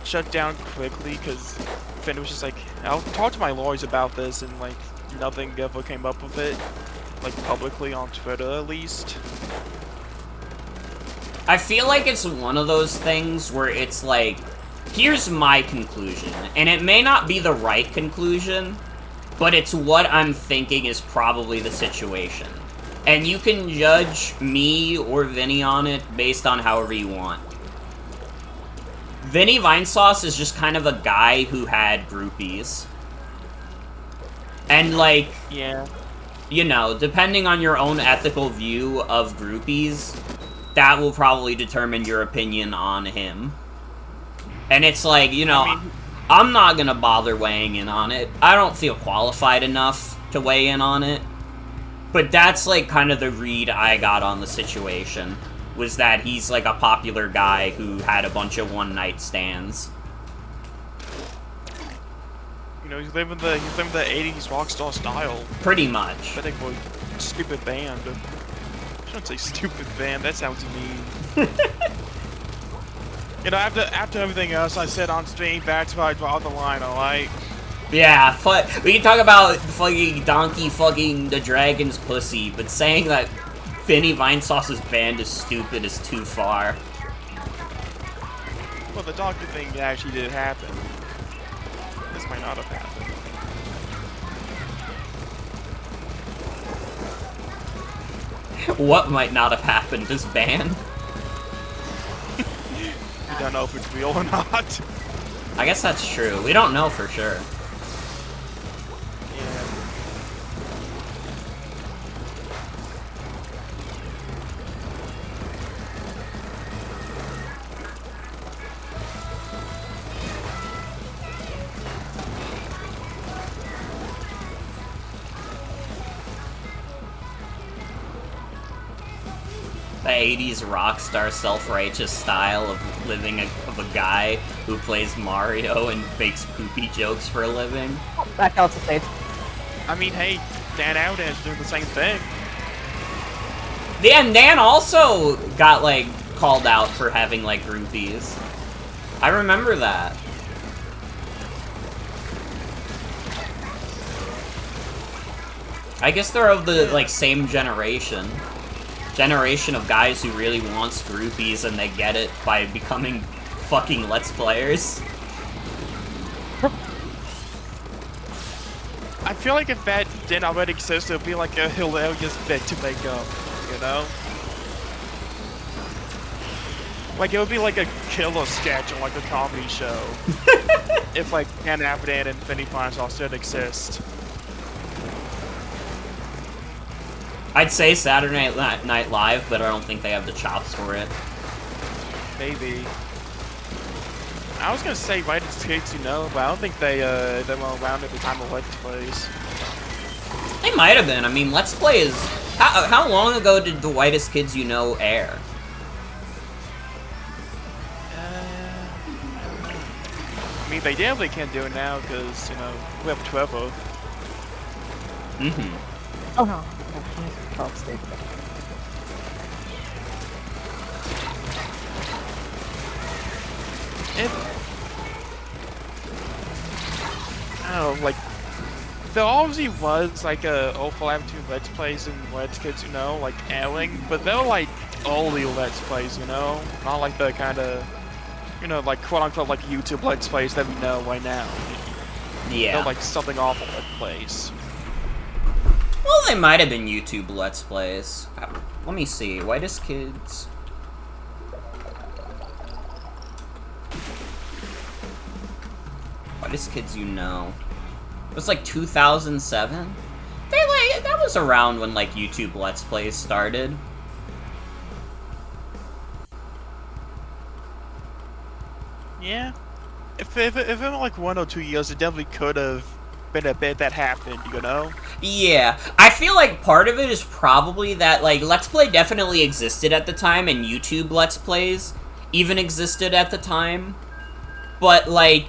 shut down quickly, because Finn was just like, I'll talk to my lawyers about this, and, like, nothing ever came up with it, like, publicly on Twitter, at least. I feel like it's one of those things where it's like, here's my conclusion, and it may not be the right conclusion, but it's what I'm thinking is probably the situation. And you can judge me or Vinny on it based on however you want. Vinny Vinesauce is just kind of a guy who had groupies. And, like, Yeah. you know, depending on your own ethical view of groupies, that will probably determine your opinion on him. And it's like, you know, I mean, I'm not gonna bother weighing in on it. I don't feel qualified enough to weigh in on it. But that's, like, kind of the read I got on the situation. Was that he's, like, a popular guy who had a bunch of one-night stands. you know, he's living the 80s rockstar style. Pretty much. Pathetic boy, stupid band. I shouldn't say stupid band, that sounds mean. You know, after everything else I said on stream, that's why I draw the line, alright? Yeah, we can talk about fucking Donkey fucking the dragon's pussy, but saying that Vinny Vinesauce's band is stupid is too far. Well, the doctor thing actually did happen. This might not have happened. What might not have happened? This band? We don't know if it's real or not. I guess that's true. We don't know for sure. Yeah. The 80s rock star self-righteous style of living of a guy who plays Mario and makes poopy jokes for a living. Back out to stage. I mean, hey, Dan Alden's doing the same thing. Dan also got, like, called out for having, like, groupies. I remember that. I guess they're of the, like, same generation. Generation of guys who really wants groupies and they get it by becoming fucking Let's Players. I feel like if that didn't already exist, it would be like a hilarious bit to make up, you know? Like, it would be like a killer sketch on, like, a comedy show. If, like, Dan Avidan and Vinny Vinesauce did exist. I'd say Saturday Night Live, but I don't think they have the chops for it. Maybe. I was gonna say Whitest Kids You Know, but I don't think they were around at the time of Let's Plays. They might have been. I mean, Let's Play is... How long ago did The Whitest Kids You Know air? I mean, they definitely can't do it now, because, you know, we have Trevor. Mm-hmm. Oh no. Oh, stage. I don't know, like, there obviously was, like, a overlap between Let's Plays and Let's Kids, you know, like, airing, but they were, like, early Let's Plays, you know? Not like the kind of You know, like quote-unquote like YouTube Let's Plays that we know right now. Yeah. They're like something awful Let's Plays. Well, they might have been YouTube Let's Plays. Let me see. Whitest Kids. Whitest Kids you know. It was like 2007? That was around when like YouTube Let's Plays started. Yeah. If in like 1 or 2 years, it definitely could have been a bit that happened, you know? Yeah, I feel like part of it is probably that, like, Let's Play definitely existed at the time, and YouTube Let's Plays even existed at the time. But, like,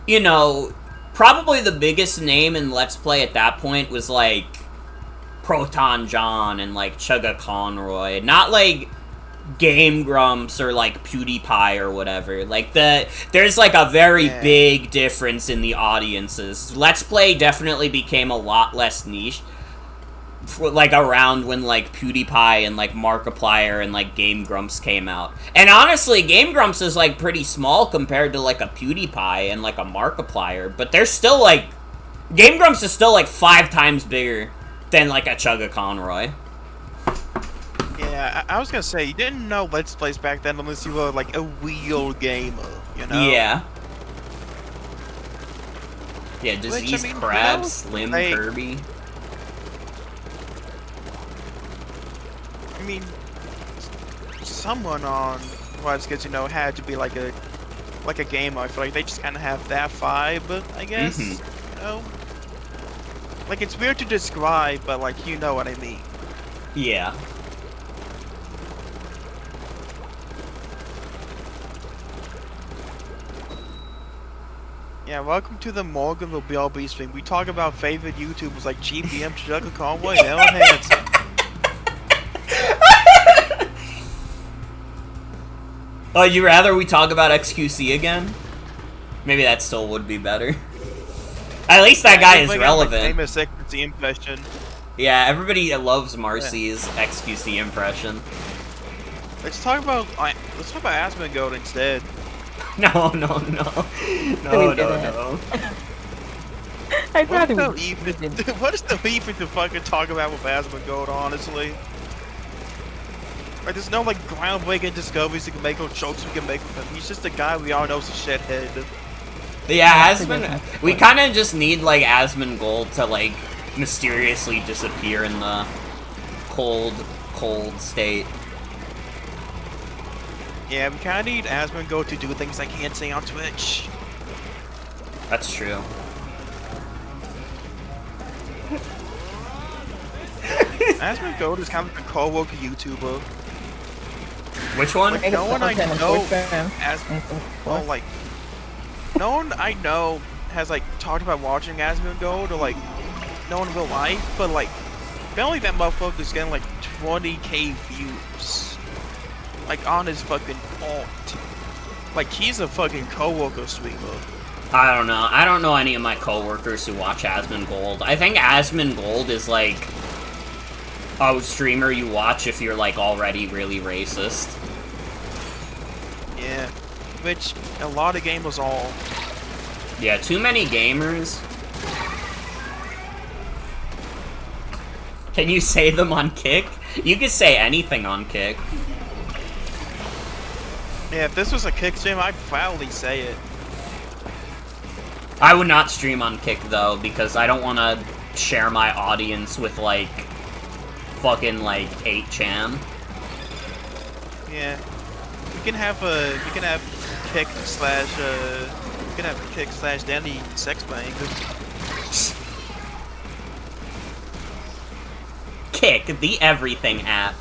you know, probably the biggest name in Let's Play at that point was, like, Proton John and, like, Chugga Conroy. Not, like, Game Grumps or, like, PewDiePie or whatever. Like, there's, like, a very big difference in the audiences. Let's Play definitely became a lot less niche, like, around when, like, PewDiePie and, like, Markiplier and, like, Game Grumps came out. And honestly, Game Grumps is, like, pretty small compared to, like, a PewDiePie and, like, a Markiplier. But they're still, like... Game Grumps is still, like, 5 times bigger than, like, a Chugga Conroy. Yeah, I was gonna say, you didn't know Let's Plays back then unless you were, like, a real gamer, you know? Yeah. Yeah, Diseased Crab, Slim Kirby. I mean, someone on Let's Kids, you know, had to be like a gamer. I feel like they just kind of have that vibe, I guess. You know? Like, it's weird to describe, but, like, you know what I mean. Yeah. Yeah, welcome to the Morgan of BLB stream. We talk about favorite YouTubers like GPM, Chugga Conway, and Ellen Hansen. Oh, you rather we talk about XQC again? Maybe that still would be better. At least that guy is relevant. Famous XQC impression. Yeah, everybody loves Marcy's XQC impression. Let's talk about Asmongold instead. No. I'd rather what is the even to fucking talk about with Asmongold, honestly? Like, there's no, like, groundbreaking discoveries we can make or jokes we can make with him. He's just a guy we all know is a shithead. Yeah, we kind of just need, like, Asmongold to, like, mysteriously disappear in the cold state. Yeah, we kind of need Asmongold to do things I can't say on Twitch. That's true. Asmongold is kind of like a co-worker YouTuber. Which one? Like, no one I know has, like, talked about watching Asmongold, or, like, no one in real life, but, like, apparently that motherfucker's getting, like, 20k views. Like, on his fucking alt. Like, he's a fucking co-worker streamer. I don't know. I don't know any of my coworkers who watch Asmongold. I think Asmongold is, like, a streamer you watch if you're, like, already really racist. Yeah. Which a lot of gamers are. Yeah, too many gamers. Can you say them on Kick? You could say anything on Kick. Yeah, if this was a Kick stream, I'd proudly say it. I would not stream on Kick, though, because I don't want to share my audience with, like, fucking, like, 8chan. Yeah. We can have Kick slash Danny sex bang. Kick, the everything app.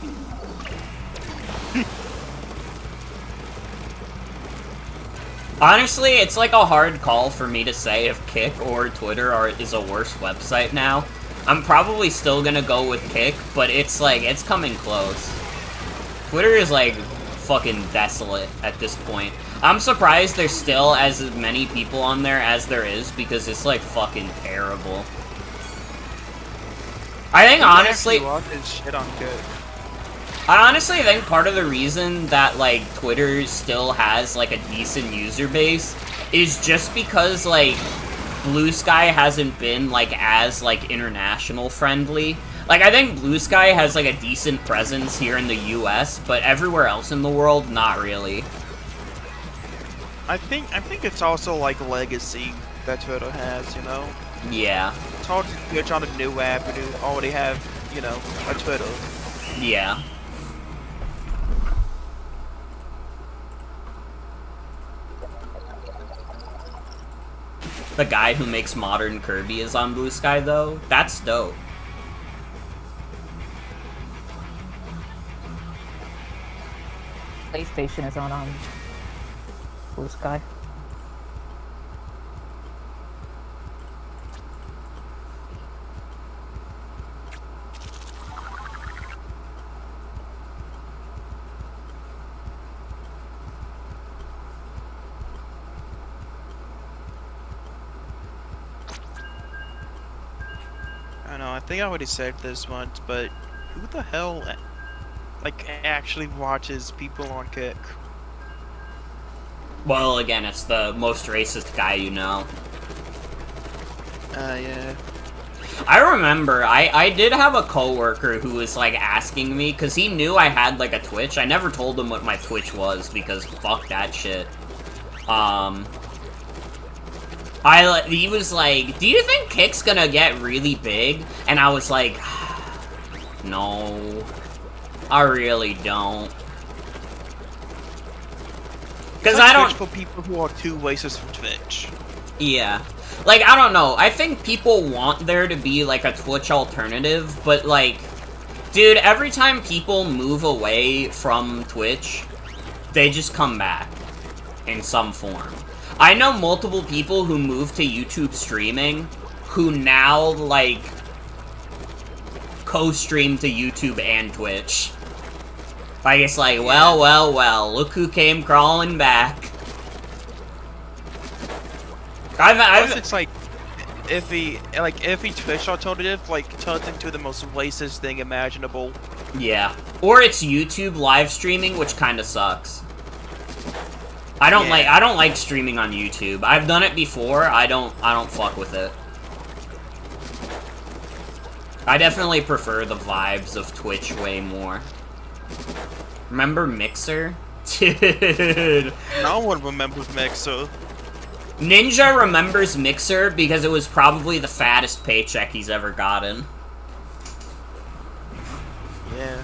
Honestly, it's like a hard call for me to say if Kick or Twitter is a worse website now. I'm probably still gonna go with Kick, but it's like, it's coming close. Twitter is like fucking desolate at this point. I'm surprised there's still as many people on there as there is, because it's like fucking terrible. I think honestly... Shit on Kick. I honestly think part of the reason that, like, Twitter still has, like, a decent user base is just because, like, Blue Sky hasn't been, like, as, like, international friendly. Like, I think Blue Sky has, like, a decent presence here in the US, but everywhere else in the world, not really. I think it's also like legacy that Twitter has, you know? Yeah. It's hard to switch on a new app and you already have, you know, a Twitter. Yeah. The guy who makes modern Kirby is on Blue Sky, though. That's dope. PlayStation is on Blue Sky. I don't know, I think I already said this once, but who the hell, like, actually watches people on Kick? Well, again, it's the most racist guy you know. Yeah. I remember, I did have a coworker who was, like, asking me, because he knew I had, like, a Twitch. I never told him what my Twitch was, because fuck that shit. He was like, do you think Kick's gonna get really big? And I was like, no, I really don't. Because I don't... Twitch for people who are too racist for Twitch. Yeah. Like, I don't know. I think people want there to be, like, a Twitch alternative, but, like, dude, every time people move away from Twitch, they just come back in some form. I know multiple people who moved to YouTube streaming who now, like, co-stream to YouTube and Twitch. Like, it's like, well, look who came crawling back. It's like, if he Twitch alternative, like, turns into the most racist thing imaginable. Yeah. Or it's YouTube live streaming, which kinda sucks. I don't like streaming on YouTube. I've done it before. I don't fuck with it. I definitely prefer the vibes of Twitch way more. Remember Mixer? Dude. No one remembers Mixer. Ninja remembers Mixer because it was probably the fattest paycheck he's ever gotten. Yeah.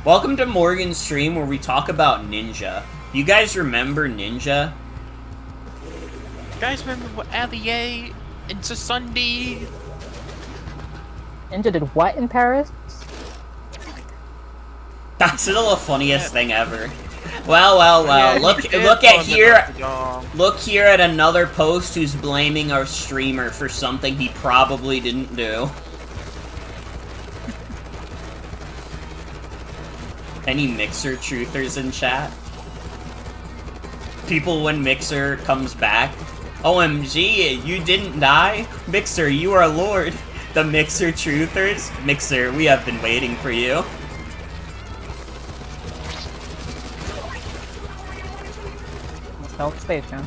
Welcome to Morgan's stream where we talk about Ninja. You guys remember Ninja? You guys remember what Allier and Sunday? Ninja did what in Paris? That's still the funniest thing ever. Well. Yeah, Look here at another post who's blaming our streamer for something he probably didn't do. Any Mixer truthers in chat? People when Mixer comes back. OMG, you didn't die? Mixer, you are Lord. The Mixer truthers? Mixer, we have been waiting for you. Self stage, man.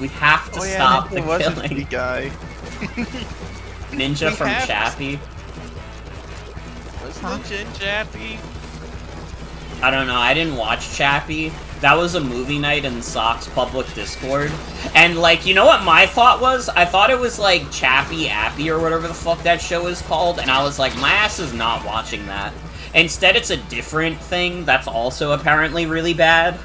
We have to stop the wasn't killing. the guy. Ninja from have to- Chappie. Was Ninja and Chappie? I don't know, I didn't watch Chappie. That was a movie night in Sock's public Discord. And, like, you know what my thought was? I thought it was, like, Chappie Appy or whatever the fuck that show is called, and I was like, my ass is not watching that. Instead, it's a different thing that's also apparently really bad.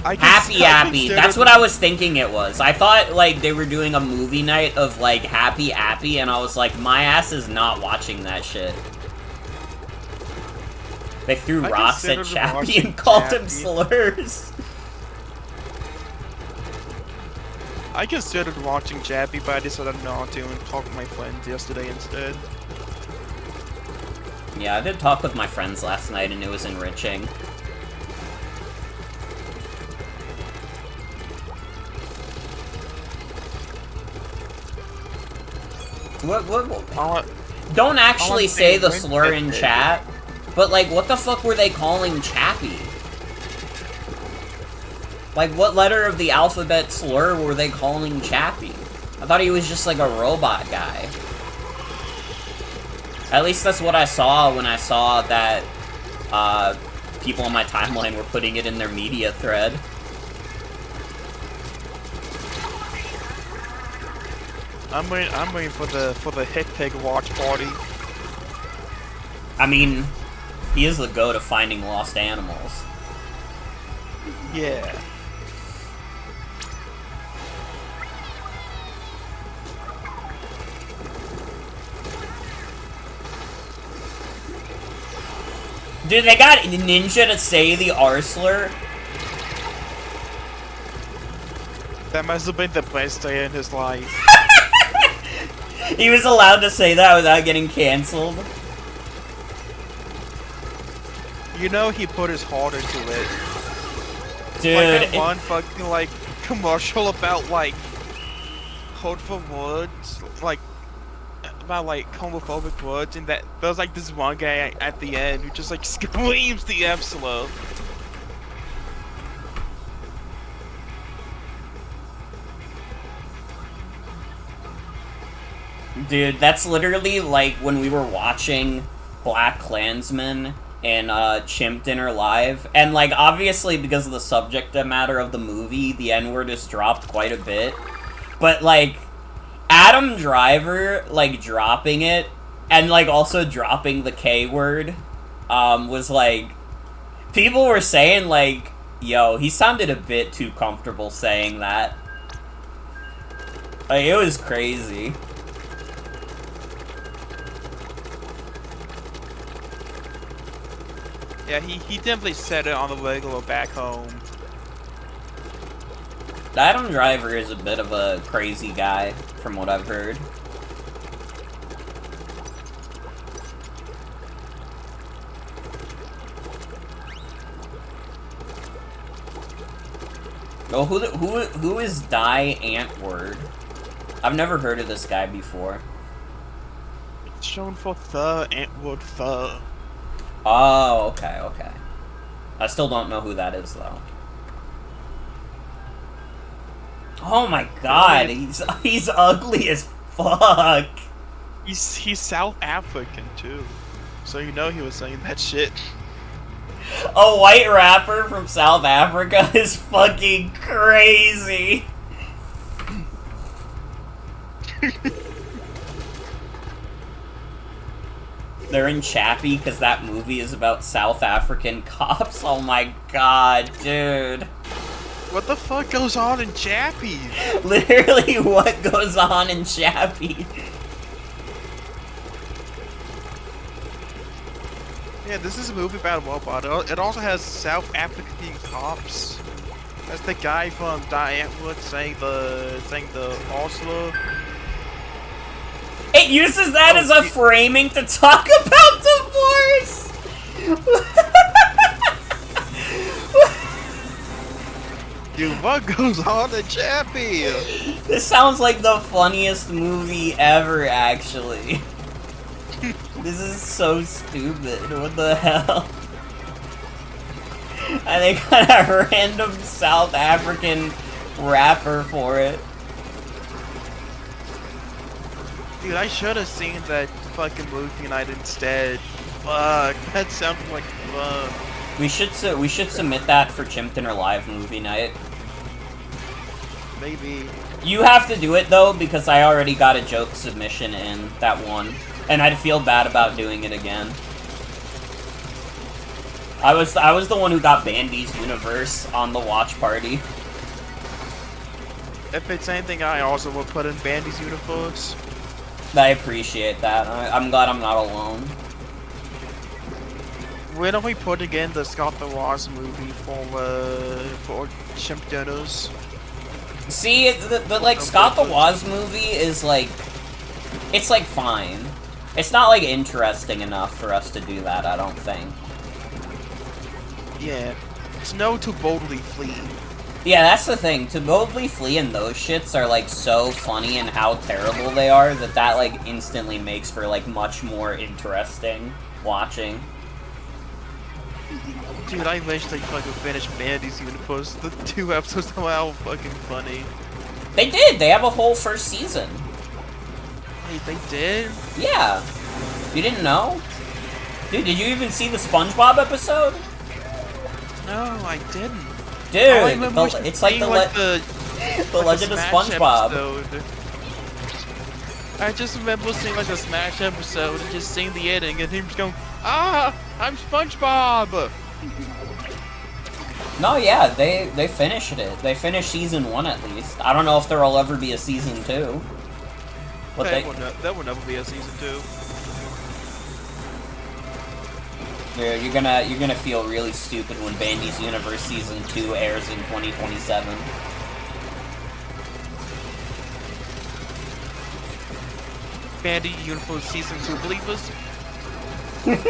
Happy Appy. That's what I was thinking it was. I thought, like, they were doing a movie night of, like, Happy Appy, and I was like, my ass is not watching that shit. They threw rocks at Chappie and called him slurs. I considered watching Chappie, but I decided not to and talked with my friends yesterday instead. Yeah, I did talk with my friends last night, and it was enriching. What? All I- Don't actually I'm say saying the when slur in it- chat, but like, what the fuck were they calling Chappie? Like, what letter of the alphabet slur were they calling Chappie? I thought he was just like a robot guy. At least that's what I saw when I saw that, people on my timeline were putting it in their media thread. I'm waiting for the Hit Pig watch party. I mean, he is the go to finding lost animals. Yeah. Dude, they got Ninja to say the R slur. That must have been the best day in his life. He was allowed to say that without getting canceled. You know he put his heart into it. Dude, Like that one fucking like commercial about like hurtful words, like about like homophobic words, and that there's like this one guy at the end who just like screams the F slur. dude, that's literally like when we were watching Black Klansman and Chimp Dinner Live, and like obviously because of the subject matter of the movie, the N-word is dropped quite a bit. But like Adam Driver like dropping it and like also dropping the K word was like, people were saying like, yo, he sounded a bit too comfortable saying that. Like, it was crazy. Yeah, he definitely said it on the regular back home. Adam Driver is a bit of a crazy guy, from what I've heard. Oh, who is Die Antword? I've never heard of this guy before. It's shown for the Antwood the. Oh, okay, okay. I still don't know who that is, though. Oh my god, he's ugly as fuck. He's South African too, so you know he was saying that shit. A white rapper from South Africa is fucking crazy. They're in Chappie because that movie is about South African cops. Oh my god, dude. What the fuck goes on in Chappie? Literally what goes on in Chappie. Yeah, this is a movie about a robot. It also has South African cops. That's the guy from Diane Wood saying the Oslo. It uses that as a framing to talk about divorce! Dude, what goes on in Chappie? This sounds like the funniest movie ever, actually. This is so stupid. What the hell? And they got a random South African rapper for it. Dude, I should have seen that fucking movie night instead. Fuck, that sounds like fun. We should submit that for Chimp Dinner Live movie night. Maybe. You have to do it though, because I already got a joke submission in that one, and I'd feel bad about doing it again. I was the one who got Bandy's Universe on the watch party. If it's anything, I also will put in Bandy's universe. I appreciate that. I'm glad I'm not alone. When are we putting in the Scott the Waz movie for Chimp Dinners? See, the like Scott the Waz movie is like, it's like fine. It's not like interesting enough for us to do that, I don't think. Yeah, it's no to boldly flee. Yeah, that's the thing. To boldly flee and those shits are, like, so funny and how terrible they are that, like, instantly makes for, like, much more interesting watching. Dude, I wish they fucking finished Mandy's Universe. The 2 episodes come out fucking funny. They did! They have a whole first season. Wait, they did? Yeah. You didn't know? Dude, did you even see the SpongeBob episode? No, I didn't. Dude, it's like the Legend of SpongeBob. Episode. I just remember seeing like a Smash episode and just seeing the ending and him just going, "Ah, I'm SpongeBob." No, yeah, they finished it. They finished season 1 at least. I don't know if there'll ever be a season 2. But That will never be a season 2. Yeah, you're gonna feel really stupid when Bandy's Universe season 2 airs in 2027. Bandy Universe season 2 believers.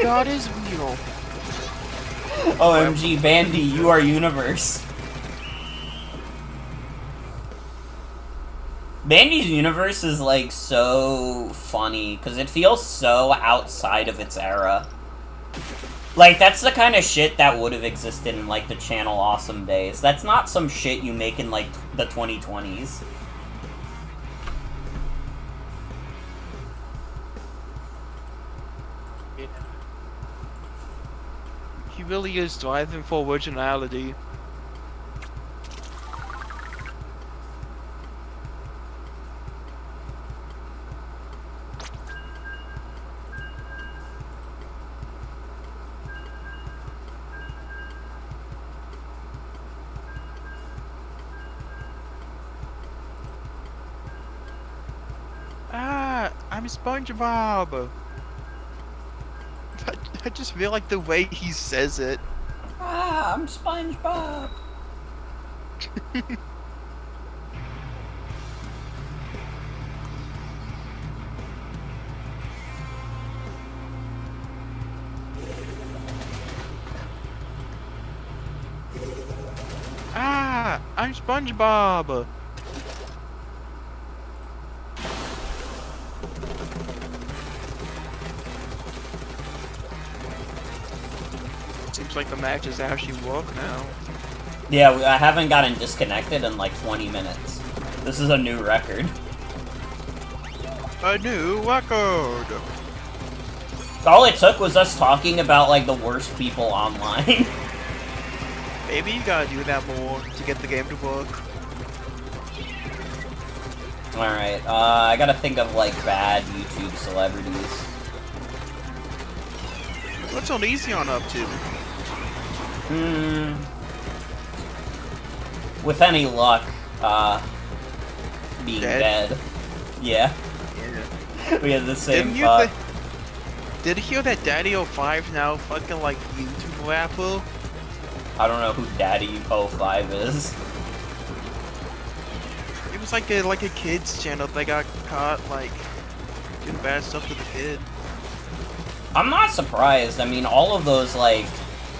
God is real. OMG, Bandy, you are Universe. Bandy's Universe is, like, so funny, because it feels so outside of its era. Like, that's the kind of shit that would have existed in, like, the Channel Awesome days. That's not some shit you make in, like, the 2020s. Yeah. He really is driving for originality. Ah, I'm SpongeBob. I just feel like the way he says it. Ah, I'm SpongeBob. Ah, I'm SpongeBob. Seems like the match is actually work now. Yeah, I haven't gotten disconnected in like 20 minutes. This is a new record. A new record. All it took was us talking about like the worst people online. Maybe you gotta do that more to get the game to work. Alright, I gotta think of like bad YouTube celebrities. What's Elysion up to? With any luck, being Dead? Yeah. Yeah. We had the same Didn't you did you hear that Daddy05 now fucking like YouTube rapper? I don't know who Daddy05 is. It was like a kids channel. They got caught like doing bad stuff to the kid. I'm not surprised. I mean, all of those like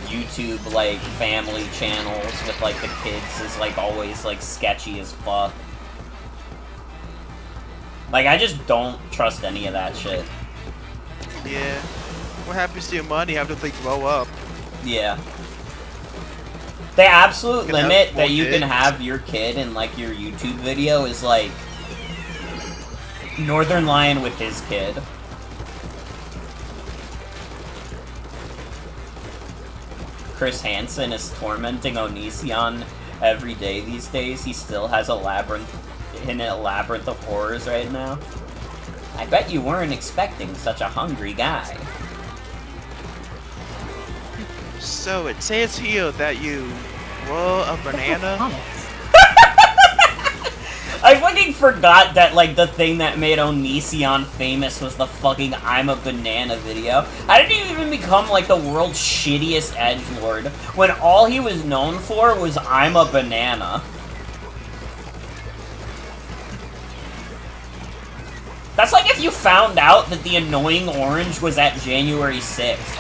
YouTube like family channels with like the kids is like always like sketchy as fuck. Like I just don't trust any of that shit. Yeah. What happens to your money after they grow up? Yeah. The absolute You can limit have that more you can kids. have your kid in like your YouTube video is like Northern Lion with his kid. Chris Hansen is tormenting Onision every day these days. He still has a labyrinth of horrors right now. I bet you weren't expecting such a hungry guy. So it says here that you were a banana. I fucking forgot that, like, the thing that made Onision famous was the fucking I'm a Banana video. How did he even become, like, the world's shittiest edgelord when all he was known for was I'm a Banana? That's like if you found out that the annoying orange was at January 6th.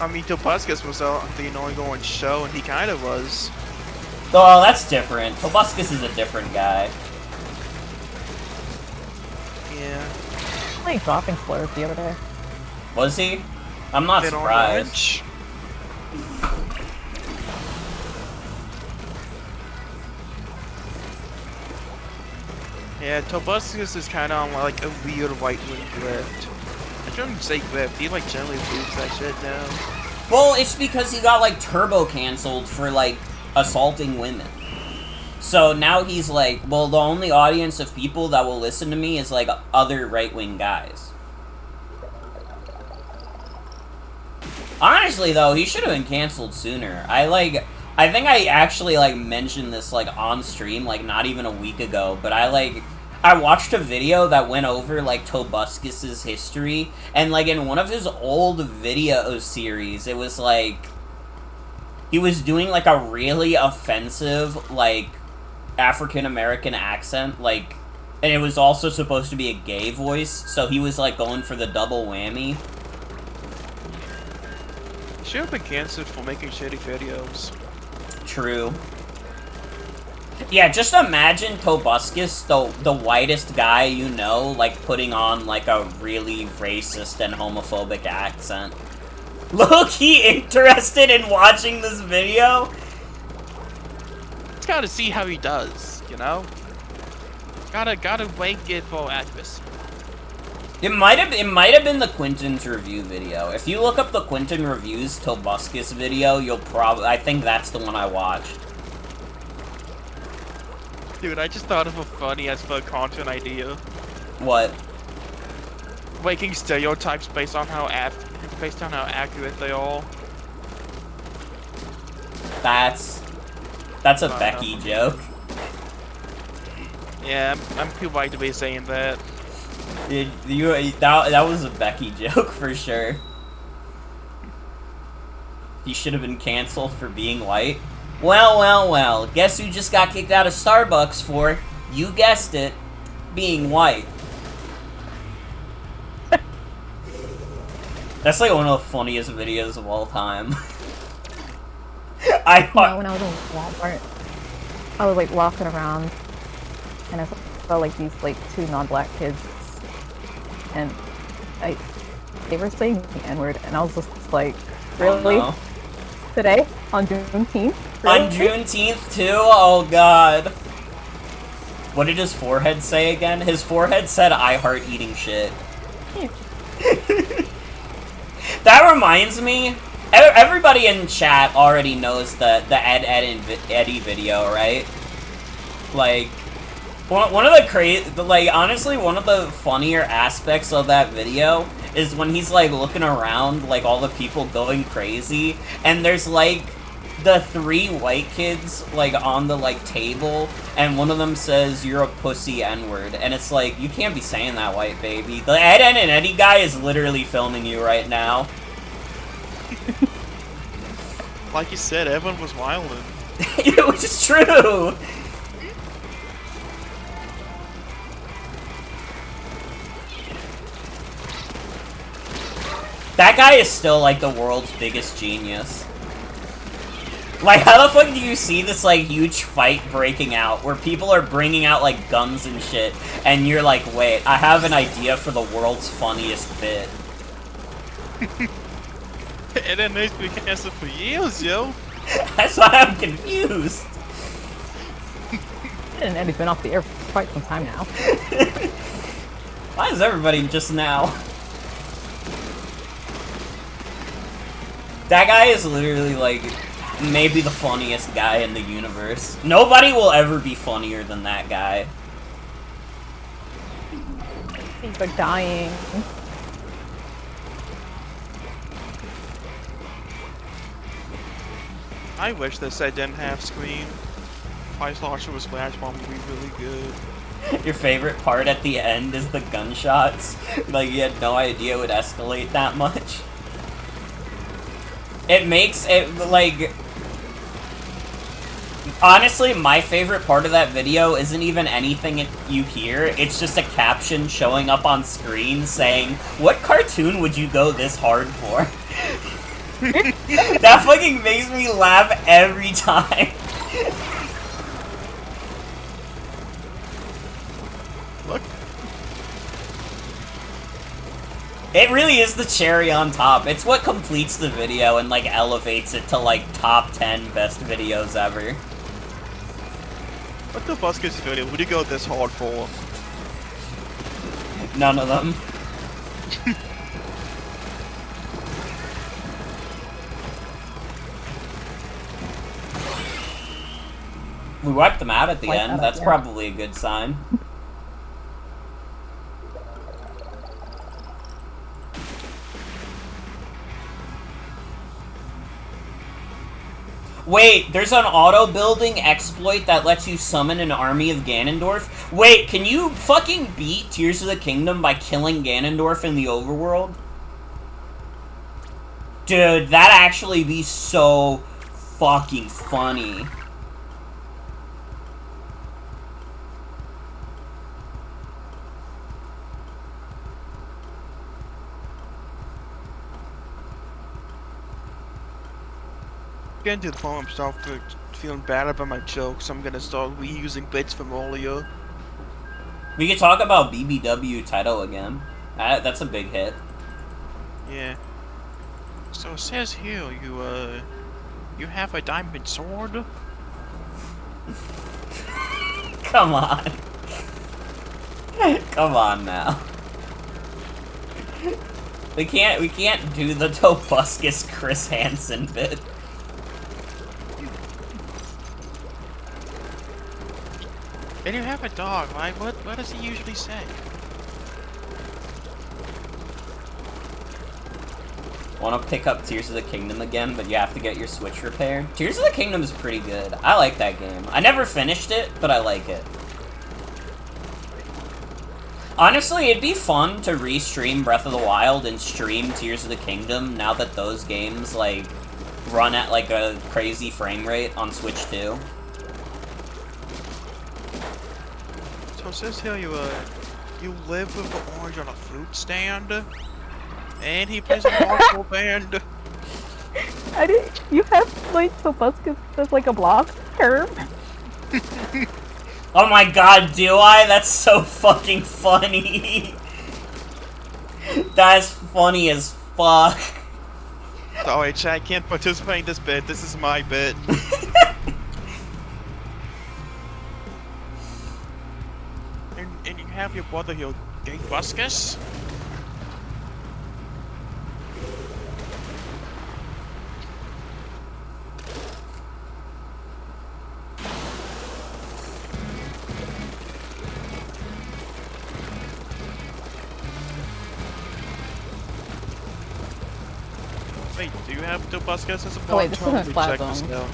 I mean, Tobuscus was the ongoing show, and he kind of was. Oh, that's different. Tobuscus is a different guy. Yeah. Like dropping slurs the other day. Was he? I'm not Bit surprised. orange. Yeah, Tobuscus is kind of on like a weird white wing grift. I shouldn't say grift. He like generally moves that shit now. Well, it's because he got, like, turbo canceled for, like, assaulting women. So now he's like, well, the only audience of people that will listen to me is, like, other right-wing guys. Honestly, though, he should have been canceled sooner. I think I actually, like, mentioned this, like, on stream, like, not even a week ago, but I watched a video that went over, like, Tobuscus's history, and, like, in one of his old video series, it was, like, he was doing, like, a really offensive, like, African-American accent, like, and it was also supposed to be a gay voice, so he was, like, going for the double whammy. He should have been canceled for making shitty videos. True. Yeah, just imagine Tobuscus, the whitest guy you know, like, putting on, like, a really racist and homophobic accent. Low-key interested in watching this video? Just gotta see how he does, you know? Gotta wait it for accuracy. It might have been the Quentin's review video. If you look up the Quentin reviews Tobuscus video, I think that's the one I watched. Dude, I just thought of a funny as fuck content idea. What? Making stereotypes based on how accurate they are. That's a Becky joke. Yeah, I'm too white to be saying that. That was a Becky joke for sure. He should have been canceled for being white. Well, guess who just got kicked out of Starbucks for, you guessed it, being white. That's like one of the funniest videos of all time. When I was in Walmart, I was like walking around and I saw like these like two non-black kids and they were saying the N-word and I was just like, really? Oh, no. Today? On Juneteenth? Really? On Juneteenth too? Oh god. What did his forehead say again? His forehead said, I heart eating shit. That reminds me, everybody in chat already knows the Ed and Eddie video, right? Like, one of the honestly, one of the funnier aspects of that video is when he's, like, looking around, like, all the people going crazy, and there's, like, the three white kids, like, on the, like, table, and one of them says, you're a pussy N-word, and it's like, you can't be saying that, white baby. The Ed and Eddie guy is literally filming you right now. Like you said, everyone was wildin'. Which is true! That guy is still, like, the world's biggest genius. Like, how the fuck do you see this, like, huge fight breaking out, where people are bringing out, like, guns and shit, and you're like, wait, I have an idea for the world's funniest bit. And then they've been canceled for years, yo. That's why I'm confused. And Eddie's been off the air for quite some time now. Why is everybody just now? That guy is literally, like, maybe the funniest guy in the universe. Nobody will ever be funnier than that guy. Things are dying. I wish this said didn't have screen. Ice Launcher with Splash Bomb would be really good. Your favorite part at the end is the gunshots. Like, you had no idea it would escalate that much. It makes it, like... Honestly, my favorite part of that video isn't even anything you hear. It's just a caption showing up on screen saying, what cartoon would you go this hard for? That fucking makes me laugh every time. Look. It really is the cherry on top. It's what completes the video and, like, elevates it to, like, top 10 best videos ever. What the Buskers video would you go this hard for? None of them. We wiped them out at the end. That's probably a good sign. Wait, there's an auto-building exploit that lets you summon an army of Ganondorf? Wait, can you fucking beat Tears of the Kingdom by killing Ganondorf in the overworld? Dude, that'd actually be so fucking funny. Getting to the point I'm starting feeling bad about my jokes. I'm gonna start reusing bits from earlier. We could talk about BBW title again. That's a big hit. Yeah. So it says here you have a diamond sword? Come on. Come on now. We can't do the Tobuscus Chris Hansen bit. And you have a dog, right? What does he usually say? Want to pick up Tears of the Kingdom again, but you have to get your Switch repaired? Tears of the Kingdom is pretty good. I like that game. I never finished it, but I like it. Honestly, it'd be fun to re-stream Breath of the Wild and stream Tears of the Kingdom now that those games, like, run at, like, a crazy frame rate on Switch 2. So it says here you live with the orange on a fruit stand, and he plays a hardcore band. I didn't. You have like Tobuscus as like a block term. Oh my god, do I? That's so fucking funny. That's funny as fuck. Sorry, chat, I can't participate in this bit. This is my bit. And you have your brother here, Buskus. Wait, do you have Tobuscus as a Oh wait, this isn't check this Splatoon. out.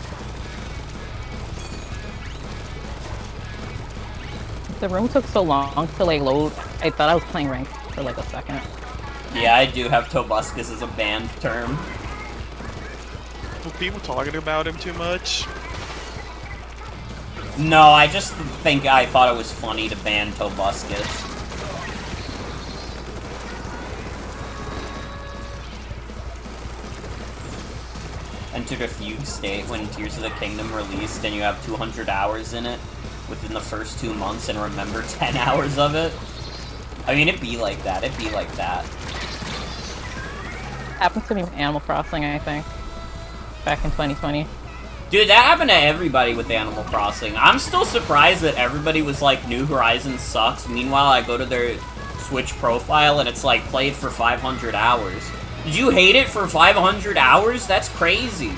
The room took so long to like load. I thought I was playing ranked for like a second. Yeah, I do have Tobuscus as a banned term. Were people talking about him too much? No, I just think I thought it was funny to ban Tobuscus. Entered a fugue state when Tears of the Kingdom released and you have 200 hours in it within the first 2 months and remember 10 hours of it. I mean, it'd be like that. It'd be like that. Happened to me with Animal Crossing, I think, back in 2020. Dude, that happened to everybody with Animal Crossing. I'm still surprised that everybody was like, New Horizons sucks. Meanwhile, I go to their Switch profile and it's like, played for 500 hours. Did you hate it for 500 hours? That's crazy.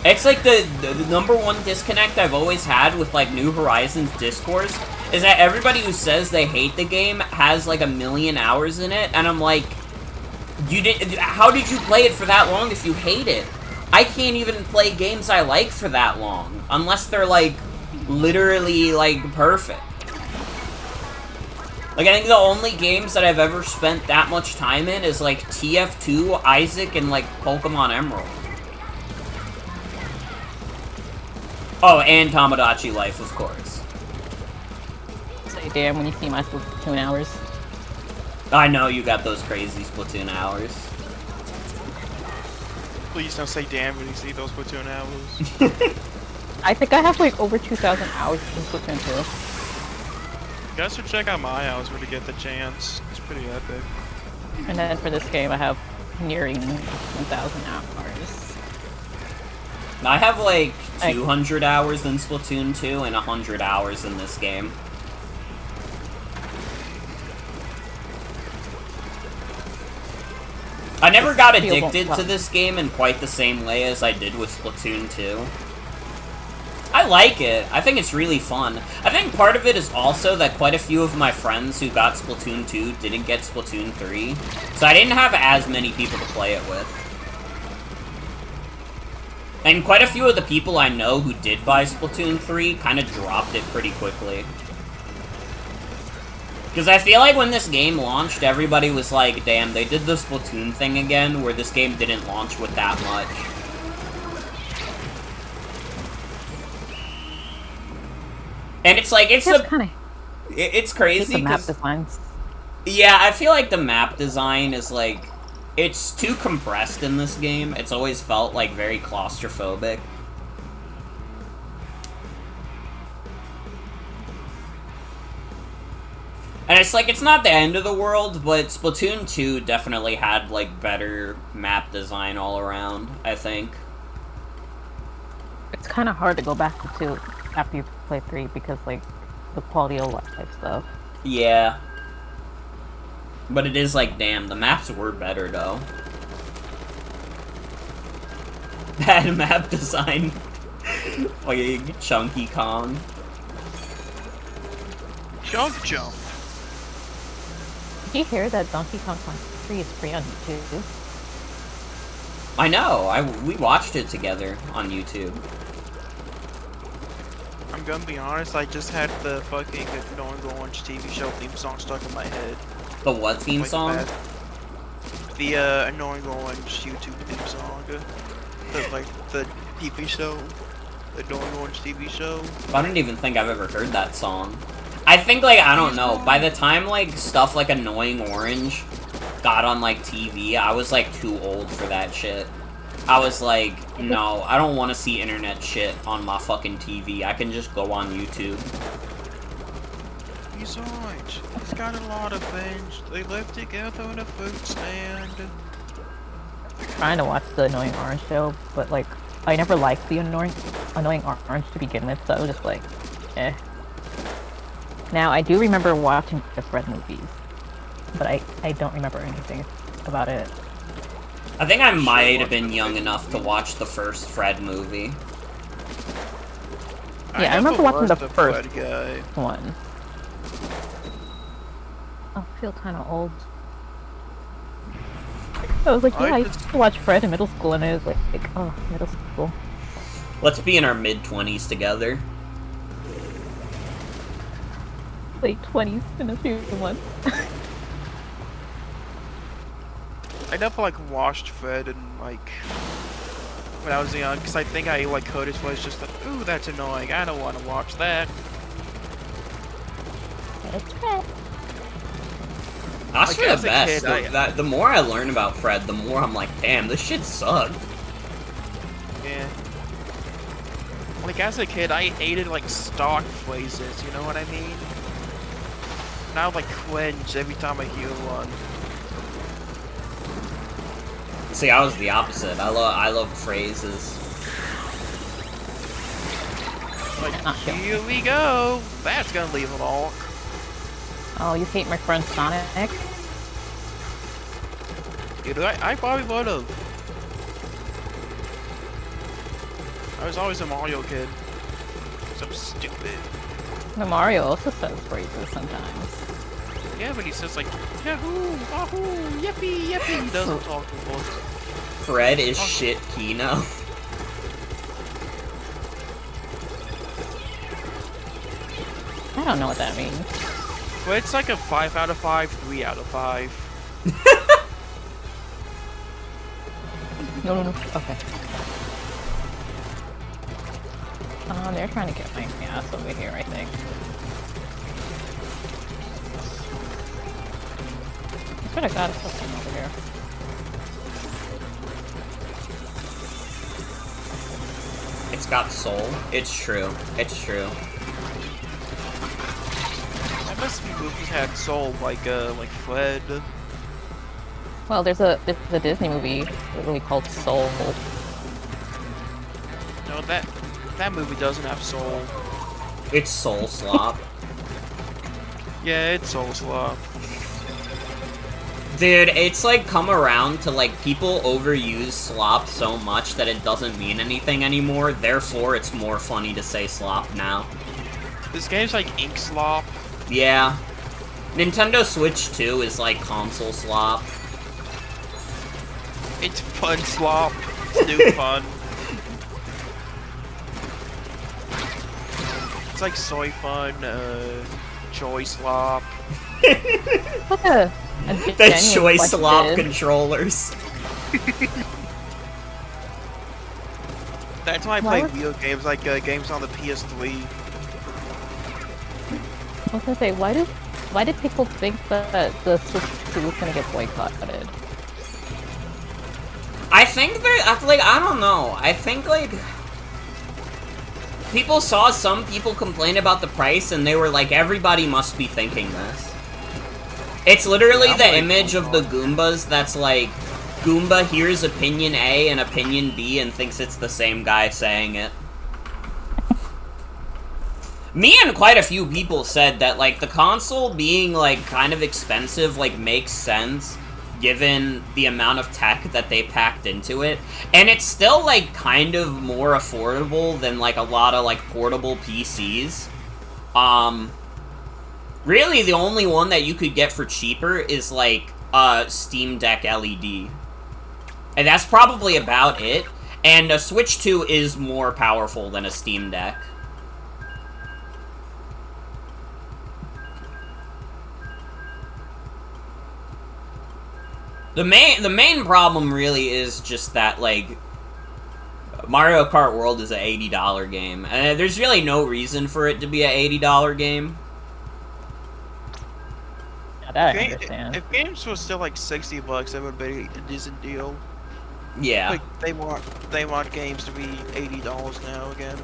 It's like the number one disconnect I've always had with like New Horizons discourse is that everybody who says they hate the game has like 1,000,000 hours in it, and I'm like, how did you play it for that long if you hate it? I can't even play games I like for that long, unless they're like, literally like, perfect. Like, I think the only games that I've ever spent that much time in is like TF2, Isaac, and like Pokemon Emerald. Oh, and Tamagotchi Life, of course. Say damn when you see my Splatoon hours. I know you got those crazy Splatoon hours. Please don't say damn when you see those Splatoon hours. I think I have like over 2,000 hours in Splatoon 2. You guys should check out my hours when you get the chance. It's pretty epic. And then for this game, I have nearing 1,000 hours. I have like 200 hours in Splatoon 2 and 100 hours in this game. I never got addicted to this game in quite the same way as I did with Splatoon 2. I like it. I think it's really fun. I think part of it is also that quite a few of my friends who got Splatoon 2 didn't get Splatoon 3, so I didn't have as many people to play it with. And quite a few of the people I know who did buy Splatoon 3 kind of dropped it pretty quickly. Because I feel like when this game launched, everybody was like, damn, they did the Splatoon thing again, where this game didn't launch with that much. And it's like, it's crazy, the map designs. Yeah, I feel like the map design is like, it's too compressed in this game. It's always felt like very claustrophobic. And it's like, it's not the end of the world, but Splatoon 2 definitely had, like, better map design all around, I think. It's kind of hard to go back to 2 after you play 3 because, like, the quality of life stuff. Yeah. But it is like, damn, the maps were better, though. Bad map design. Like, Chunky Kong. Jump jump. Did you hear that Donkey Kong Country 3 is free on YouTube? I know, we watched it together on YouTube. I'm gonna be honest, I just had the fucking Annoying Orange TV show theme song stuck in my head. The what theme song? The Annoying Orange YouTube theme song. The TV show. The Annoying Orange TV show. I don't even think I've ever heard that song. I think, like, I don't know, by the time, like, stuff like Annoying Orange got on, like, TV, I was, like, too old for that shit. I was like, no, I don't want to see internet shit on my fucking TV. I can just go on YouTube. He's orange. He's got a lot of things. They live together in a food stand. I'm trying to watch the Annoying Orange show, but, like, I never liked the Annoying Orange to begin with, so I was just like, eh. Now, I do remember watching the Fred movies, but I don't remember anything about it. I think I might have been young enough to watch the first Fred movie. Yeah, I remember watching the first guy. one. Oh, I feel kind of old. I was like, yeah, I used to watch Fred in middle school, and I was like, oh, middle school. Let's be in our mid-20s together. Late 20s in a few months. I never like watched Fred and like when I was young, because I think I like heard his voice just like, ooh, that's annoying. I don't want to watch that. It's Fred. That's Like, for the best. kid, The more I learn about Fred, the more I'm like, damn, this shit sucked. Yeah. Like as a kid, I hated like stock phrases. You know what I mean? Now like cringe every time I hear one. See, I was the opposite. I love phrases. Like, here we go. That's gonna leave a mark. Oh, you hate my friend Sonic? Dude, I probably would've. I was always a Mario kid. So stupid. No, Mario also says phrases sometimes. Yeah, but he says like, yahoo, wahoo, yippee, yippee. He doesn't talk to books. Fred is shit Kino. I don't know what that means. Well, it's like a 5 out of 5, 3 out of 5. No. Okay. They're trying to get my ass over here, I think. I could have got something over here. It's got soul. It's true. It's true. MSV movies had soul, like Fred. Well, there's a Disney movie literally called Soul. No, that movie doesn't have soul. It's soul slop. Yeah, it's soul slop. Dude, it's like come around to like people overuse slop so much that it doesn't mean anything anymore, therefore it's more funny to say slop now. This game's like ink slop. Yeah. Nintendo Switch 2 is like console slop. It's fun slop. It's new fun. It's like soy fun, joy slop. What a The genuine choice question. slop controllers. That's why I play video games, like games on the PS3. I was gonna say, why did people think that the Switch 2 was gonna get boycotted? I think like, I don't know. I think, like, people saw some people complain about the price, and they were like, everybody must be thinking this. It's literally the image of the Goombas that's like, Goomba hears opinion A and opinion B and thinks it's the same guy saying it. Me and quite a few people said that, like, the console being, like, kind of expensive, like, makes sense given the amount of tech that they packed into it. And it's still, like, kind of more affordable than, like, a lot of, like, portable PCs. Really, the only one that you could get for cheaper is, like, Steam Deck LED. And that's probably about it. And a Switch 2 is more powerful than a Steam Deck. The main problem really is just that, like, Mario Kart World is an $80 game. And there's really no reason for it to be an $80 game. Yeah, that I understand. If games was still like $60, that would be a decent deal. Yeah. Like they want games to be $80 now again.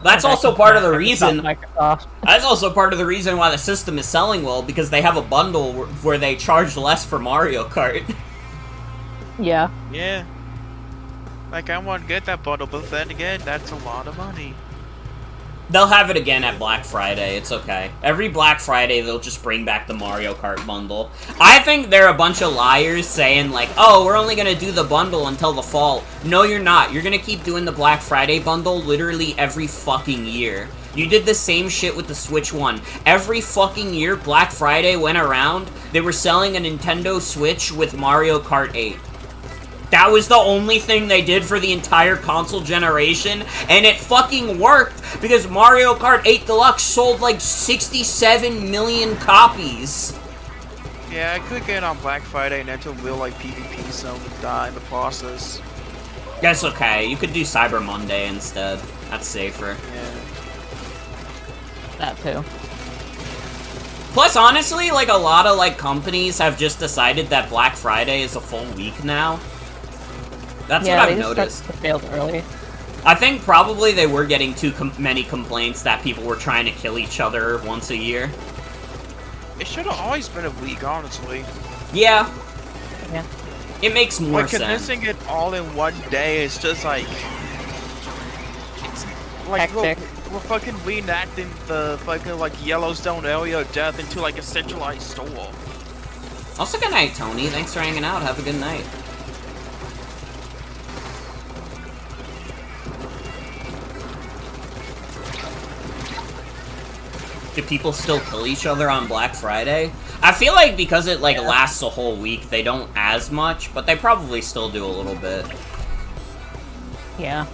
That's also part of the reason. Microsoft. That's also part of the reason why the system is selling well, because they have a bundle where they charge less for Mario Kart. Yeah. Yeah. Like I want to get that bundle, but then again, that's a lot of money. They'll have it again at Black Friday, it's okay. Every Black Friday, they'll just bring back the Mario Kart bundle. I think they're a bunch of liars saying, like, oh, we're only gonna do the bundle until the fall. No, you're not. You're gonna keep doing the Black Friday bundle literally every fucking year. You did the same shit with the Switch 1. Every fucking year Black Friday went around, they were selling a Nintendo Switch with Mario Kart 8. That was the only thing they did for the entire console generation, and it fucking worked, because Mario Kart 8 Deluxe sold like 67 million copies. Yeah, I could get on Black Friday and enter real like PvP zone and die in the process. That's okay, you could do Cyber Monday instead. That's safer. Yeah. That too. Plus, honestly, like, a lot of, like, companies have just decided that Black Friday is a full week now. That's what I've noticed. Yeah, they just early. I think probably they were getting too many complaints that people were trying to kill each other once a year. It should have always been a week, honestly. Yeah. Yeah. It makes more Like, sense. condensing it all in one day is just like... It's like, Hectic. we're fucking reenacting the fucking, like, Yellowstone area of death into, like, a centralized store. Also, good night, Tony. Thanks for hanging out. Have a good night. Do people still kill each other on Black Friday? I feel like because it, like, lasts a whole week, they don't as much, but they probably still do a little bit. Yeah.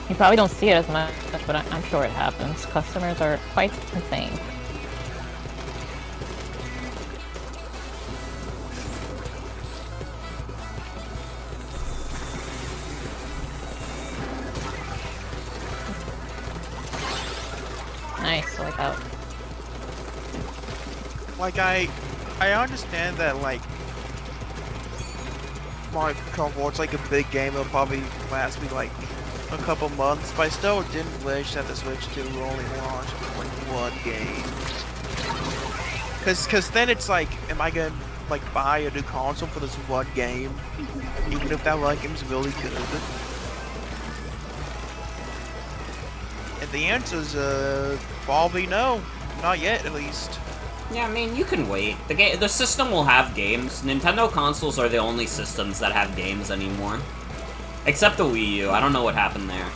You probably don't see it as much, but I'm sure it happens. Customers are quite insane. Nice, like that. Like, I understand that, like, Mario Kart 4, it's like a big game. It'll probably last me like a couple months, but I still didn't wish that the Switch 2 would only launch like one game. Cause then it's like, am I gonna like buy a new console for this one game, even if that one game's really good? And the answer is probably no, not yet at least. Yeah, I mean, you can wait. The system will have games. Nintendo consoles are the only systems that have games anymore. Except the Wii U. I don't know what happened there.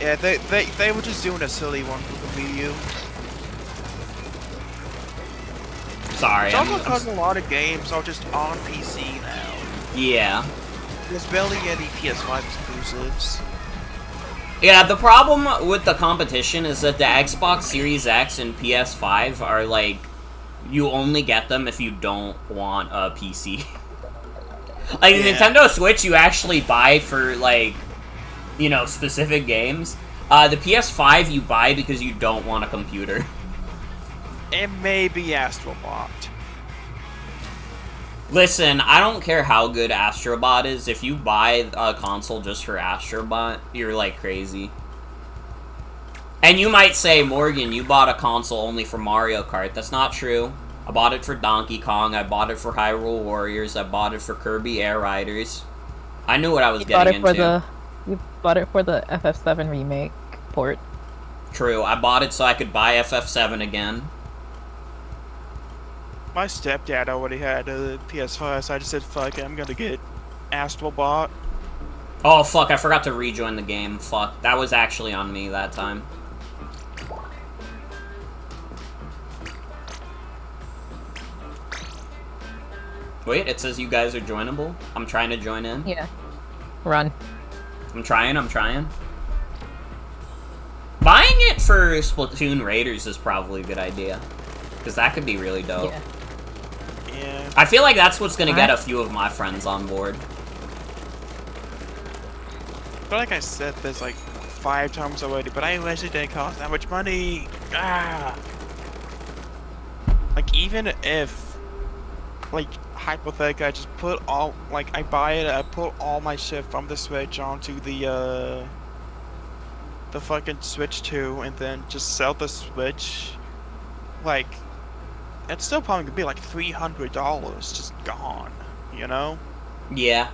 Yeah, they were just doing a silly one for the Wii U. Sorry. It's also because a lot of games are just on PC now. Yeah. There's barely any PS5 exclusives. Yeah, the problem with the competition is that the Xbox Series X and PS5 are like, you only get them if you don't want a PC. Like, Yeah. Nintendo Switch you actually buy for, like, you know, specific games. The PS5 you buy because you don't want a computer. And maybe Astro Bot. Listen, I don't care how good Astrobot is. If you buy a console just for Astrobot, you're like crazy. And you might say, Morgan, you bought a console only for Mario Kart. That's not true. I bought it for Donkey Kong. I bought it for Hyrule Warriors. I bought it for Kirby Air Riders. I knew what I was getting into. You bought it for the FF7 remake port. True. I bought it so I could buy FF7 again. My stepdad already had a PS5, so I just said, fuck it, I'm gonna get Astro Bot. Oh, fuck. I forgot to rejoin the game. Fuck. That was actually on me that time. Wait, it says you guys are joinable? I'm trying to join in. Yeah. Run. I'm trying. Buying it for Splatoon Raiders is probably a good idea. Because that could be really dope. Yeah. Yeah. I feel like that's what's gonna get a few of my friends on board. But like I said, there's like 5 times already, but I wish it didn't cost that much money. Ah. Like, even if, like, hypothetically, I just put all, like, I buy it, I put all my shit from the Switch onto the fucking Switch 2, and then just sell the Switch, like, it's still probably gonna be like $300 just gone, you know? Yeah.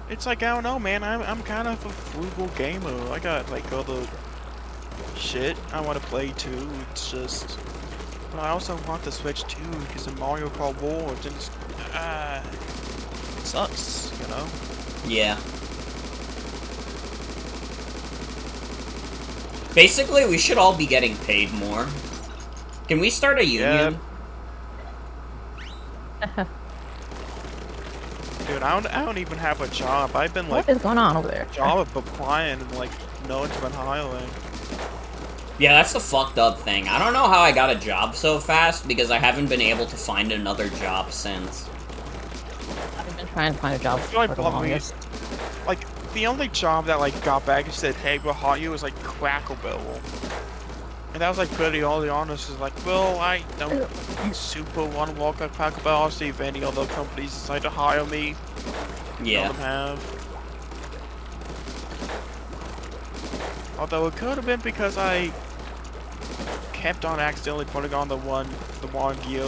It's like, I don't know, man, I'm kind of a frugal gamer. I got, like, other shit I want to play too. It's just, but I also want the Switch too because of Mario Kart War. It just, it sucks, you know? Yeah. Basically, we should all be getting paid more. Can we start a union? Dude, I don't even have a job. I've been like, What is going on over there? job applying and like no one's been hiring. Yeah, that's the fucked up thing. I don't know how I got a job so fast because I haven't been able to find another job since. I've been trying to find a job I feel like for the probably, longest. like, the only job that like got back and said, hey, we'll hire you was like Crackle Barrel. And that was like pretty early on. It's just like, well, I don't super want to work at Crackle Barrel. I'll see if any other companies decide to hire me. Yeah. None of them have. Although it could have been because I kept on accidentally putting on the one gear,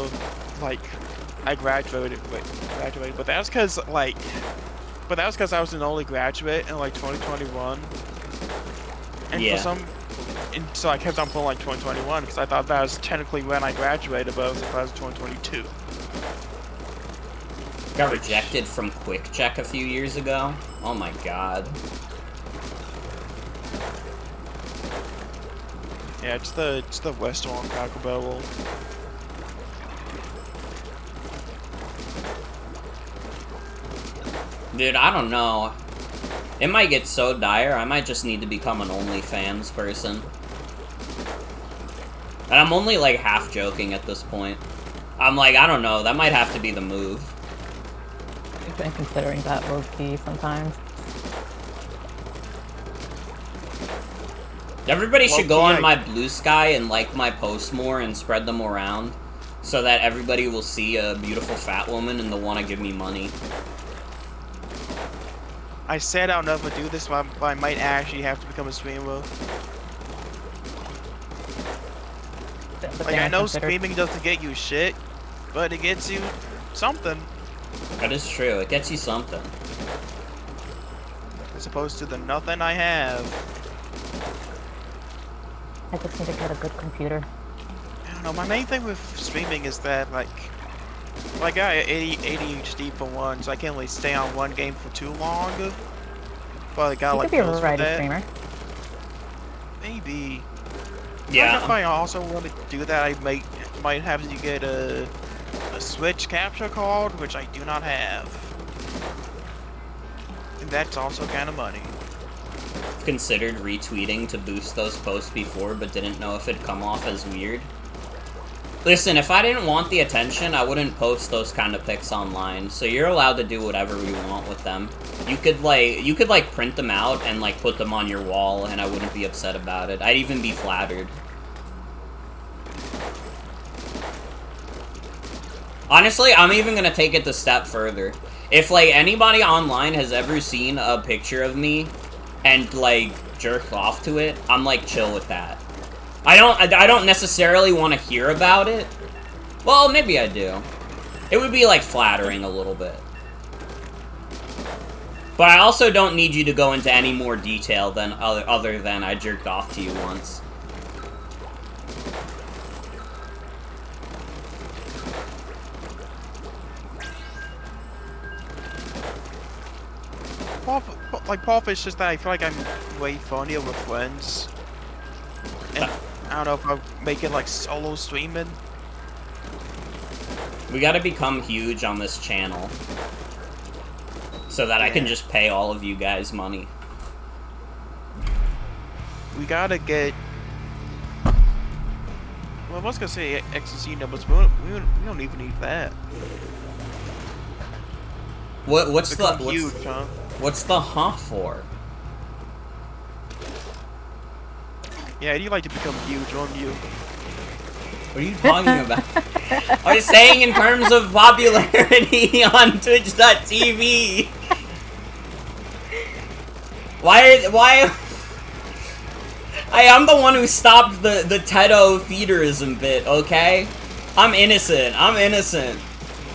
like I graduated, but that's because like, I was an only graduate in like 2021, and Yeah. and so I kept on putting like 2021 because I thought that was technically when I graduated, but it was like 2022. Got rejected from Quick Check a few years ago. Oh my god. Yeah, it's the restaurant Crackle Barrel. Dude, I don't know. It might get so dire, I might just need to become an OnlyFans person. And I'm only like half joking at this point. I'm like, I don't know, that might have to be the move. I've been considering that low-key sometimes. Everybody should go Low-key, on my Blue Sky and like my posts more and spread them around, so that everybody will see a beautiful fat woman and they'll want to give me money. I said I'll never do this, but I might actually have to become a streamer. Like, I know streaming doesn't get you shit, but it gets you something. That is true. It gets you something. As opposed to the nothing I have. I just need to get a good computer. I don't know, my main thing with streaming is that, like I got ADHD for one, so I can't really stay on one game for too long. But I got, You like, could be a pills for writer that. streamer. Maybe. Yeah. If I also want to do that, I might have to get a Switch capture card, which I do not have. And that's also kind of money. Considered retweeting to boost those posts before, but didn't know if it'd come off as weird. Listen, if I didn't want the attention, I wouldn't post those kind of pics online, so you're allowed to do whatever you want with them. You could print them out and, like, put them on your wall, and I wouldn't be upset about it. I'd even be flattered. Honestly, I'm even gonna take it a step further. If, like, anybody online has ever seen a picture of me and, like, jerked off to it, I'm, like, chill with that. I don't necessarily want to hear about it. Well, maybe I do. It would be, like, flattering a little bit. But I also don't need you to go into any more detail than other than I jerked off to you once. Part of it's just that I feel like I'm way funnier with friends. And I don't know if I'm making, like, solo streaming. We gotta become huge on this channel. So that I can just pay all of you guys money. We gotta get... Well, I was gonna say XC numbers, but we don't even need that. What's the... huge, huh? What's the for? Yeah, you like to become huge, don't you? What are you talking about? I was saying in terms of popularity on Twitch.tv. Why? I'm the one who stopped the Tedo feederism bit, okay? I'm innocent.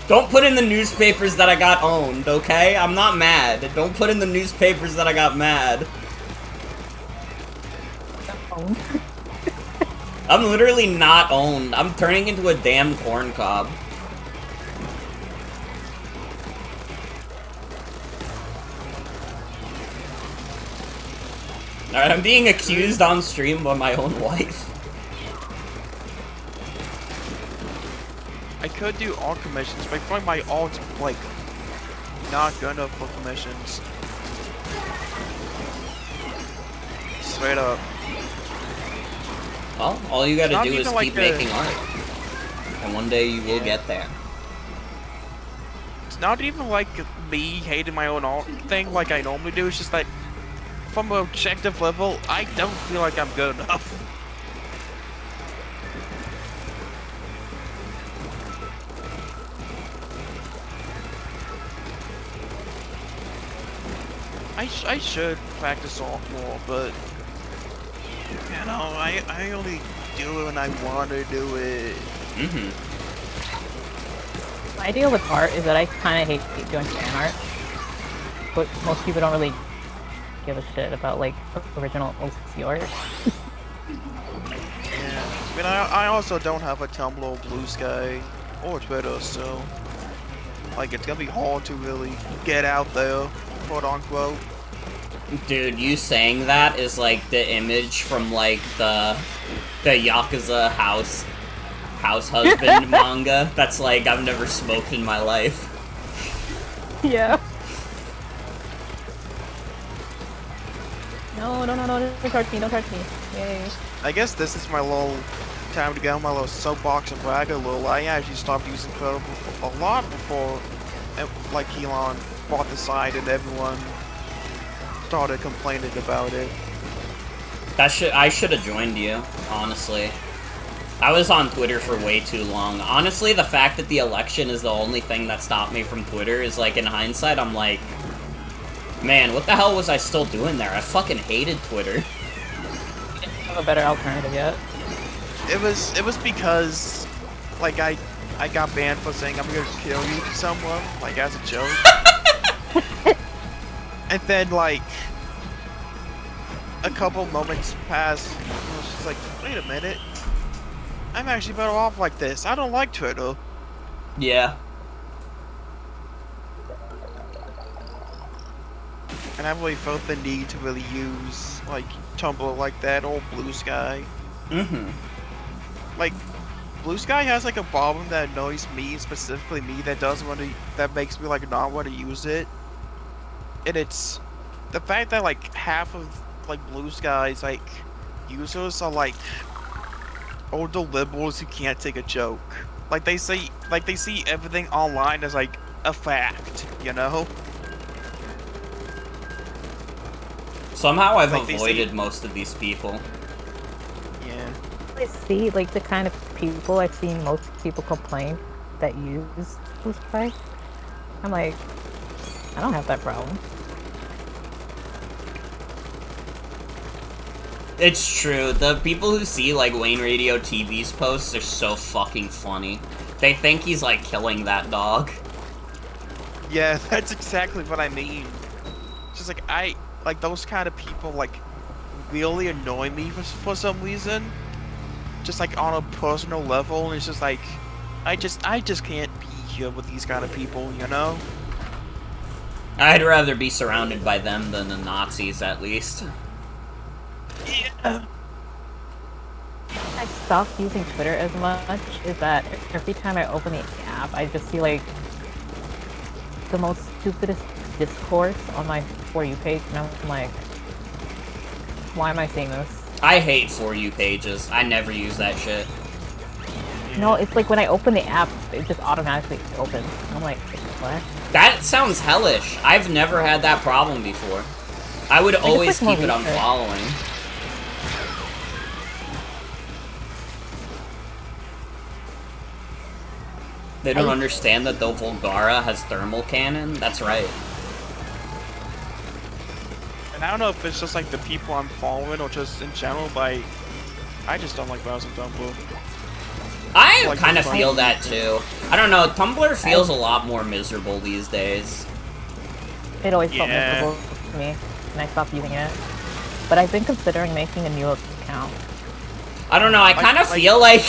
Don't put in the newspapers that I got owned, okay? I'm not mad. Don't put in the newspapers that I got mad. I'm literally not owned. I'm turning into a damn corn cob. Alright, I'm being accused on stream by my own wife. I could do alt commissions, but I feel like my alt's, like, not good enough for commissions. Straight up. Well, all you gotta do is like keep making art. And one day you will get there. It's not even like me hating my own art thing like I normally do, it's just that from an objective level, I don't feel like I'm good enough. I should practice art more, but you know, I only do it when I want to do it. My deal with art is that I kind of hate doing fan art, but most people don't really give a shit about, like, original OC art. Yeah, I mean, I also don't have a Tumblr or Blue Sky or Twitter, so like it's gonna be hard to really get out there, quote unquote. Dude, you saying that is like the image from like the Yakuza house husband manga. That's like I've never smoked in my life. Yeah. No, don't touch me, don't touch me. Yay. I guess this is my little time to get on my little soapbox and brag a little. I actually stopped using Twitter a lot before, like, Elon bought the site and everyone started complaining about it. I should have joined you, honestly. I was on Twitter for way too long. Honestly, the fact that the election is the only thing that stopped me from Twitter is, like, in hindsight, I'm like, man, what the hell was I still doing there? I fucking hated Twitter. You didn't have a better alternative yet. It was because, like, I got banned for saying I'm gonna kill you to someone, like, as a joke. And then, like, a couple moments passed, and I was just like, wait a minute. I'm actually better off like this. I don't like Twitter. Yeah. And I really felt the need to really use, like, Tumblr like that, or Blue Sky. Mm-hmm. Like, Blue Sky has, like, a problem that annoys me, specifically me, that makes me, like, not want to use it. And it's the fact that, like, half of, like, Blue Sky's, like, users are, like, older liberals who can't take a joke. Like, they see everything online as, like, a fact, you know? Somehow I've Like, avoided most of these people. Yeah. I see, like, the kind of people I've seen most people complain that use Blue Sky. I'm like, I don't have that problem. It's true. The people who see, like, Wayne Radio TV's posts are so fucking funny. They think he's, like, killing that dog. Yeah, that's exactly what I mean. Just like, those kind of people, like, really annoy me for some reason. Just, like, on a personal level, and it's just like, I just can't be here with these kind of people, you know? I'd rather be surrounded by them than the Nazis, at least. Yeah. I stopped using Twitter as much is that every time I open the app, I just see, like, the most stupidest discourse on my For You page, and I'm like, why am I seeing this? I hate For You pages. I never use that shit. No, it's like when I open the app, it just automatically opens. I'm like, what? That sounds hellish. I've never had that problem before. I would always like keep it more unfollowing. They don't understand that though Volgara has thermal cannon? That's right. And I don't know if it's just like the people I'm following or just in general, but I just don't like browsing Tumblr. I Like, kind of the feel fun- that too. I don't know, Tumblr feels a lot more miserable these days. It always felt Yeah. miserable to me, and I stopped using it. But I've been considering making a new account. I don't know, I kind of like- feel like,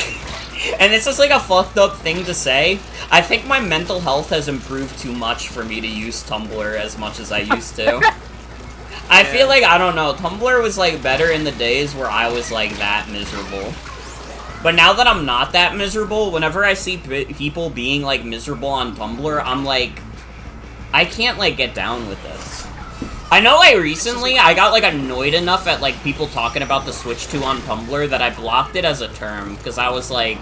and this is like a fucked up thing to say, I think my mental health has improved too much for me to use Tumblr as much as I used to. I feel like, I don't know, Tumblr was like better in the days where I was like that miserable. But now that I'm not that miserable, whenever I see people being like miserable on Tumblr, I'm like, I can't like get down with this. I know I got like annoyed enough at like people talking about the Switch 2 on Tumblr that I blocked it as a term, because I was like,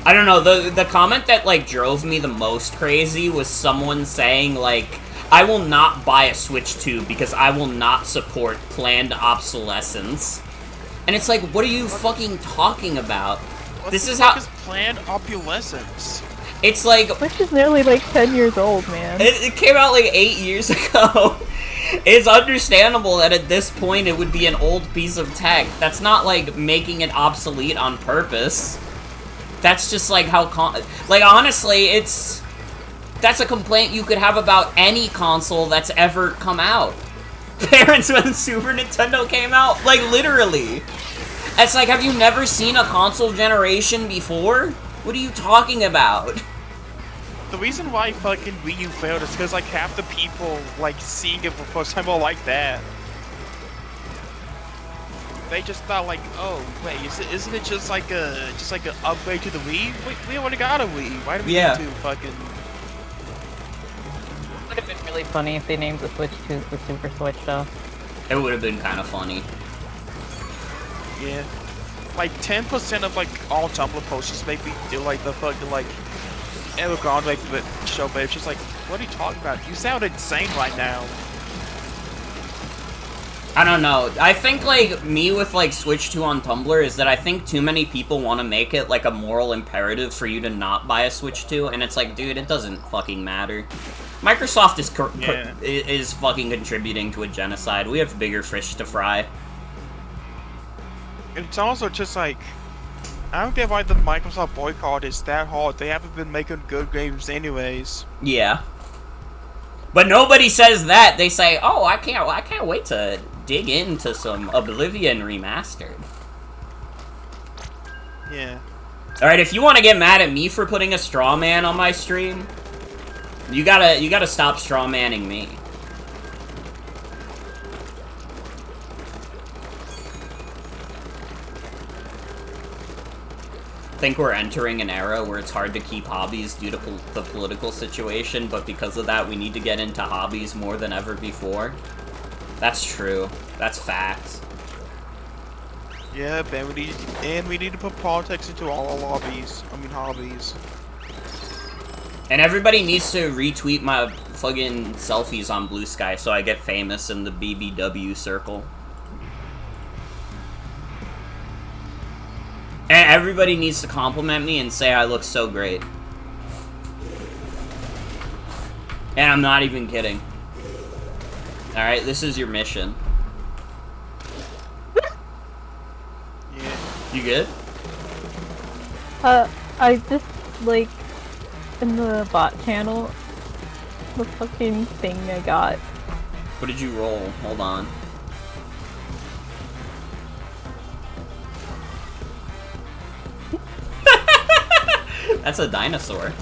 I don't know, the comment that like drove me the most crazy was someone saying like, I will not buy a Switch 2 because I will not support planned obsolescence. And it's like, what are you fucking talking about? This is how... is planned obsolescence. It's like... Switch is nearly like 10 years old, man. It came out like 8 years ago. It's understandable that at this point it would be an old piece of tech. That's not like making it obsolete on purpose. That's just like how... like, honestly, it's... That's a complaint you could have about any console that's ever come out. Parents, when Super Nintendo came out, like, literally. It's like, have you never seen a console generation before? What are you talking about? The reason why fucking Wii U failed is because, like, half the people, like, seeing it for the first time are like that. They just thought, like, oh, wait, isn't it just like an upgrade to the Wii? We already got a Wii. Why do we need to fucking... It would have been really funny if they named the Switch 2 the Super Switch, though. It would have been kind of funny. Yeah. Like, 10% of, like, all Tumblr posts just make me do, like, the fucking, like, Eric Grande show, but it's just like, what are you talking about? You sound insane right now. I don't know. I think, like, me with, like, Switch 2 on Tumblr is that I think too many people want to make it, like, a moral imperative for you to not buy a Switch 2, and it's like, dude, it doesn't fucking matter. Microsoft is fucking contributing to a genocide. We have bigger fish to fry. It's also just like, I don't get why the Microsoft boycott is that hard. They haven't been making good games anyways. Yeah. But nobody says that. They say, "Oh, I can't wait to dig into some Oblivion remastered." Yeah. All right, if you want to get mad at me for putting a straw man on my stream, you gotta stop straw manning me. I think we're entering an era where it's hard to keep hobbies due to the political situation, but because of that, we need to get into hobbies more than ever before. That's true. That's facts. Yeah, and we need to put politics into all our hobbies. And everybody needs to retweet my fucking selfies on Blue Sky so I get famous in the BBW circle. And everybody needs to compliment me and say I look so great. And I'm not even kidding. Alright, this is your mission. Yeah. You good? I just, like, in the bot channel, the fucking thing I got. What did you roll? Hold on. That's a dinosaur.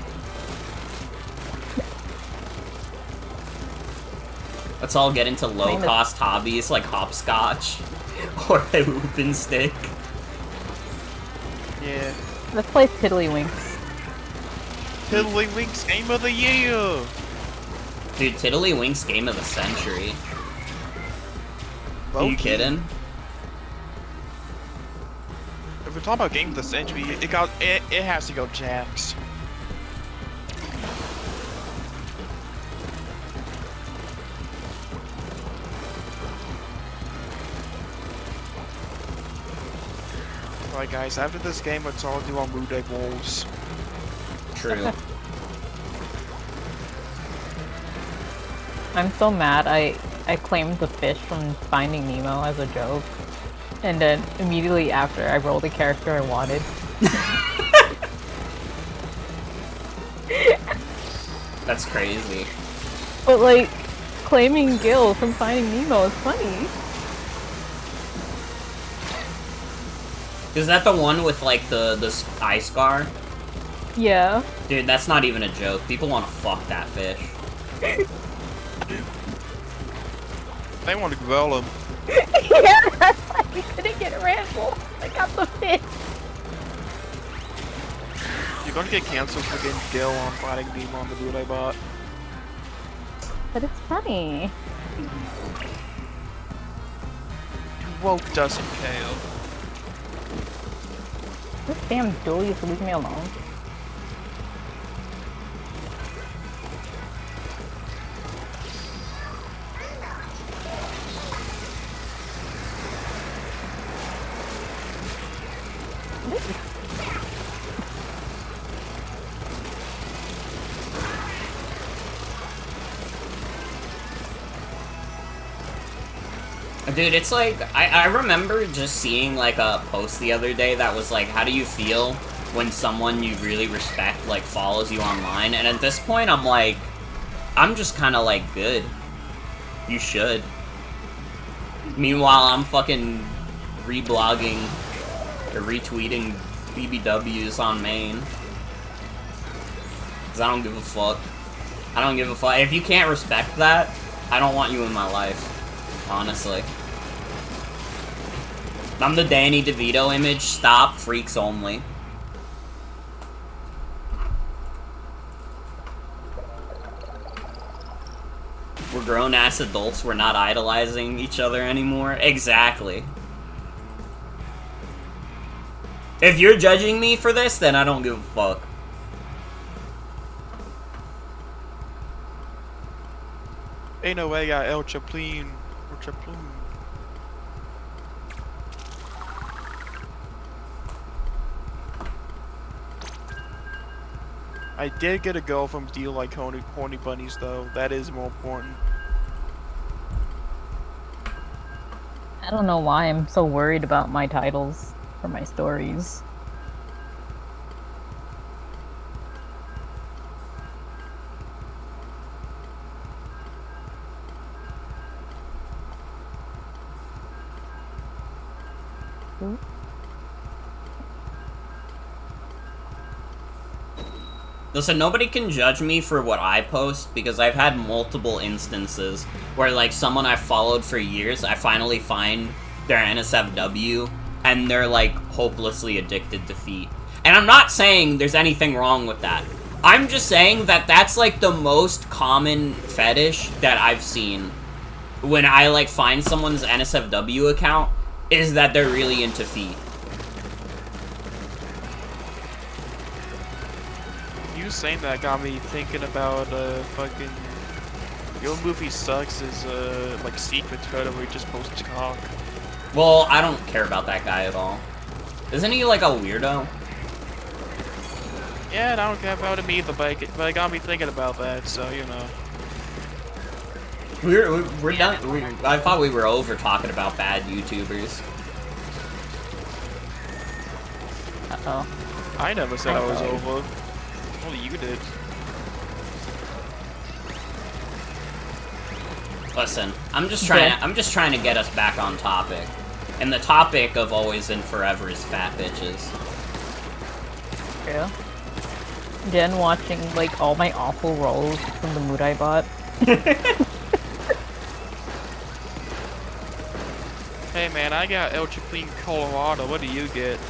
Let's all get into low-cost hobbies like hopscotch or a whoopin' stick. Yeah. Let's play Tiddlywinks. Tiddlywinks Game of the Year! Dude, Tiddlywinks Game of the Century. Are you kidding? If we're talking about Game of the Century, it has to go Jax. Alright guys, after this game, let's all do our Moon Day Wolves. True. I'm so mad. I claimed the fish from Finding Nemo as a joke. And then immediately after, I rolled the character I wanted. That's crazy. But like, claiming Gil from Finding Nemo is funny. Is that the one with, like, the eye scar? Yeah. Dude, that's not even a joke. People want to fuck that fish. They want to grill him. Yeah, that's why we couldn't get a ramble. I got the fish. You're gonna get canceled for getting Gil on Finding Nemo on the Blu-ray bot. But it's funny. Woke doesn't care. This damn Julius, leave me alone. Dude, it's like, I remember just seeing, like, a post the other day that was like, how do you feel when someone you really respect, like, follows you online? And at this point, I'm like, I'm just kind of, like, good. You should. Meanwhile, I'm fucking reblogging or retweeting BBWs on main. Because I don't give a fuck. I don't give a fuck. If you can't respect that, I don't want you in my life. Honestly. I'm the Danny DeVito image. Stop. Freaks only. We're grown-ass adults. We're not idolizing each other anymore. Exactly. If you're judging me for this, then I don't give a fuck. Ain't no way I got El Chaplin or Chaplin. I did get a go from do you like horny bunnies though. That is more important. I don't know why I'm so worried about my titles for my stories. Ooh. Listen, nobody can judge me for what I post, because I've had multiple instances where, like, someone I've followed for years, I finally find their NSFW, and they're, like, hopelessly addicted to feet. And I'm not saying there's anything wrong with that. I'm just saying that that's, like, the most common fetish that I've seen when I, like, find someone's NSFW account, is that they're really into feet. You saying that got me thinking about fucking. Your movie sucks is like secret Twitter where he just posts cock. Well, I don't care about that guy at all. Isn't he, like, a weirdo? Yeah, and I don't care about him either, but it got me thinking about that, so you know. We're done. I thought we were over talking about bad YouTubers. Uh-oh. I never said I was over. Only you did. Listen, I'm just trying to get us back on topic. And the topic of always and forever is fat bitches. Yeah. Jen watching, like, all my awful rolls from the mood I bought. Hey man, I got Ultra Clean Colorado. What do you get?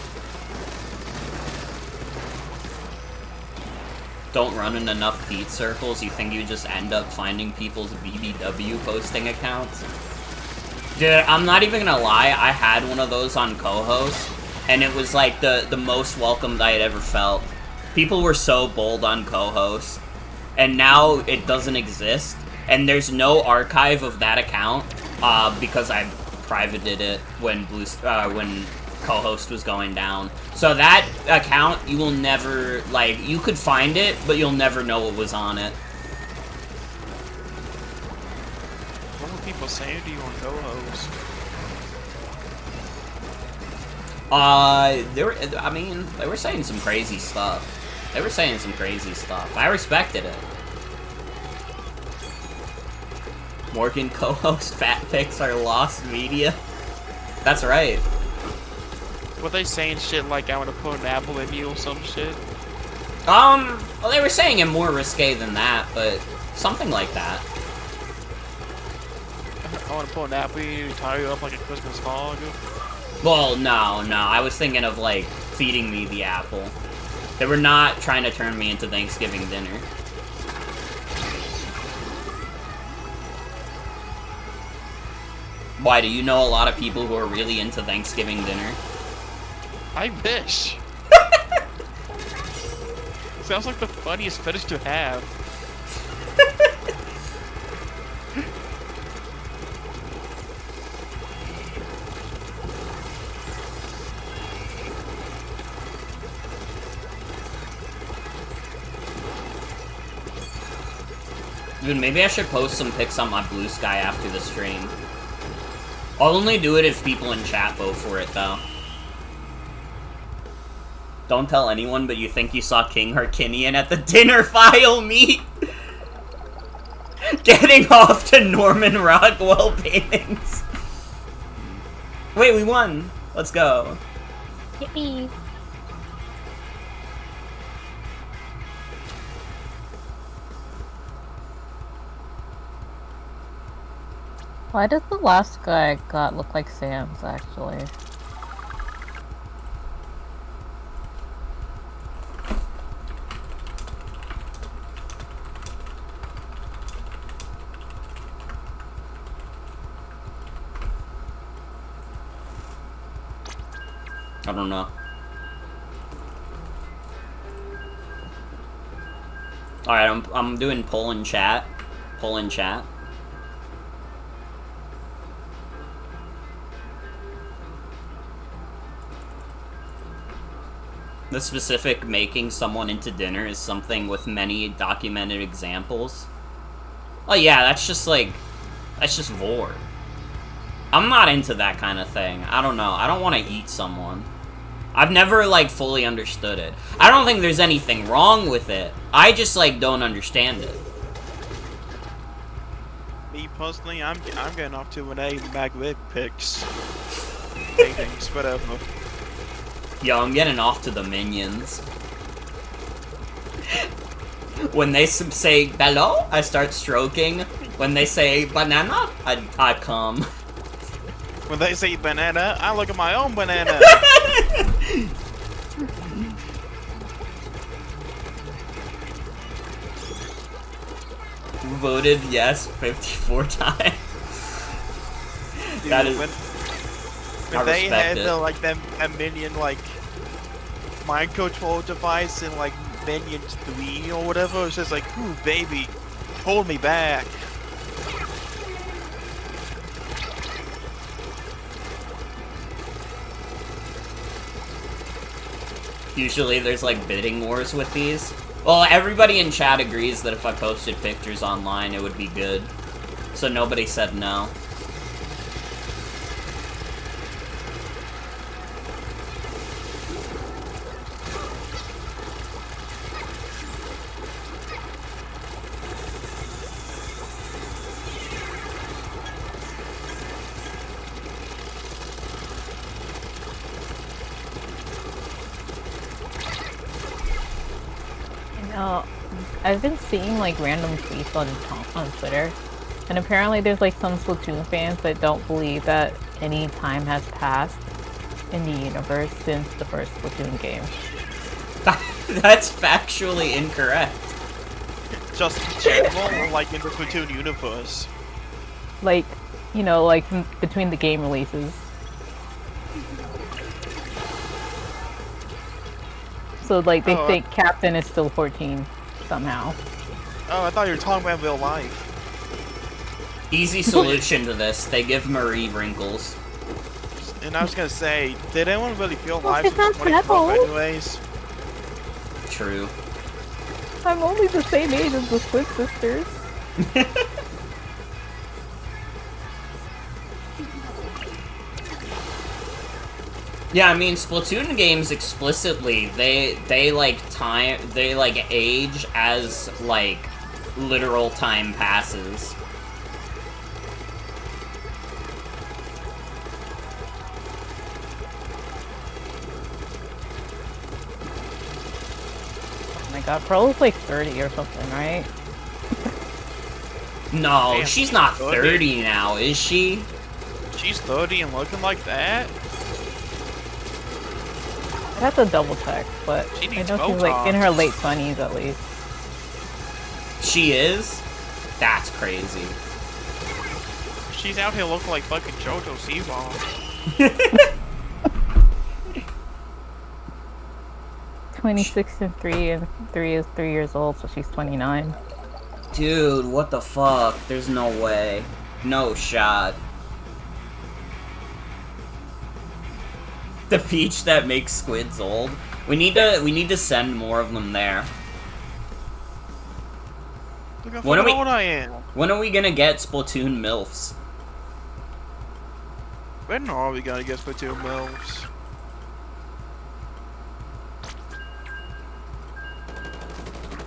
Don't run in enough feet circles, you think you just end up finding people's BBW posting accounts? Dude, I'm not even gonna lie, I had one of those on co-host, and it was like the most welcomed I had ever felt. People were so bold on co-host, and now it doesn't exist, and there's no archive of that account, because I privated it when when co-host was going down. So that account, you will never, like, you could find it, but you'll never know what was on it. What were people saying to you on co-host? They were saying some crazy stuff. I respected it. Morgan co-host fat pics are lost media. That's right. Were they saying shit like, I want to put an apple in you or some shit? Well, they were saying it more risque than that, but something like that. I want to put an apple in you and tie you up like a Christmas hog. Well, no, I was thinking of, like, feeding me the apple. They were not trying to turn me into Thanksgiving dinner. Why, do you know a lot of people who are really into Thanksgiving dinner? I wish. Sounds like the funniest fetish to have. Dude, maybe I should post some pics on my Blue Sky after the stream. I'll only do it if people in chat vote for it, though. Don't tell anyone, but you think you saw King Harkinian at the dinner file meet? Getting off to Norman Rockwell paintings. Wait, we won. Let's go. Yippee. Why does the last guy I got look like Sam's, actually? I don't know. Alright, I'm doing poll in chat. Poll in chat. The specific making someone into dinner is something with many documented examples. Oh yeah, that's just vor. I'm not into that kind of thing. I don't know. I don't want to eat someone. I've never, like, fully understood it. I don't think there's anything wrong with it. I just, like, don't understand it. Me personally, I'm getting off to an A magnet pics. Paintings, whatever. Yo, I'm getting off to the minions. When they say hello, I start stroking. When they say banana, I come. When they say banana, I look at my own banana. Voted yes 54 times. Dude, That is. when they respect had it. the, like a minion like mind control device in like Minions 3 or whatever, it's just like, ooh baby, hold me back. Usually there's like bidding wars with these. Well, everybody in chat agrees that if I posted pictures online, it would be good. So nobody said no. I've been seeing like random tweets on Twitter, and apparently there's like some Splatoon fans that don't believe that any time has passed in the universe since the first Splatoon game. That's factually incorrect. Just in general, or like in the Splatoon universe? Like, you know, like between the game releases. So like they think Captain is still 14 somehow. Oh, I thought you were talking about real life. Easy solution to this, they give Marie wrinkles. And I was gonna say, did anyone really feel Well, alive she's since not that 2012 old. anyways? True. I'm only the same age as the Squid Sisters. Yeah, I mean, Splatoon games explicitly, they like age as, like, literal time passes. Oh my god, Pearl's like 30 or something, right? No, Damn, she's not 30. 30 now, is she? She's 30 and looking like that? I have to double check, but She I needs know she's like in Botox. her late 20s at least. She is? That's crazy. She's out here looking like fucking JoJo Siwa. 26 and 3 is 3 years old, so she's 29. Dude, what the fuck? There's no way. No shot. The peach that makes squids old. We need to send more of them there. Look how When are fucking we- old I am. When are we gonna get Splatoon MILFs? When are we gonna get Splatoon MILFs?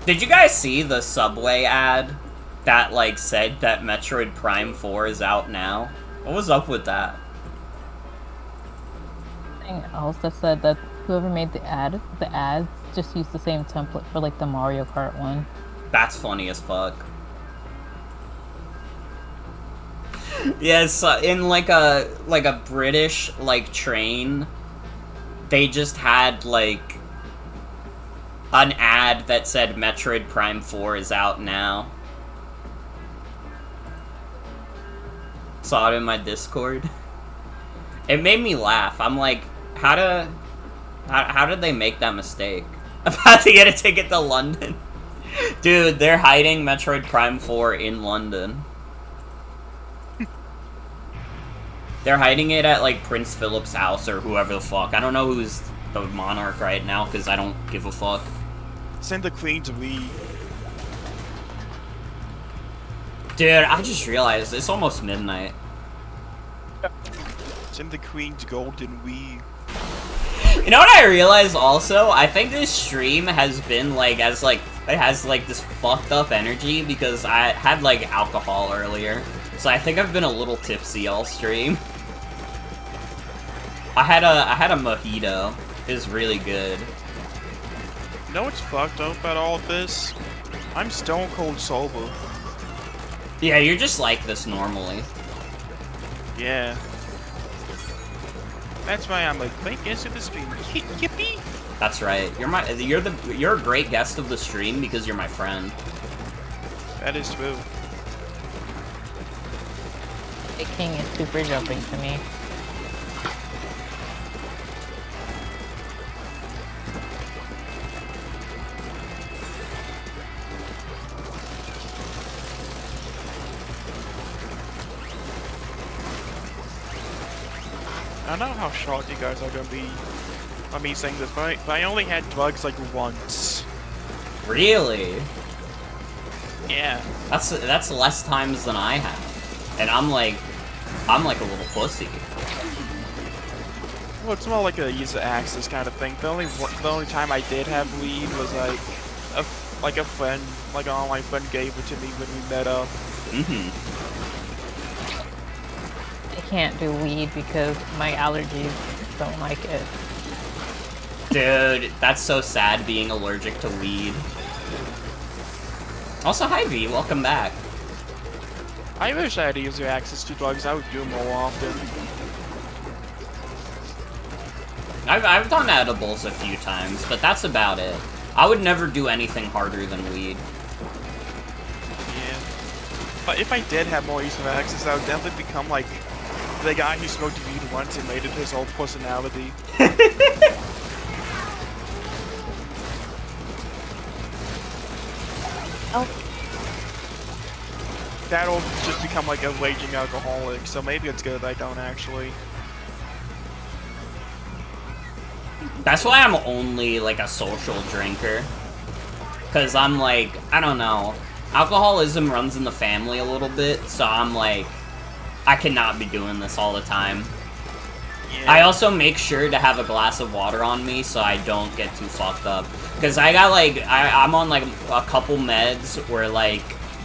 Did you guys see the Subway ad that, like, said that Metroid Prime 4 is out now? What was up with that? Something else that said that whoever made the ads just used the same template for like the Mario Kart one. That's funny as fuck. Yes, in like a British like train, they just had like an ad that said Metroid Prime 4 is out now. Saw it in my Discord. It made me laugh. I'm like, how did they make that mistake? I'm about to get a ticket to London. Dude, they're hiding Metroid Prime 4 in London. They're hiding it at, like, Prince Philip's house or whoever the fuck. I don't know who's the Monarch right now because I don't give a fuck. Send the Queen to Wii. Dude, I just realized it's almost midnight. Send the Queen to Golden Wii. You know what I realized also? I think this stream has been like, it has like this fucked up energy because I had like alcohol earlier. So I think I've been a little tipsy all stream. I had a mojito. It was really good. You know what's fucked up about all of this? I'm stone cold sober. Yeah, you're just like this normally. Yeah. That's why I'm a great guest of the stream. Yippee! That's right. You're a great guest of the stream because you're my friend. That is true. The king is super jumping to me. I don't know how shocked you guys are gonna be by me saying this, but I only had drugs like once. Really? Yeah. That's less times than I have. And I'm like a little pussy. Well, it's more like a user access kind of thing. The only time I did have weed was like a friend, like an online friend gave it to me when we met up. Mm-hmm. I can't do weed because my allergies don't like it. Dude, that's so sad being allergic to weed. Also, hi V, welcome back. I wish I had easier access to drugs. I would do more often. I've done edibles a few times, but that's about it. I would never do anything harder than weed. Yeah. But if I did have more easier access, I would definitely become like the guy who smoked weed once and made it his whole personality. Oh, That'll just become like a raging alcoholic, so maybe it's good I don't actually. That's why I'm only, like, a social drinker. Because I'm like, I don't know. Alcoholism runs in the family a little bit, so I'm like, I cannot be doing this all the time. Yeah. I also make sure to have a glass of water on me so I don't get too fucked up. Because I got, like, I'm on, like, a couple meds where, like,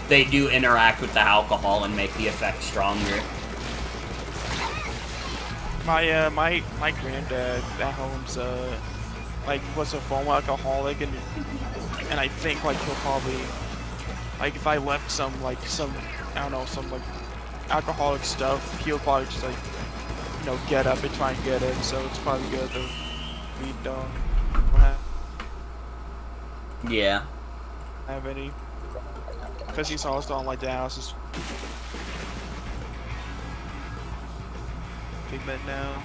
they do interact with the alcohol and make the effect stronger. My granddad at home's like was a former alcoholic, and I think like he'll probably, like, if I left some I don't know, some like alcoholic stuff, he'll probably just like, you know, get up and try and get it. So it's probably good that we don't Yeah. have any, because he's also on like the houses. Big bet now.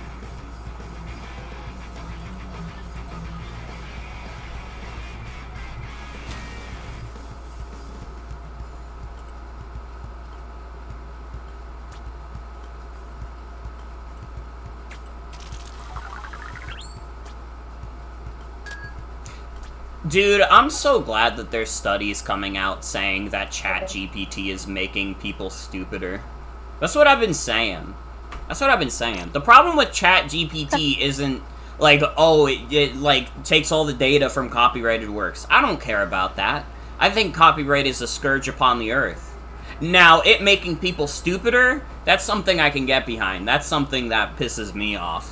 Dude, I'm so glad that there's studies coming out saying that ChatGPT is making people stupider. That's what I've been saying. The problem with ChatGPT isn't, like, oh, it, like, takes all the data from copyrighted works. I don't care about that. I think copyright is a scourge upon the earth. Now, it making people stupider, that's something I can get behind. That's something that pisses me off.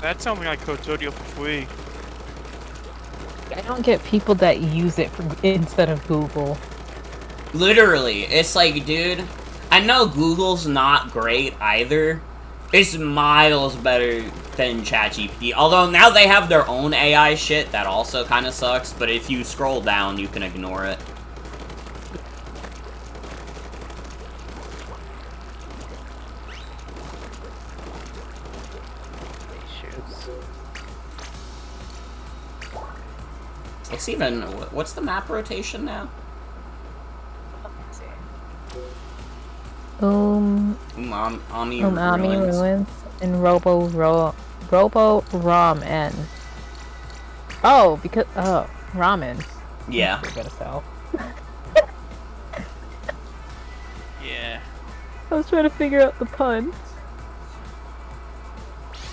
That's something I could tutorial for free. I don't get people that use it instead of Google. Literally, it's like, dude, I know Google's not great either. It's miles better than ChatGPT. Although now they have their own AI shit that also kind of sucks, but if you scroll down, you can ignore it. It's even, what's the map rotation now? Ami Ruins. in Robo Ramen. Oh, because ramen. Yeah. We're gonna sell. Yeah. I was trying to figure out the pun.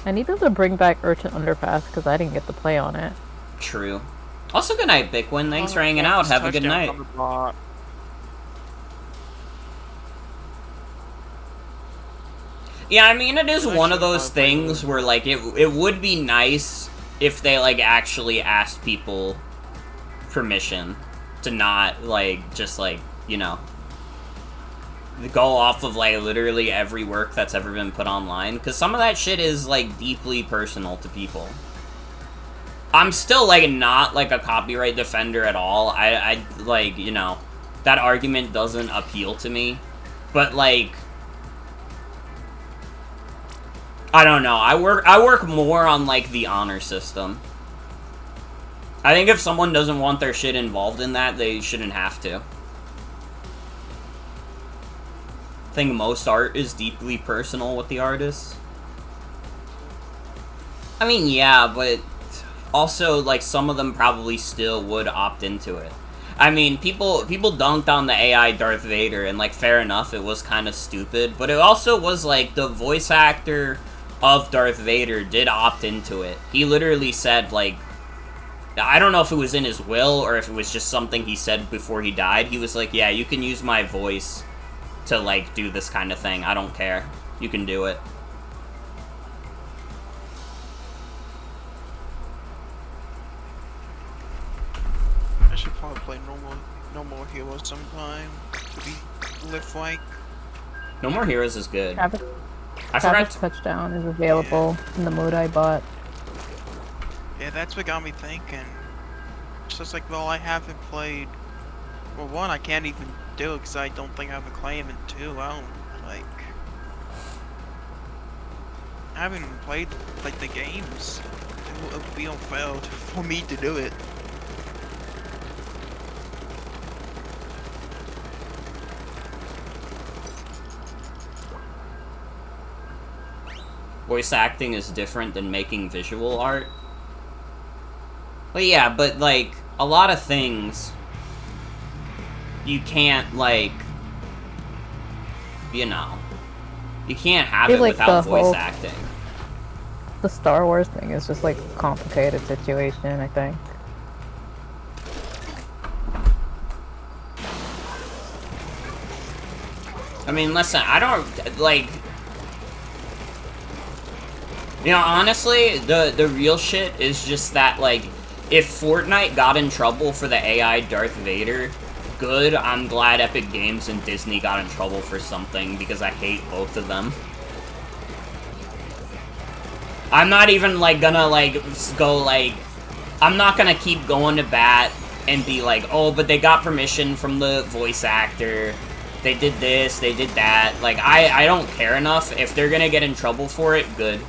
I need them to bring back Urchin Underpass because I didn't get to play on it. True. Also, good night, Bickwin. Thanks for hanging Yeah, out. Have a good touchdown night. on the block. Yeah, I mean, it is Well, one of actually, those probably things would. where, like, it would be nice if they, like, actually asked people permission to not, like, just, like, you know, go off of, like, literally every work that's ever been put online. Because some of that shit is, like, deeply personal to people. I'm still, like, not, like, a copyright defender at all. I like, you know, that argument doesn't appeal to me. But, like, I don't know. I work more on, like, the honor system. I think if someone doesn't want their shit involved in that, they shouldn't have to. I think most art is deeply personal with the artists. I mean, yeah, but also, like, some of them probably still would opt into it. I mean, people dunked on the AI Darth Vader, and, like, fair enough, it was kind of stupid, but it also was, like, the voice actor of Darth Vader did opt into it. He literally said, like, I don't know if it was in his will or if it was just something he said before he died. He was like, yeah, you can use my voice to, like, do this kind of thing. I don't care. You can do it. I should probably play No More Heroes sometime. To live like. No More Heroes is good. Travis I forgot. Touchdown is available in the mode I bought. Yeah, that's what got me thinking. It's just like, well, I haven't played. Well, one, I can't even do it because I don't think I have a claim, and two, I don't like. I haven't even played like the games. It would be unfair for me to do it. Voice acting is different than making visual art. Well, yeah, but, like, a lot of things you can't, like, you know, you can't have it like without the voice whole- acting. The Star Wars thing is just like a complicated situation, I think. I mean, listen, I don't, like, you know, honestly, the real shit is just that, like, if Fortnite got in trouble for the AI Darth Vader, good, I'm glad Epic Games and Disney got in trouble for something, because I hate both of them. I'm not even, like, gonna, like, go, like, I'm not gonna keep going to bat and be like, oh, but they got permission from the voice actor, they did this, they did that. Like, I don't care enough. If they're gonna get in trouble for it, good.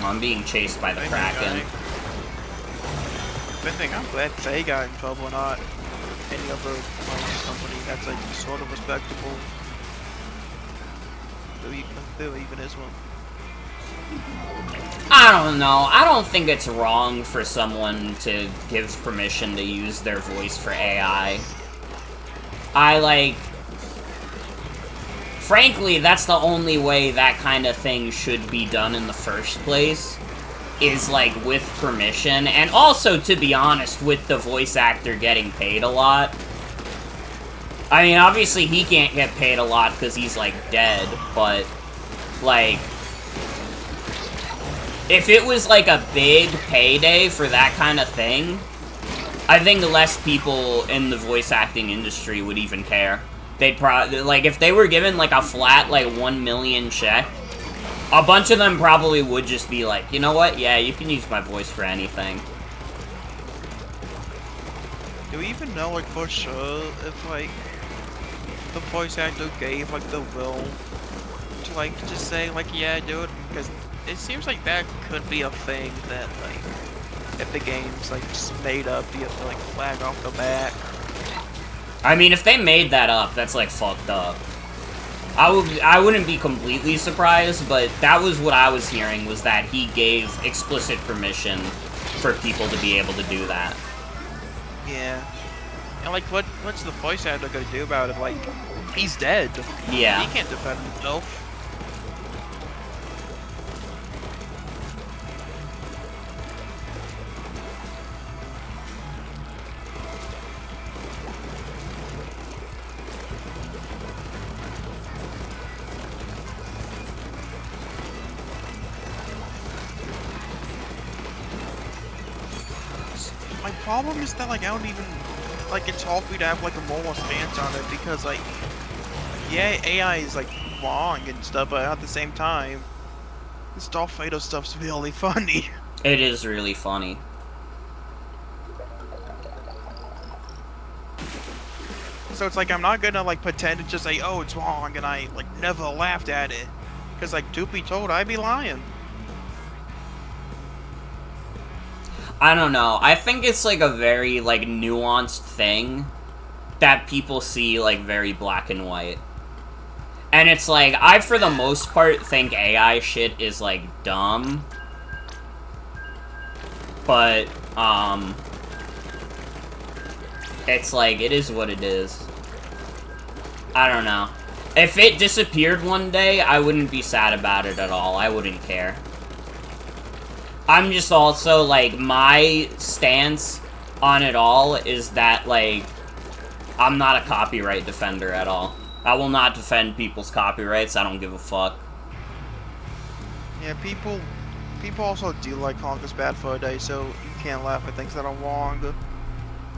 I'm being chased by the Kraken. Good thing I'm glad they got in trouble, not any other company that's like sort of respectable. There even is one. I don't know. I don't think it's wrong for someone to give permission to use their voice for AI. Frankly, that's the only way that kind of thing should be done in the first place. Is, like, with permission. And also, to be honest, with the voice actor getting paid a lot. I mean, obviously he can't get paid a lot because he's, like, dead. But, like, if it was, like, a big payday for that kind of thing, I think less people in the voice acting industry would even care. They'd probably, like, if they were given, like, a flat, like, 1 million check, a bunch of them probably would just be like, you know what, yeah, you can use my voice for anything. Do we even know, like, for sure if, like, the voice actor gave, like, the will to, like, just say, like, yeah, do it? Because it seems like that could be a thing that, like, if the game's like just made up, you have to like flag off the bat. I mean, if they made that up, that's like fucked up. I wouldn't be completely surprised, but that was what I was hearing, was that he gave explicit permission for people to be able to do that. Yeah. And like, what's the voice actor gonna do about it? Like, he's dead. Yeah. He can't defend himself. My problem is that like I don't even like it's hard for me to have like a moral stance on it because like yeah, AI is like wrong and stuff, but at the same time, this Darth Vader stuff's really funny. It is really funny. So it's like I'm not gonna like pretend to just say, oh, it's wrong, and I like never laughed at it, because like truth be told, I'd be lying. I don't know. I think it's like a very like nuanced thing that people see like very black and white. And it's like, I for the most part think AI shit is like dumb. But it's like, it is what it is. I don't know. If it disappeared one day, I wouldn't be sad about it at all. I wouldn't care. I'm just also, like, my stance on it all is that, like, I'm not a copyright defender at all. I will not defend people's copyrights. I don't give a fuck. Yeah, people also do like Conker's bad for a day, so you can't laugh at things that are wrong.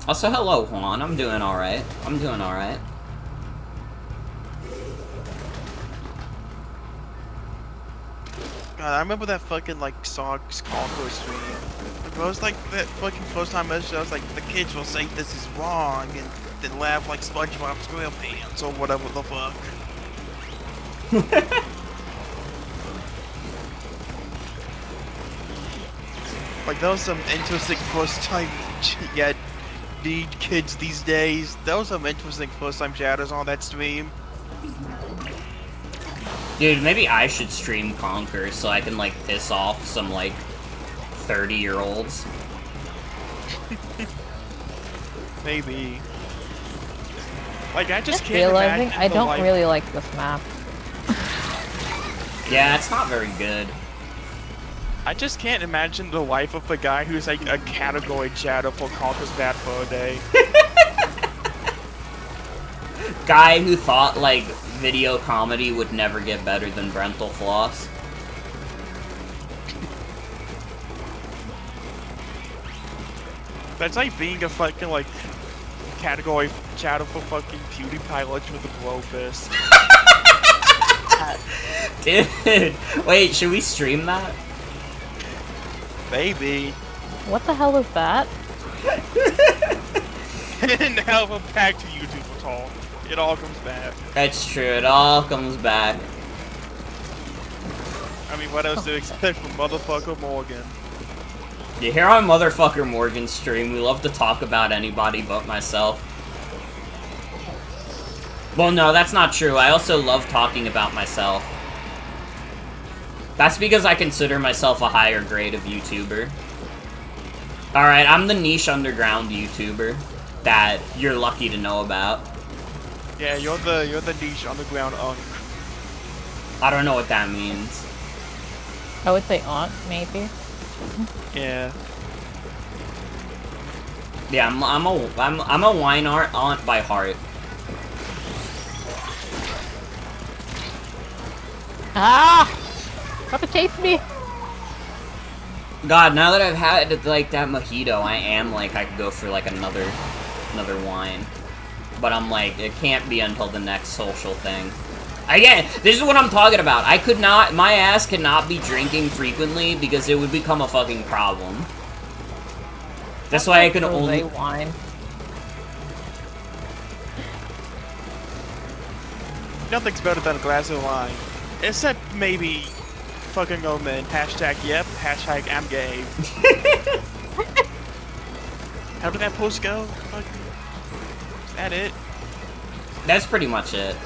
Also, hello, Juan. I'm doing alright. I'm doing alright. God, I remember that fucking, like, Socks Conquer stream. It was, like, that fucking first time I was like, the kids will say this is wrong, and then laugh like SpongeBob SquarePants, or whatever the fuck. Like, that was some interesting first time, yet, need kids these days. That was some interesting first time chatters on that stream. Dude, maybe I should stream Conquer so I can, like, piss off some, like, 30-year-olds. Maybe. Like, I just can't realizing imagine I the don't life- really like this map. Yeah, it's not very good. I just can't imagine the life of a guy who's, like, a category chatter for Conker's Bad Fur Day. Guy who thought, like, video comedy would never get better than Brental Floss. That's like being a fucking, like, category chatter for fucking PewDiePie Lunch with a blow fist. Dude, wait, should we stream that? Maybe. What the hell is that? And now we're back to YouTube talk. It all comes back. That's true, it all comes back. I mean, what else do you expect from motherfucker Morgan? Yeah, here on Motherfucker Morgan's stream, we love to talk about anybody but myself. Well, no, that's not true. I also love talking about myself. That's because I consider myself a higher grade of YouTuber. Alright, I'm the niche underground YouTuber that you're lucky to know about. Yeah, you're the niche underground unk. I don't know what that means. I would say aunt, maybe. Yeah. Yeah, I'm a wine aunt by heart. Ah! Stop to chase me! God, now that I've had like that mojito, I am like I could go for like another wine. But I'm like, it can't be until the next social thing. Again, this is what I'm talking about. My ass cannot be drinking frequently because it would become a fucking problem. That's why I can only... wine. Nothing's better than a glass of wine. Except maybe fucking omen. Hashtag yep, hashtag I'm gay. How did that post go? Fuck. Is that it? That's pretty much it.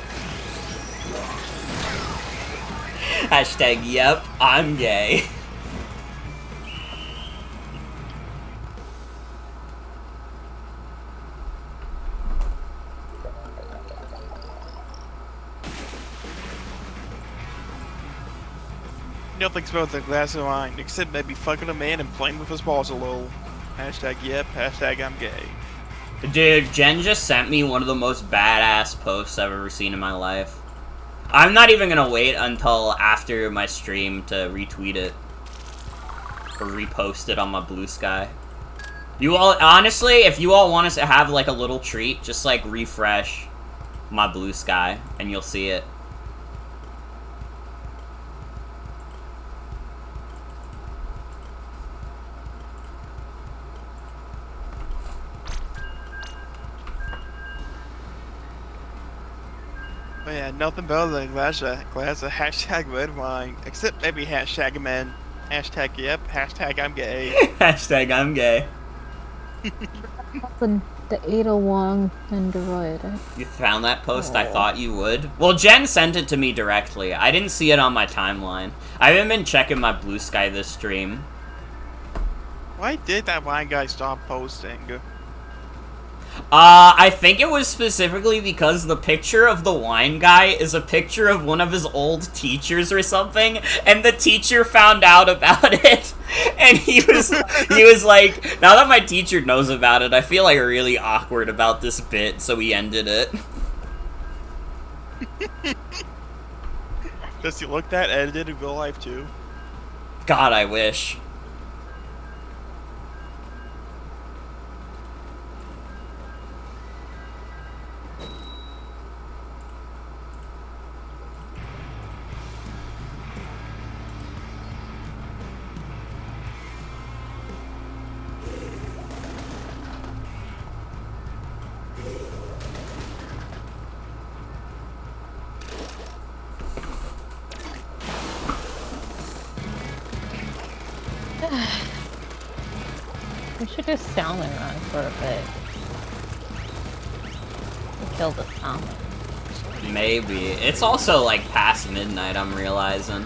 Hashtag, yep, I'm gay. Nothing's better than a glass of wine, except maybe fucking a man and playing with his balls a little. Hashtag, yep, hashtag, I'm gay. Dude, Jen just sent me one of the most badass posts I've ever seen in my life. I'm not even gonna wait until after my stream to retweet it. Or repost it on my Blue Sky. You all, honestly, if you all want us to have, like, a little treat, just, like, refresh my Blue Sky, and you'll see it. But yeah, nothing better than a glass of hashtag red wine, except maybe hashtag men. Hashtag, yep, hashtag, I'm gay. Hashtag, I'm gay. The Ada Wong Android. You found that post? I thought you would. Well, Jen sent it to me directly. I didn't see it on my timeline. I haven't been checking my Blue Sky this stream. Why did that wine guy stop posting? I think it was specifically because the picture of the wine guy is a picture of one of his old teachers or something, and the teacher found out about it, and he was like, now that my teacher knows about it, I feel like really awkward about this bit, so he ended it. Does he look that edited in real life too? God, I wish. We should do salmon run for a bit. Kill the salmon. Maybe. It's also, like, past midnight, I'm realizing.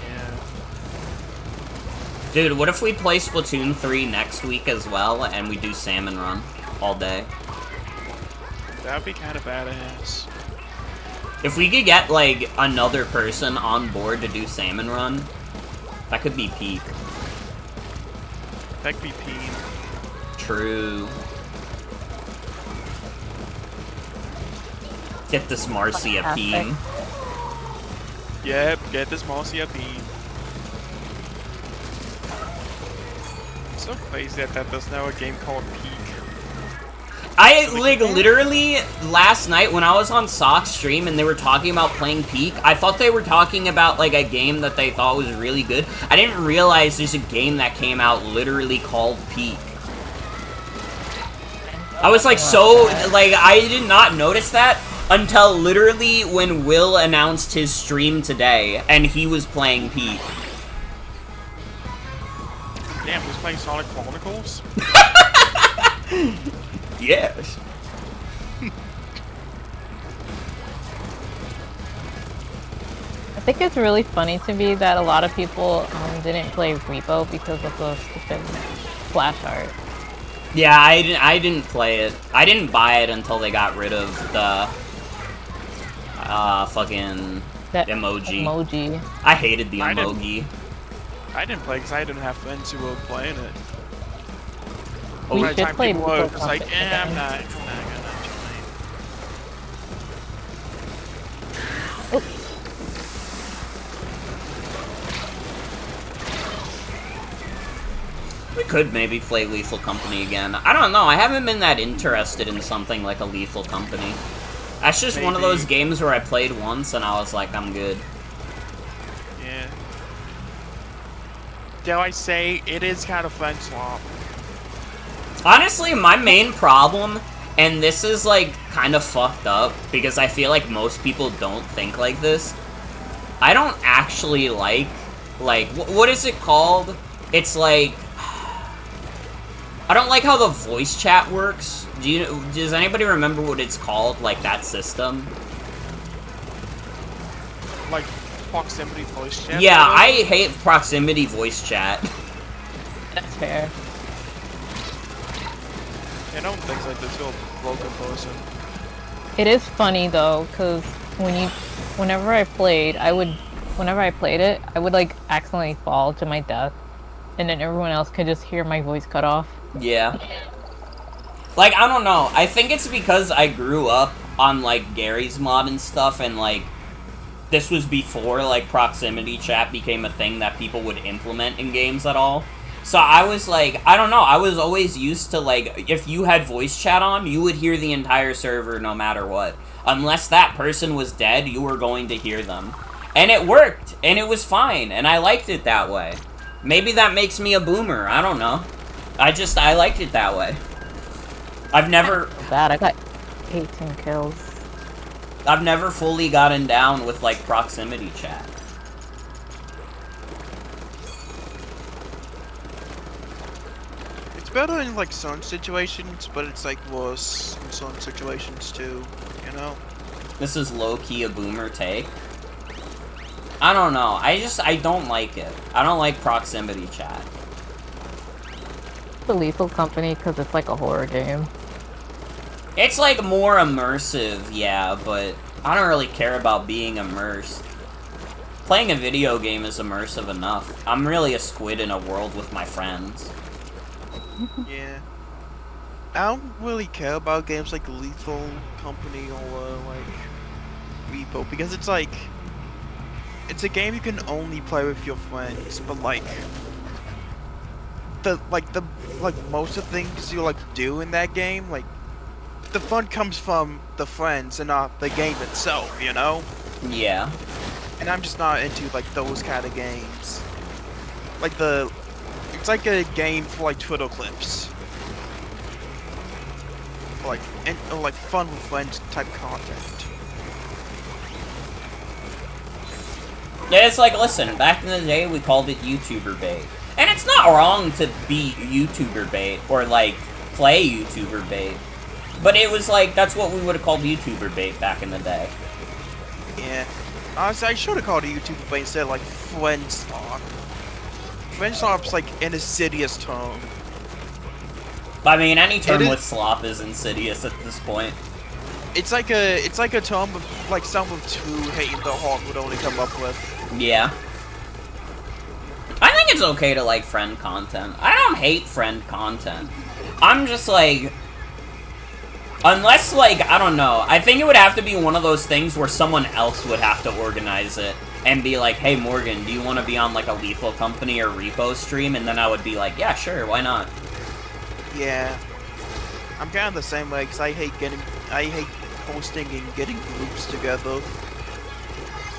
Yeah. Dude, what if we play Splatoon 3 next week as well, and we do salmon run all day? That would be kind of badass. If we could get, like, another person on board to do salmon run, that could be peak. That could be peen. True. Get this Marcia peen. Yep, get this Marcia peen. It's so crazy that there's now a game called Peak. I, like, literally, last night when I was on Sock's stream and they were talking about playing Peak, I thought they were talking about, like, a game that they thought was really good. I didn't realize there's a game that came out literally called Peak. I was, like, so, like, I did not notice that until literally when Will announced his stream today, and he was playing Peak. Damn, who's playing Sonic Chronicles? Yes. I think it's really funny to me that a lot of people didn't play Repo because of the stupid flash art. Yeah, I didn't play it. I didn't buy it until they got rid of the fucking That emoji. I hated the emoji. I didn't play because I didn't have friends who were playing it. We By the should time play people were, Repo it's like, Company I'm again. not gonna join. We could maybe play Lethal Company again. I don't know, I haven't been that interested in something like a Lethal Company. That's just one of Maybe. those games where I played once and I was like, I'm good. Yeah. Dare I say, it is kind of fun swap. Honestly, my main problem, and this is like kind of fucked up, because I feel like most people don't think like this, I don't actually like what is it called? It's like, I don't like how the voice chat works. Does anybody remember what it's called, like, that system? Like, proximity voice chat? Yeah, I hate proximity voice chat. That's fair. Yeah, no one thinks like this real broken person. It is funny though, because whenever I played it, I would like accidentally fall to my death, and then everyone else could just hear my voice cut off. Yeah. Like, I don't know. I think it's because I grew up on, like, Gary's Mod and stuff, and, like, this was before, like, proximity chat became a thing that people would implement in games at all. So I was like, I don't know, I was always used to, like, if you had voice chat on, you would hear the entire server no matter what. Unless that person was dead, you were going to hear them. And it worked, and it was fine, and I liked it that way. Maybe that makes me a boomer, I don't know. I liked it that way. I've never... Bad, I got 18 kills. I've never fully gotten down with, like, proximity chat. It's better in, like, some situations, but it's, like, worse in some situations, too, you know? This is low-key a boomer take. I don't know, I don't like it. I don't like proximity chat. The Lethal Company, because it's like a horror game. It's, like, more immersive, yeah, but I don't really care about being immersed. Playing a video game is immersive enough. I'm really a squid in a world with my friends. Yeah. I don't really care about games like Lethal Company or, like, Repo, because it's, like... It's a game you can only play with your friends, but, like... most of the things you, like, do in that game, like... The fun comes from the friends and not the game itself, you know? Yeah. And I'm just not into, like, those kind of games. Like, it's like a game for, like, Twitter clips. Or, like, fun with friends type content. Yeah, it's like, listen, back in the day, we called it YouTuber bait. And it's not wrong to be YouTuber bait, or, like, play YouTuber bait. But it was like, that's what we would have called YouTuber bait back in the day. Yeah. Honestly, I should have called it YouTuber bait instead of, like, friendslop. Friendslop's, like, an insidious term. I mean, any term with slop is insidious at this point. It's like a term of, like, someone who hating the heart would only come up with. Yeah. I think it's okay to like friend content. I don't hate friend content. I'm just like... Unless, like, I don't know. I think it would have to be one of those things where someone else would have to organize it. And be like, hey, Morgan, do you want to be on, like, a Lethal Company or Repo stream? And then I would be like, yeah, sure, why not? Yeah. I'm kind of the same way, because I hate hosting and getting groups together.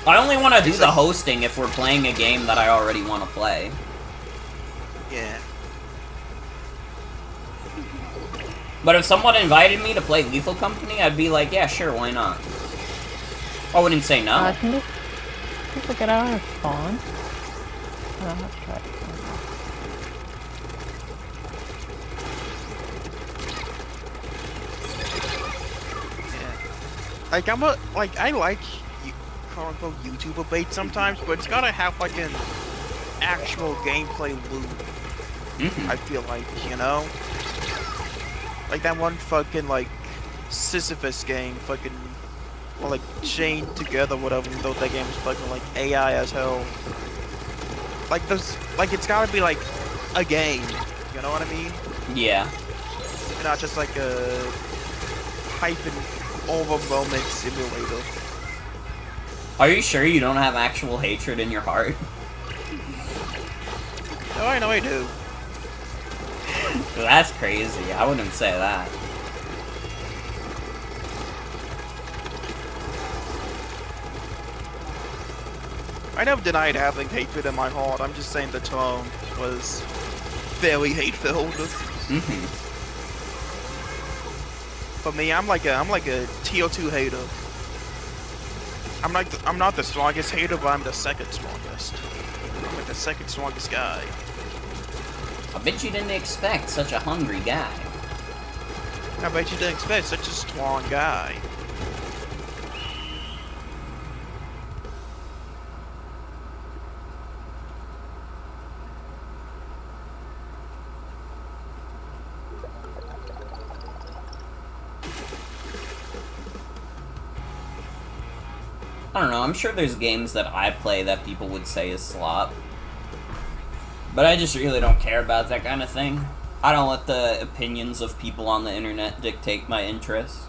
I only want to do the hosting if we're playing a game that I already want to play. Yeah. But if someone invited me to play Lethal Company, I'd be like, yeah, sure, why not? I wouldn't say no. Can people get out of spawn? I'll have to try it. Like, I like quote-unquote YouTuber bait sometimes, but it's gotta have, like, an actual gameplay loop. I feel like, you know? Like that one fucking, like, Sisyphus game, fucking, or, like, Chained Together, whatever, though that game is fucking, like, AI as hell. Like, it's gotta be, like, a game, you know what I mean? Yeah. And not just, like, a hyping over moment simulator. Are you sure you don't have actual hatred in your heart? Oh, I know I do. That's crazy. I wouldn't say that. I never denied having hatred in my heart. I'm just saying the tone was very hate-filled. For me, I'm like a tier 2 hater. I'm not the strongest hater, but I'm the second strongest. I'm like the second strongest guy. I bet you didn't expect such a hungry guy. I bet you didn't expect such a strong guy. I don't know, I'm sure there's games that I play that people would say is slop. But I just really don't care about that kind of thing. I don't let the opinions of people on the internet dictate my interests.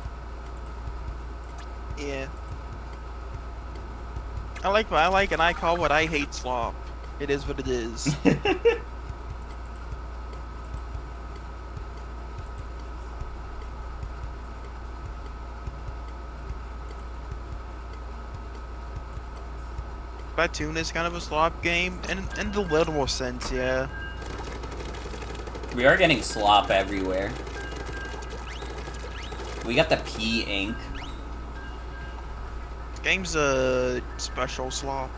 Yeah. I like what I like, and I call what I hate slop. It is what it is. Splatoon is kind of a slop game, in the literal sense, yeah. We are getting slop everywhere. We got the P ink. This game's a special slop.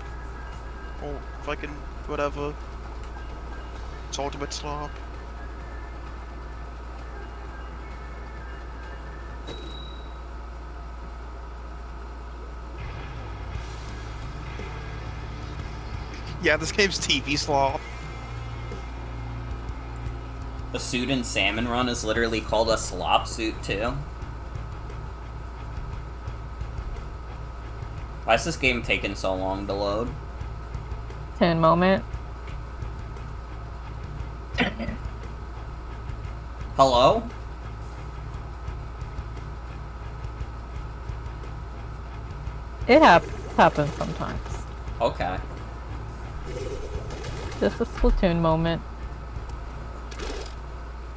Or fucking whatever. It's ultimate slop. Yeah, this game's TV slop. The suit in Salmon Run is literally called a slop suit, too. Why is this game taking so long to load? 10 moment. Hello? It happens sometimes. Okay. Just a Splatoon moment.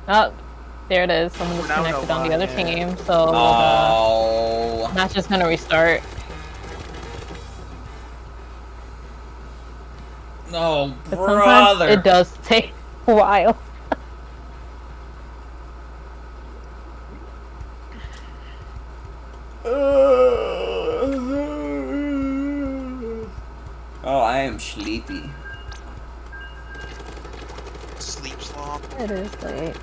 Oh, there it is. Someone disconnected on the other team, so Oh. match is gonna restart. No, But brother. sometimes it does take a while. Oh, I am sleepy. Sleep slop. It is late.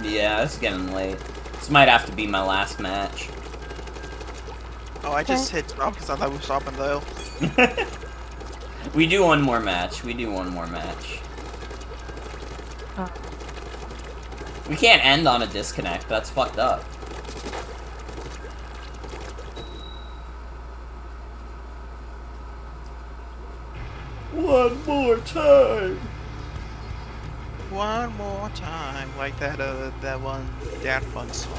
Yeah, it's getting late. This might have to be my last match. Oh, I just hit stop because I thought we were stopping though. We do one more match. We do one more match. Oh. We can't end on a disconnect. That's fucked up. One more time. One more time, like that one Daft Punk song.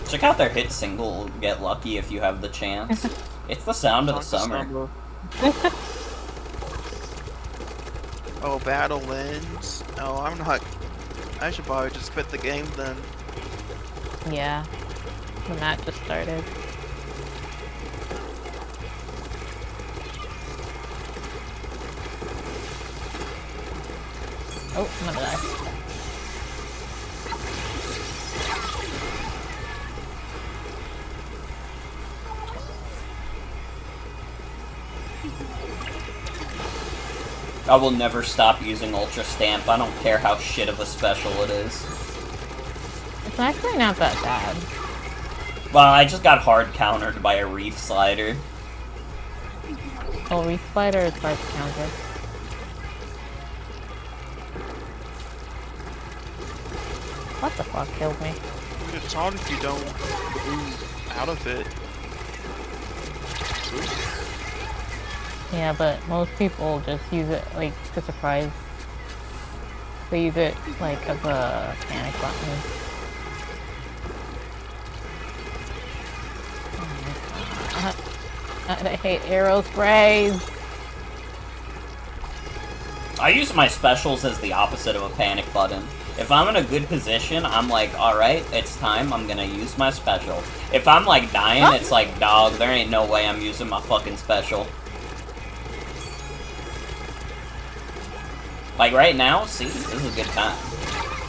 Check out their hit single, Get Lucky If You Have the Chance. It's the sound of the summer. Oh, battle ends. Oh, I'm not. I should probably just quit the game then. Yeah. The match just started. Oh, I'm gonna die. I will never stop using Ultra Stamp. I don't care how shit of a special it is. It's actually not that bad. Well, I just got hard countered by a Reef Slider. Oh, Reef Spider is hard to counter. What the fuck killed me? It's hard if you don't move out of it. Yeah, but most people just use it, like, to surprise. They use it, like, as a panic button. Oh my god. I hate arrow sprays. I use my specials as the opposite of a panic button. If I'm in a good position, I'm like, alright, it's time, I'm gonna use my special. If I'm like dying, it's like, dog, there ain't no way I'm using my fucking special. Like right now, see, this is a good time.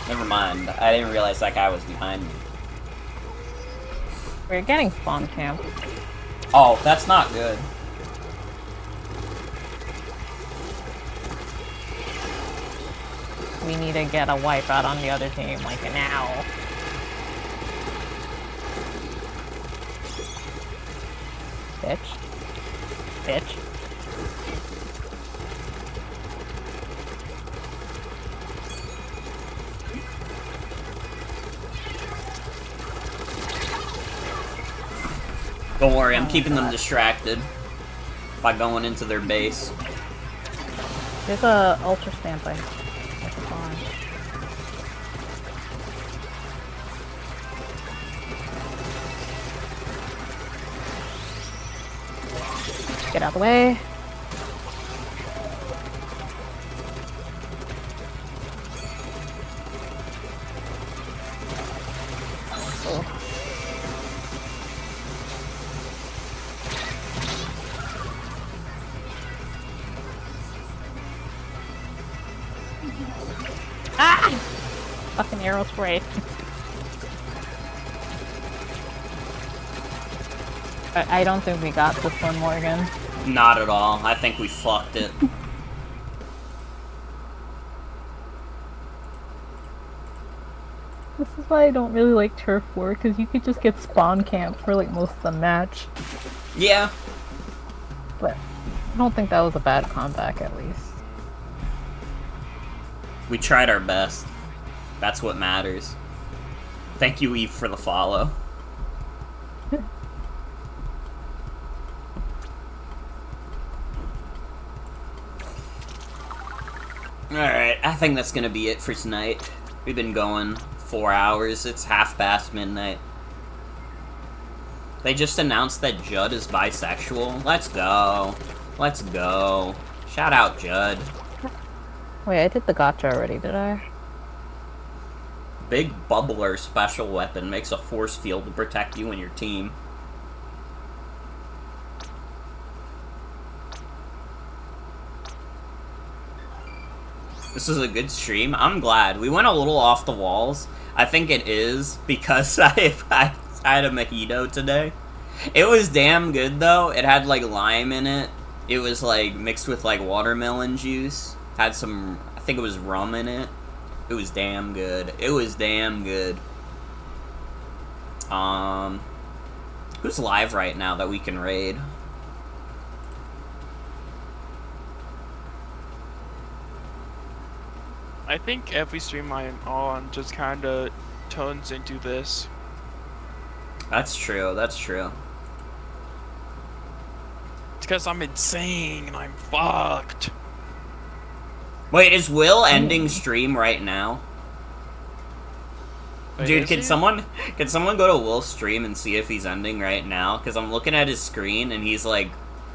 Never mind, I didn't realize that guy was behind me. We're getting spawn camp. Oh, that's not good. We need to get a wipeout on the other team, like now. Bitch. Bitch. Don't worry, I'm keeping them distracted by going into their base. There's a ultra stamping. That's fine. Get out of the way. Oh. Ah! Fucking arrow spray. I don't think we got this one, Morgan. Not at all. I think we fucked it. This is why I don't really like Turf War, because you could just get spawn camped for like most of the match. Yeah. But I don't think that was a bad comeback, at least. We tried our best. That's what matters. Thank you, Eve, for the follow. Alright, I think that's gonna be it for tonight. We've been going 4 hours. It's midnight. They just announced that Judd is bisexual. Let's go. Let's go. Shout out, Judd. Wait, I did the gotcha already, did I? Big Bubbler special weapon makes a force field to protect you and your team. This is a good stream. I'm glad. We went a little off the walls. I think it is because I had a mojito today. It was damn good, though. It had, like, lime in it. It was, like, mixed with, like, watermelon juice. Had some, I think it was rum in it. It was damn good. It was damn good. Who's live right now that we can raid? I think every stream I am on just kind of turns into this. That's true, that's true. It's because I'm insane and I'm fucked. Wait, is Will ending stream right now? Wait, Dude, is can he? someone go to Will's stream and see if he's ending right now? Because I'm looking at his screen and he's like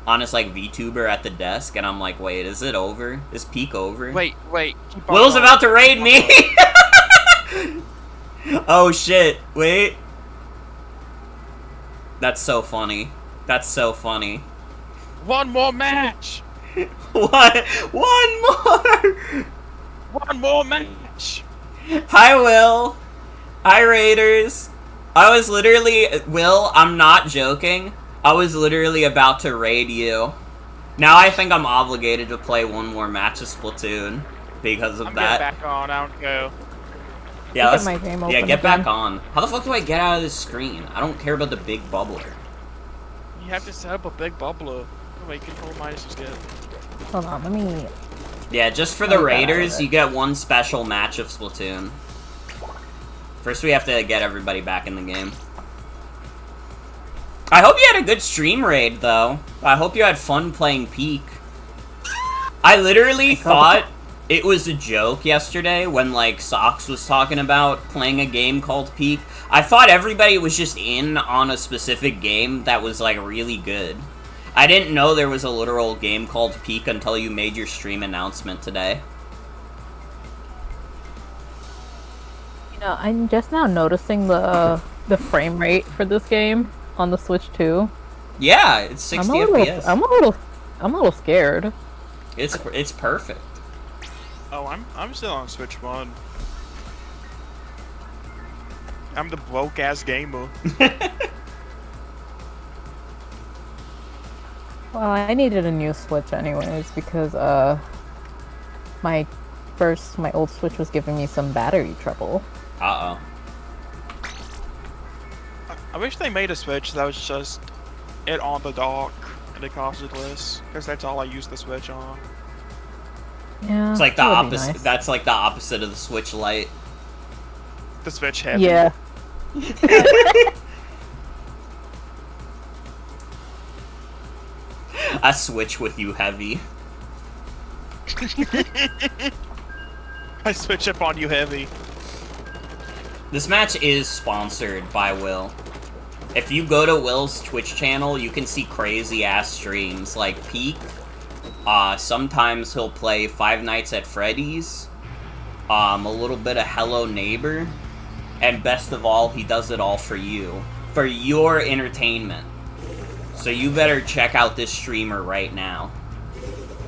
on his like VTuber at the desk, and I'm like, wait, is it over? Is peak over? Wait. Keep on Will's going. about to raid me! Oh shit, wait. That's so funny. That's so funny. One more match! What? One more! One more match! Hi, Will. Hi, Raiders. I was literally... Will, I'm not joking. I was literally about to raid you. Now I think I'm obligated to play one more match of Splatoon because of I'm that. getting back on, I don't go. Yeah, Look at my game yeah, open get back again. on. How the fuck do I get out of this screen? I don't care about the big bubbler. You have to set up a big bubbler. Wait, control minus is good. Hold on, let me... Yeah, just for I the got out of Raiders, it. you get one special match of Splatoon. First, we have to get everybody back in the game. I hope you had a good stream raid, though. I hope you had fun playing Peak. I literally thought it was a joke yesterday when, like, Socks was talking about playing a game called Peak. I thought everybody was just in on a specific game that was, like, really good. I didn't know there was a literal game called Peak until you made your stream announcement today. You know, I'm just now noticing the frame rate for this game on the Switch 2. Yeah, it's 60 FPS. I'm a little scared. It's perfect. Oh, I'm still on Switch 1. I'm the broke ass gamer. Well, I needed a new Switch anyways because my first my old Switch was giving me some battery trouble. Uh-oh. I wish they made a Switch that was just it on the dock and it costed less, because that's all I use the Switch on. Yeah, It's like the that would be opposite. nice. That's like the opposite of the Switch Lite. The Switch Heavy. Yeah. I switch with you heavy. I switch up on you heavy. This match is sponsored by Will. If you go to Will's Twitch channel, you can see crazy-ass streams, like Peak. Sometimes he'll play Five Nights at Freddy's, a little bit of Hello Neighbor, and best of all, he does it all for you. For your entertainment. So you better check out this streamer right now.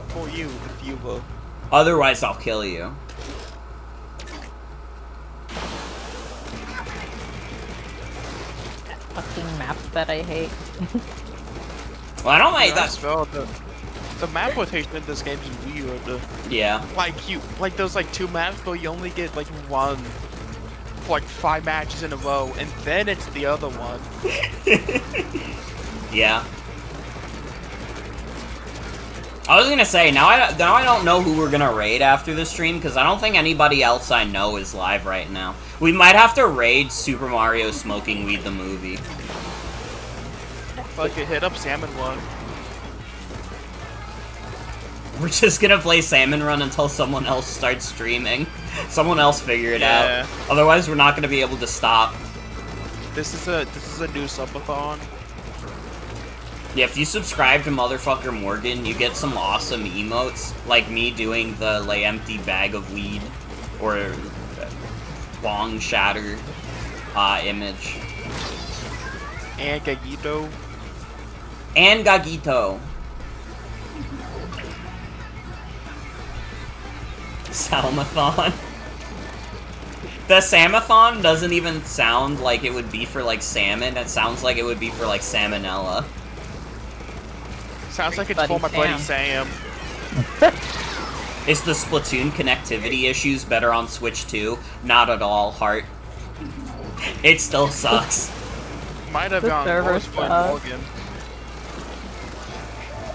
For you, the viewer. Otherwise, I'll kill you. Fucking map that I hate. Well, I don't like That's that. well, the map rotation in this game is weird. Yeah. Like those like 2 maps, but you only get like one for like 5 matches in a row, and then it's the other one. Yeah. I was gonna say, now I don't know who we're gonna raid after this stream, because I don't think anybody else I know is live right now. We might have to raid Super Mario Smoking Weed the movie. Like it hit up Salmon One. We're just gonna play Salmon Run until someone else starts streaming. Someone else figure it Yeah. out. Otherwise, we're not gonna be able to stop. This is a new subathon. Yeah, if you subscribe to Motherfucker Morgan, you get some awesome emotes, like me doing the lay empty bag of weed, or bong shatter image. And Gagito. And Gagito. Salmathon. The Samathon doesn't even sound like it would be for, like, salmon. It sounds like it would be for, like, salmonella. Sounds like it's Buddy for my buddy Sam. Is the Splatoon connectivity issues better on Switch 2? Not at all, Heart. It still sucks. Might have The gone server worse for sucks. Morgan.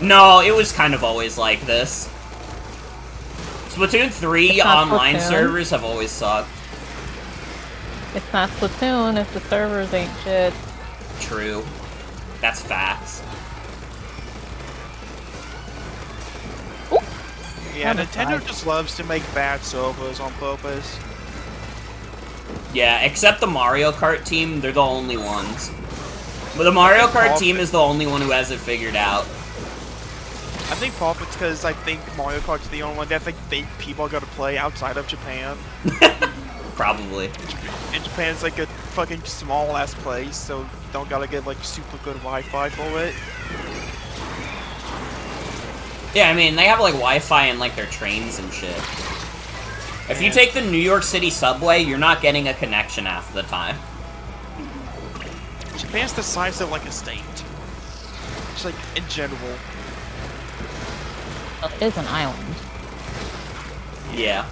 No, it was kind of always like this. Splatoon 3 It's not online Splatoon. servers have always sucked. It's not Splatoon if the servers ain't shit. True. That's facts. Yeah, On the Nintendo side. just loves to make bad servers on purpose. Yeah, except the Mario Kart team, they're the only ones. But the Mario Kart team is the only one who has it figured out. I think part of it's because I think Mario Kart's the only one that I think people are gonna play outside of Japan. Probably. And Japan's like a fucking small ass place, so don't gotta get like super good Wi-Fi for it. Yeah, I mean, they have, like, Wi-Fi in, like, their trains and shit. If you Yeah. take the New York City subway, you're not getting a connection half the time. Japan's the size of like a state. Just like in general. Well, it is an island. Yeah.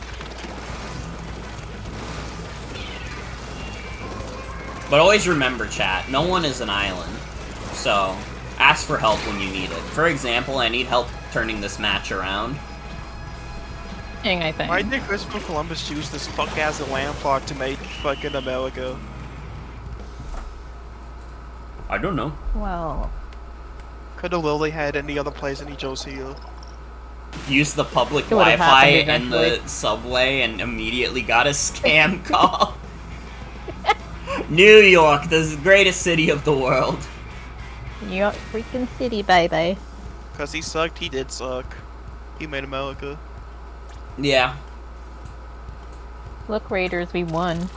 But always remember, chat, no one is an island. So, ask for help when you need it. For example, I need help turning this match around. I think. Why did Christopher Columbus choose this fuck ass land plot to make fucking America? I don't know. Well, Could have literally had any other place and he chose here. Use the public It would've Wi-Fi happened in the eventually. subway and immediately got a scam call. New York, the greatest city of the world. New York freaking city, baby. Cause he sucked, he did suck. He made America. Yeah, Look, Raiders, we won.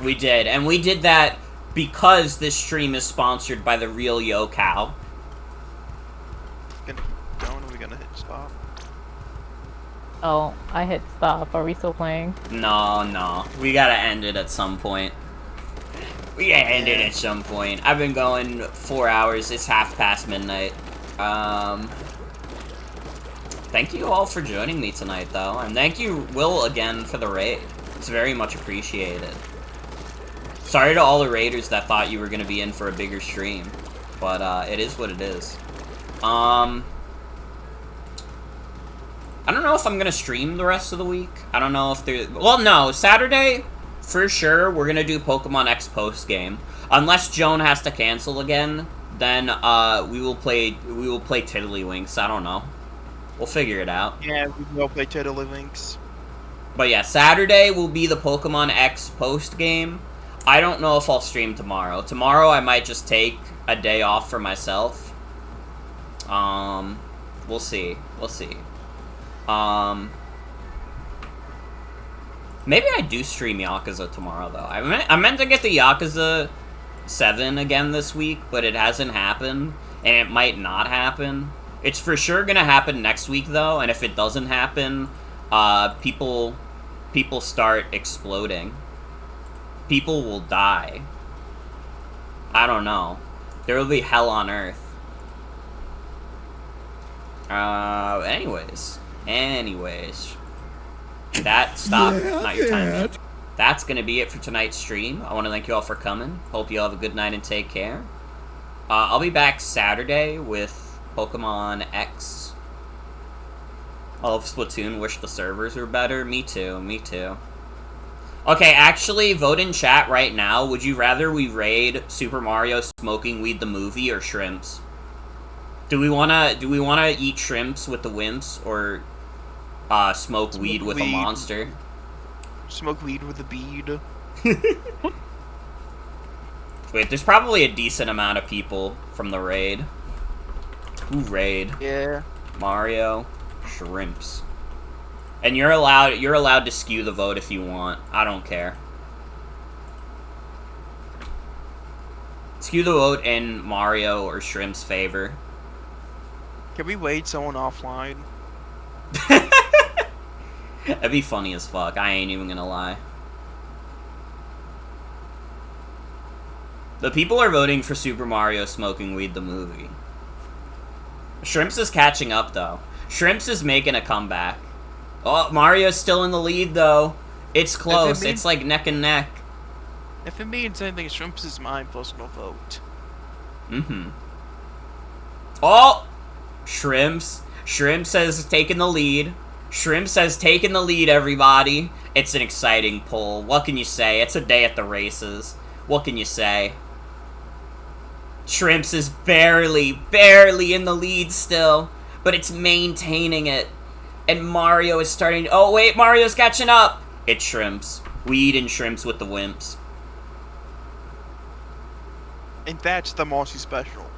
we did. And we did that because this stream is sponsored by the real Yo Cow. Gonna keep going, or we gonna hit stop? Oh, I hit stop. Are we still playing? No. We gotta end it at some point. We gotta end it at some point. I've been going 4 hours. It's midnight. Thank you all for joining me tonight, though. And thank you, Will, again, for the raid. It's very much appreciated. Sorry to all the raiders that thought you were going to be in for a bigger stream. But, it is what it is. I don't know if I'm going to stream the rest of the week. I don't know if there... Well, no. Saturday, for sure, we're going to do Pokemon X post game. Unless Joan has to cancel again, then, we will play Tiddlywinks. I don't know. We'll figure it out. Yeah, we will play Tiddlywinks. But yeah, Saturday will be the Pokemon X post game. I don't know if I'll stream tomorrow. Tomorrow I might just take a day off for myself. We'll see. We'll see. Maybe I do stream Yakuza tomorrow, though. I meant to get the Yakuza 7 again this week, but it hasn't happened, and it might not happen. It's for sure gonna happen next week, though, and if it doesn't happen, people start exploding. People will die. I don't know. There will be hell on Earth. Anyways. Not your time. That's gonna be it for tonight's stream. I want to thank you all for coming. Hope you all have a good night and take care. I'll be back Saturday with Pokemon X. I love Splatoon. Wish the servers were better. Me too. Okay, actually, vote in chat right now. Would you rather we raid Super Mario Smoking Weed the movie or shrimps? Do we wanna eat shrimps with the wimps or smoke weed with a monster? Smoke weed with a bead. Wait, there's probably a decent amount of people from the raid. Who raid? Yeah. Mario, shrimps. And you're allowed to skew the vote if you want. I don't care. Skew the vote in Mario or Shrimp's favor. Can we wait someone offline? That'd be funny as fuck. I ain't even gonna lie. The people are voting for Super Mario Smoking Weed the movie. Shrimps is catching up, though. Shrimps is making a comeback. Oh, Mario's still in the lead, though. It's close. It's like neck and neck. If it means anything, Shrimps is my personal vote. Mm-hmm. Oh! Shrimps. Shrimps has taken the lead. Shrimps has taken the lead, everybody. It's an exciting poll. What can you say? It's a day at the races. What can you say? Shrimps is barely in the lead still, but it's maintaining it. And Mario is starting... Oh, wait, Mario's catching up! It's Shrimps. Weed and Shrimps with the wimps. And that's the Mossy special.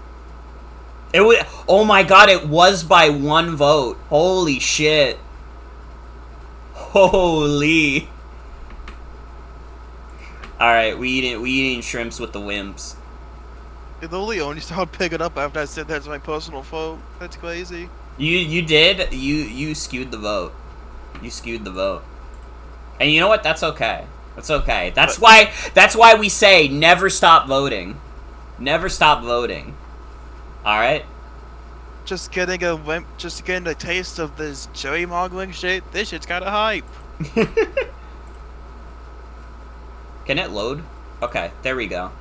It was... Oh my god, it was by one vote. Holy shit. Holy. Alright, we eating Shrimps with the wimps. It literally only started picking up after I said that's my personal vote. That's crazy. You did. You skewed the vote. You skewed the vote. And you know what? That's okay. That's okay. That's why we say never stop voting. Never stop voting. All right. Just getting a taste of this cherry modeling shit. This shit's kind of hype. Can it load? Okay, there we go.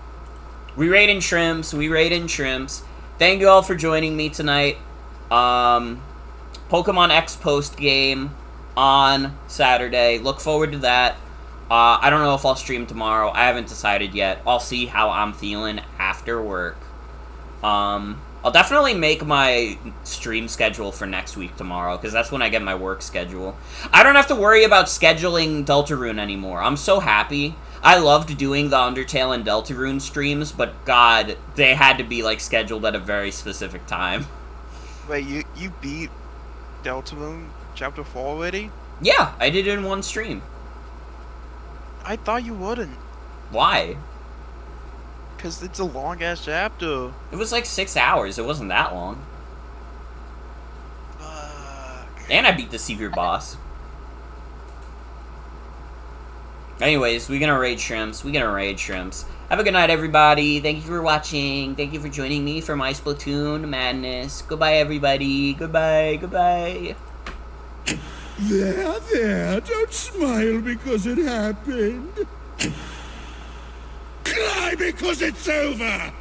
We raid in Shrimps. We raid in Shrimps. Thank you all for joining me tonight. Pokemon X post game on Saturday. Look forward to that. I don't know if I'll stream tomorrow. I haven't decided yet. I'll see how I'm feeling after work. I'll definitely make my stream schedule for next week tomorrow, because that's when I get my work schedule. I don't have to worry about scheduling Deltarune anymore. I'm so happy. I loved doing the Undertale and Deltarune streams, but god, they had to be, like, scheduled at a very specific time. Wait, you beat Deltarune Chapter 4 already? Yeah, I did it in one stream. I thought you wouldn't. Why? Because it's a long-ass chapter. It was like 6 hours. It wasn't that long. Fuck. And I beat the secret boss. Anyways, we're gonna raid Shrimps. Have a good night, everybody. Thank you for watching. Thank you for joining me for my Splatoon madness. Goodbye, everybody. Goodbye. There, don't smile because it happened. Cry because it's over!